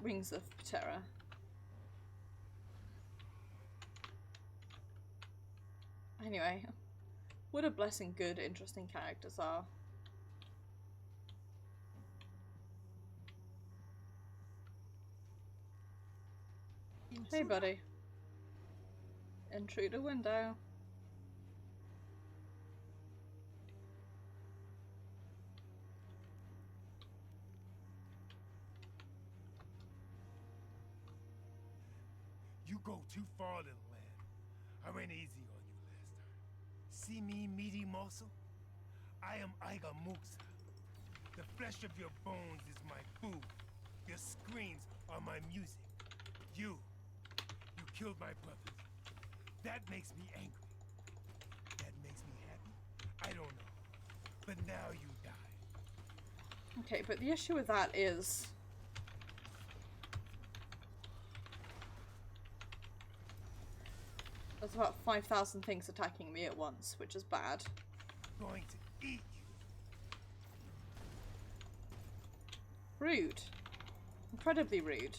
Wings of Terror. Anyway, what a blessing good, interesting characters are. Hey buddy. Intruder window. You go too far, little lamb. I went easy on you last time. See me, meaty morsel? I am Aiga Muxa. The flesh of your bones is my food. Your screams are my music. You killed my brothers. That makes me angry. That makes me happy? I don't know. But now you die. Okay, but the issue with that is... there's about 5,000 things attacking me at once, which is bad. Going to eat you. Rude. Incredibly rude.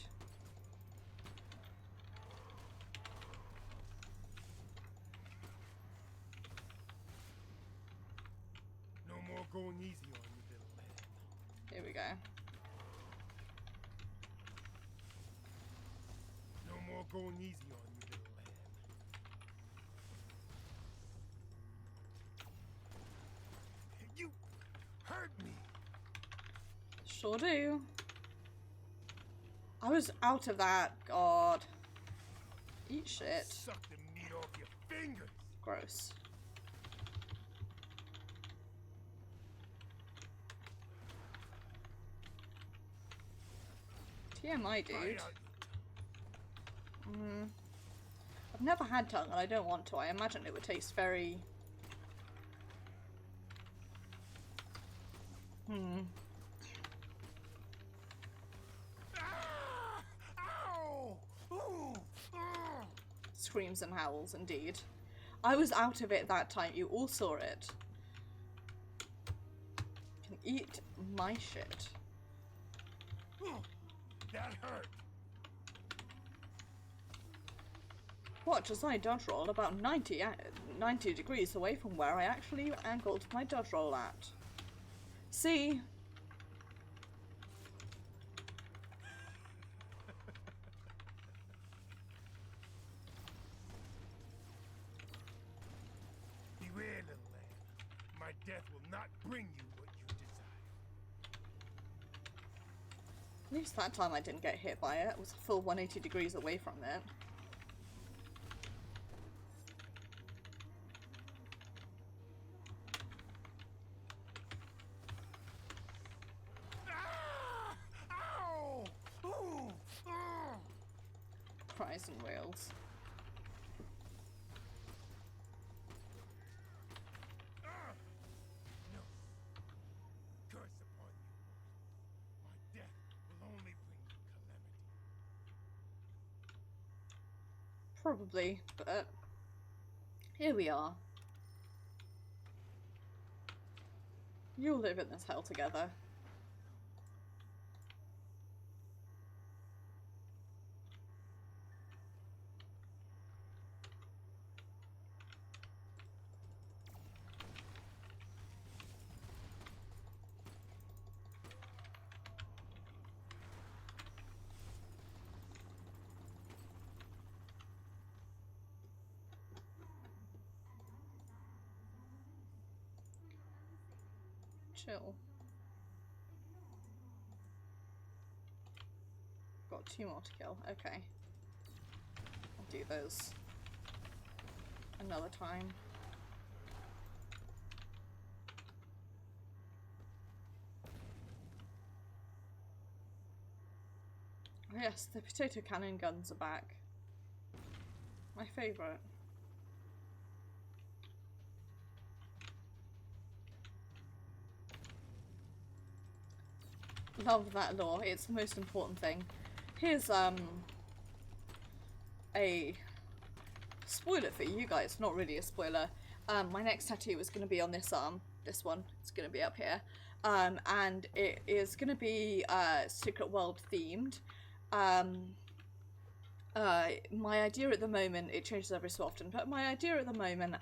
No more going easy on you, little man. Here we go. No more going easy on you, little lamb. You hurt me. Sure do. I was out of that. God. Eat shit. Suck the meat off your fingers. Gross. TMI, dude. I've never had tongue and I don't want to. I imagine it would taste very... Screams and howls, indeed. I was out of it that time. You all saw it. Can eat my shit. That hurt. Watch as I dodge roll about 90 degrees away from where I actually angled my dodge roll at. See? Beware, little lamb. My death will not bring you what you desire. At least that time I didn't get hit by it. It was a full 180 degrees away from it. Cries and wails. No. Curse upon you. My death will only bring you calamity. Probably, but here we are. You'll live in this hell together. Chill. Got 2 more to kill. Okay. I'll do those another time. Oh yes, the potato cannon guns are back. My favourite. Love that lore. It's the most important thing. Here's a spoiler for you guys. Not really a spoiler. My next tattoo is going to be on this arm. This one. It's going to be up here. And it is going to be Secret World themed. My idea at the moment, it changes every so often, but my idea at the moment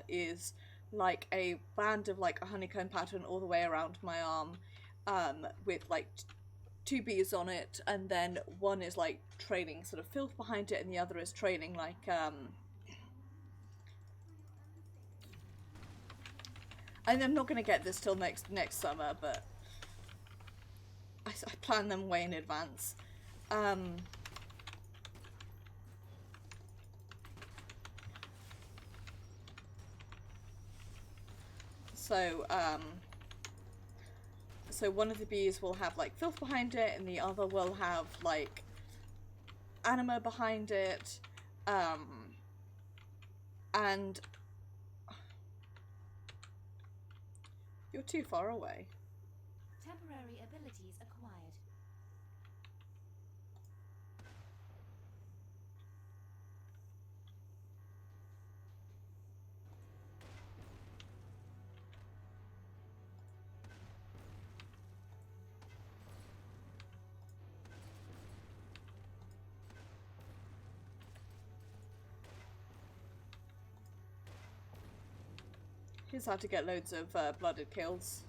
is like a band of like a honeycomb pattern all the way around my arm, with like two bees on it, and then one is like trailing sort of filth behind it, and the other is trailing like and I'm not going to get this till next summer, but I plan them way in advance. So one of the bees will have like filth behind it, and the other will have like anima behind it, and you're too far away. Temporary abilities acquired. Here's how to get loads of blooded kills.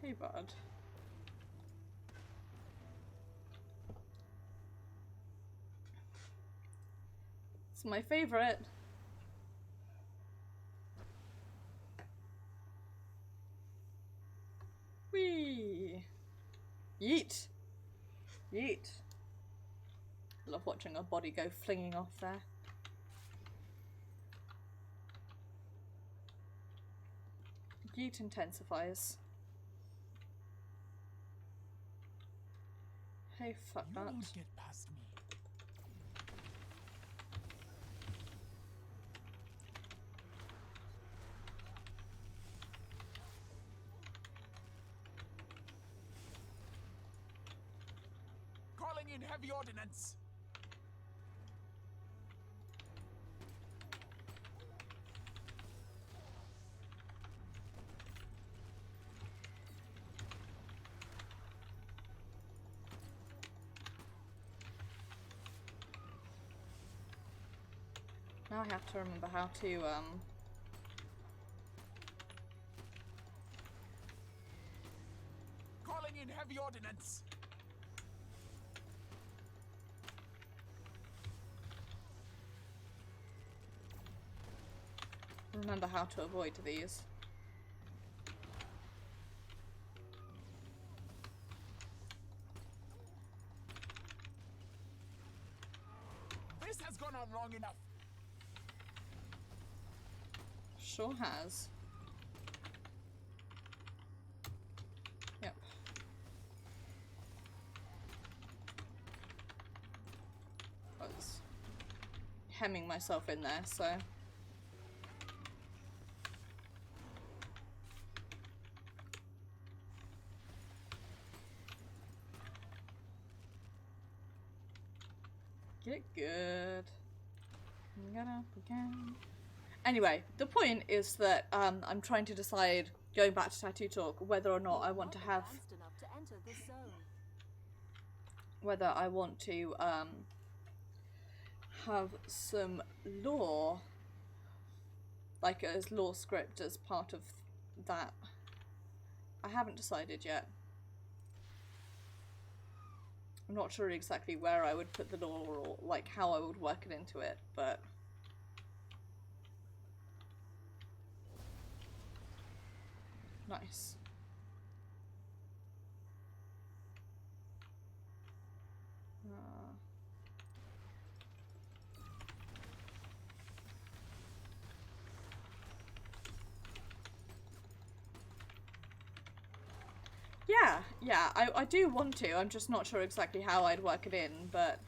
Hey, bud. It's my favorite. Whee! Yeet! Yeet! Love watching a body go flinging off there. Yeet intensifies. Hey, fuck that. You won't get past me. Calling in heavy ordnance. Now I have to remember how to, Calling in heavy ordnance. remember how to avoid these. This has gone on long enough. Sure has. Yep. I was hemming myself in there, so. Get good. Get up again. Anyway, the point is that I'm trying to decide, going back to Tattoo Talk, whether or not I want to have, whether I want to have some lore, like as lore script as part of that. I haven't decided yet. I'm not sure exactly where I would put the lore or like how I would work it into it, but Nice. Yeah, I do want to. I'm just not sure exactly how I'd work it in, but...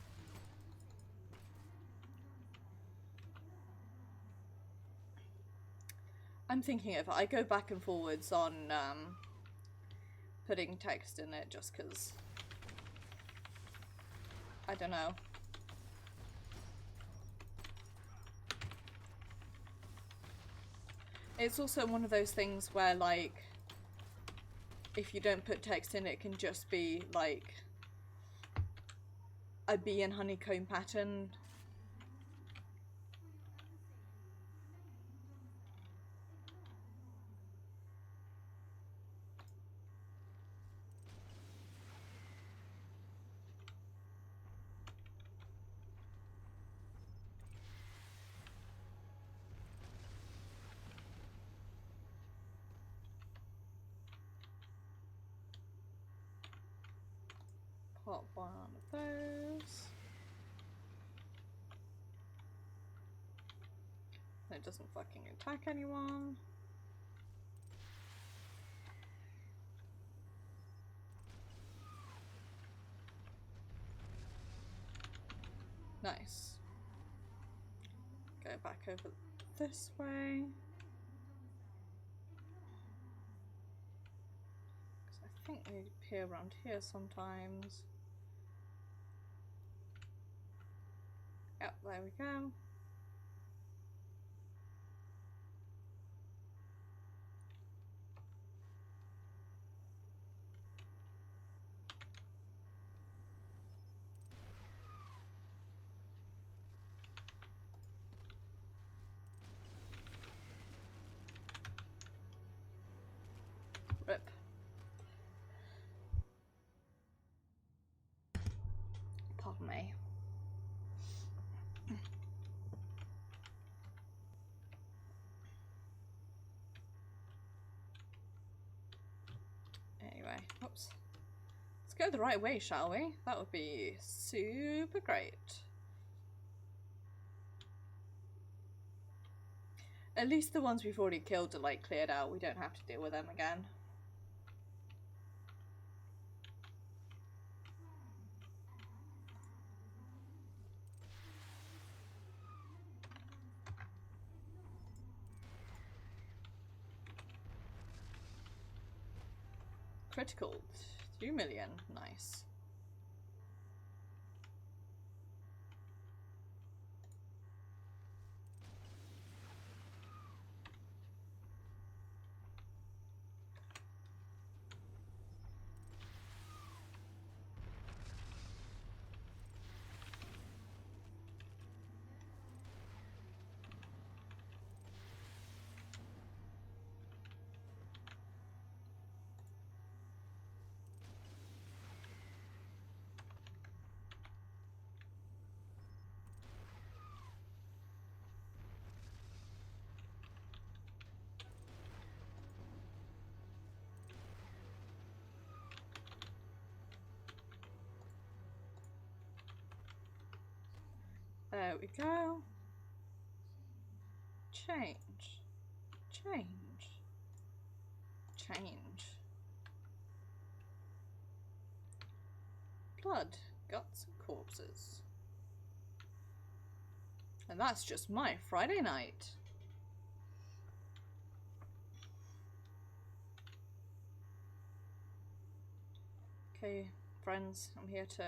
I'm thinking if I go back and forwards on putting text in it just because... I don't know. It's also one of those things where, like, if you don't put text in, it can just be, like, a bee and honeycomb pattern. Pop one of those. It doesn't fucking attack anyone. Nice. Go back over this way. Because I think they appear around here sometimes. Yep, there we go. Rip. Pardon me. Anyway, oops. Let's go the right way, shall we? That would be super great. At least the ones we've already killed are, like, cleared out. We don't have to deal with them again. Critical. 2 million. Nice. There we go. Change. Change. Change. Blood, guts, and corpses. And that's just my Friday night. Okay, friends, I'm here to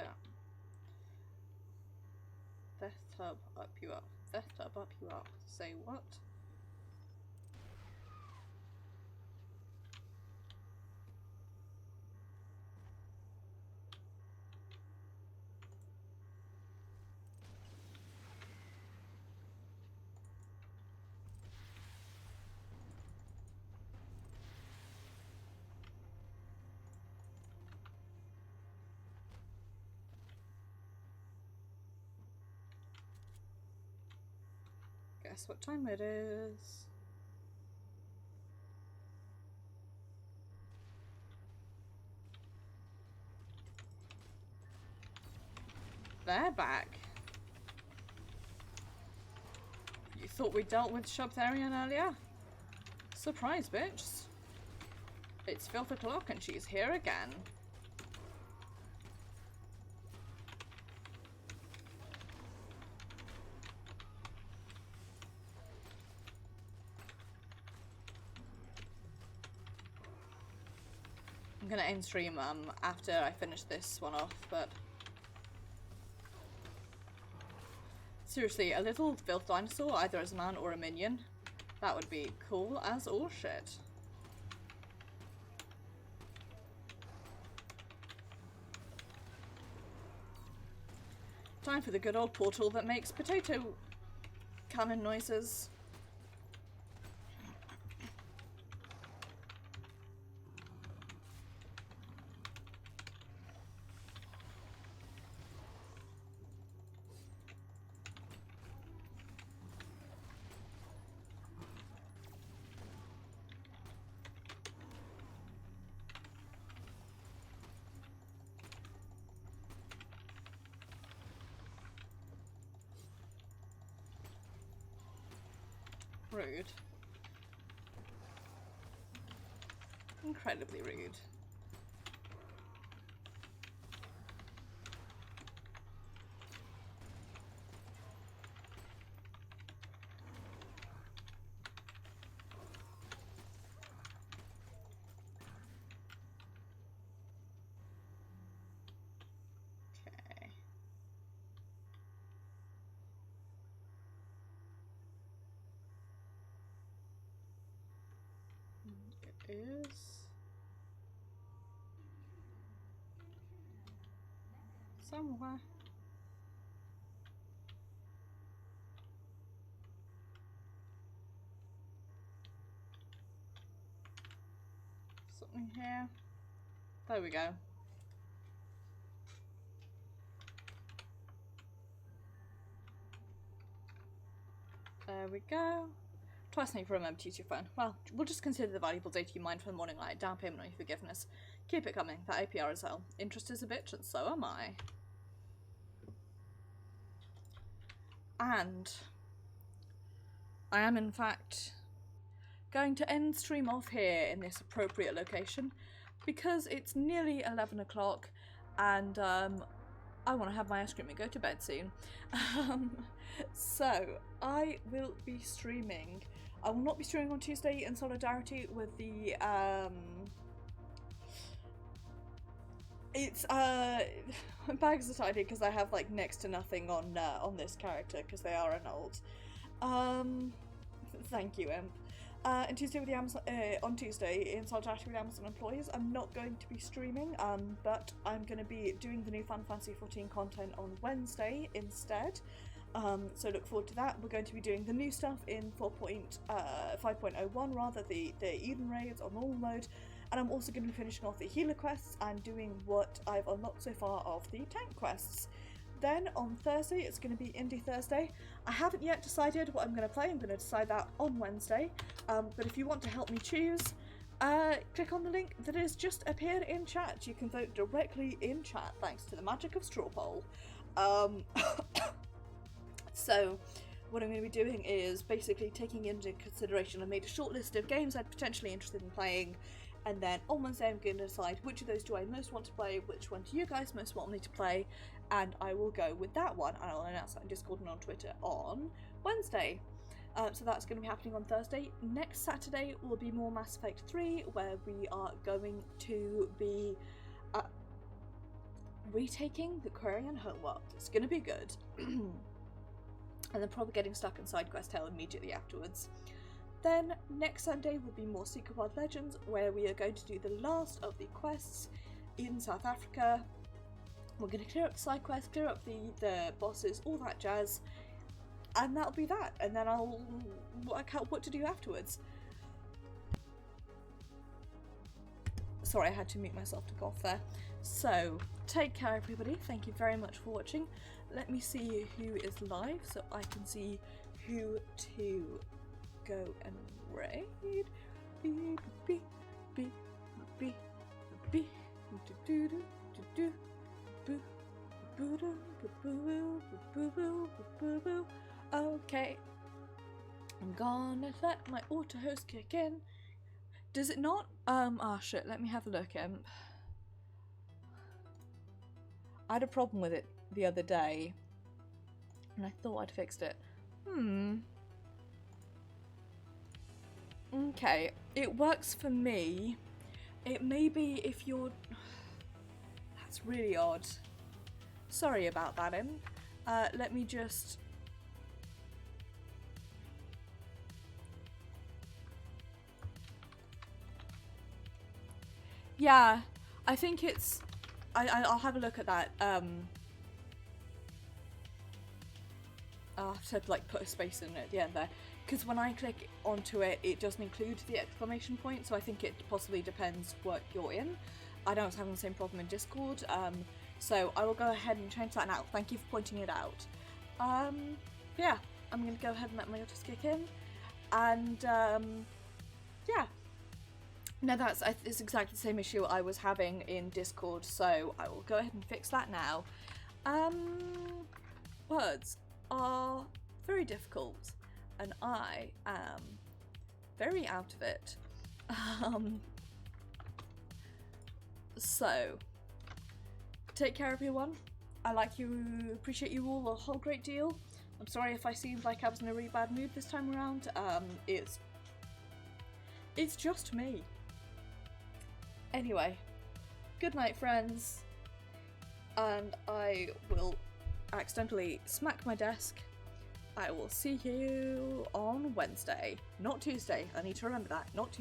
Death Tub up you up. Death Tub up you up. Say what? Guess what time it is? they're back. You thought we dealt with Shubtharian earlier? Surprise, bitch. It's Filth o'clock and she's here again. I'm gonna end stream after I finish this one off, but seriously, a little filth dinosaur, either as a man or a minion, that would be cool as all shit. Time for the good old portal that makes potato cannon noises. Rude. Incredibly rude. Okay. It is somewhere. Something here. There we go. There we go. Twice now you remember to use your phone. Well, we'll just consider the valuable data you mined from the morning light. Down payment on your forgiveness. Keep it coming. That APR is hell. Interest is a bitch, and so am I. And I am, in fact, going to end stream off here in this appropriate location because it's nearly 11 o'clock and I want to have my ice cream and go to bed soon. So I will be streaming. I will not be streaming on Tuesday in solidarity with the it's bags are tidy because I have like next to nothing on this character because they are an old. Thank you, Imp. And Tuesday with the Amazon on Tuesday in solidarity with Amazon employees, I'm not going to be streaming, but I'm going to be doing the new Final Fantasy 14 content on Wednesday instead. So look forward to that. We're going to be doing the new stuff in 5.01 rather, the Eden raids on normal mode, and I'm also going to be finishing off the healer quests and doing what I've unlocked so far of the tank quests. Then on Thursday it's going to be Indie Thursday. I haven't yet decided what I'm going to play. I'm going to decide that on Wednesday, but if you want to help me choose, click on the link that has just appeared in chat. You can vote directly in chat thanks to the magic of straw poll. So what I'm going to be doing is basically taking into consideration, I made a short list of games I'm potentially interested in playing, and then on Wednesday I'm going to decide which of those do I most want to play, which one do you guys most want me to play, and I will go with that one, and I'll announce that on Discord and on Twitter on Wednesday. So that's going to be happening on Thursday. Next Saturday will be more Mass Effect 3, where we are going to be retaking the Quarian homeworld. It's going to be good. And then probably getting stuck in side quest hell immediately afterwards. Then next Sunday will be more Secret World Legends, where we are going to do the last of the quests in South Africa. We're going to clear up the side quests, clear up the bosses, all that jazz, and that'll be that. And then I'll work out what to do afterwards. Sorry, I had to mute myself to cough there. So, take care everybody, thank you very much for watching. Let me see who is live so I can see who to go and raid. Beep, beep, beep, beep, beep, do, do, do, do, do, Okay. I'm gonna let my auto host kick in. Does it not? Shit, let me have a look, Imp. I had a problem with it the other day, and I thought I'd fixed it. Okay, it works for me. It may be if you're... That's really odd. Sorry about that, Imp. Let me just... Yeah, I think it's... I'll have a look at that. I'll have to like put a space in it at the end there, because when I click onto it, it doesn't include the exclamation point, so I think it possibly depends what you're in. I know I was having the same problem in Discord, so I will go ahead and change that now. Thank you for pointing it out. Yeah, I'm going to go ahead and let my autos kick in, and yeah. No, it's exactly the same issue I was having in Discord, so I will go ahead and fix that now. Words are very difficult, and I am very out of it. So, take care everyone. I appreciate you all a whole great deal. I'm sorry if I seemed like I was in a really bad mood this time around. It's just me. Anyway, good night, friends. And I will accidentally smack my desk. I will see you on Wednesday, not Tuesday. I need to remember that, not Tuesday.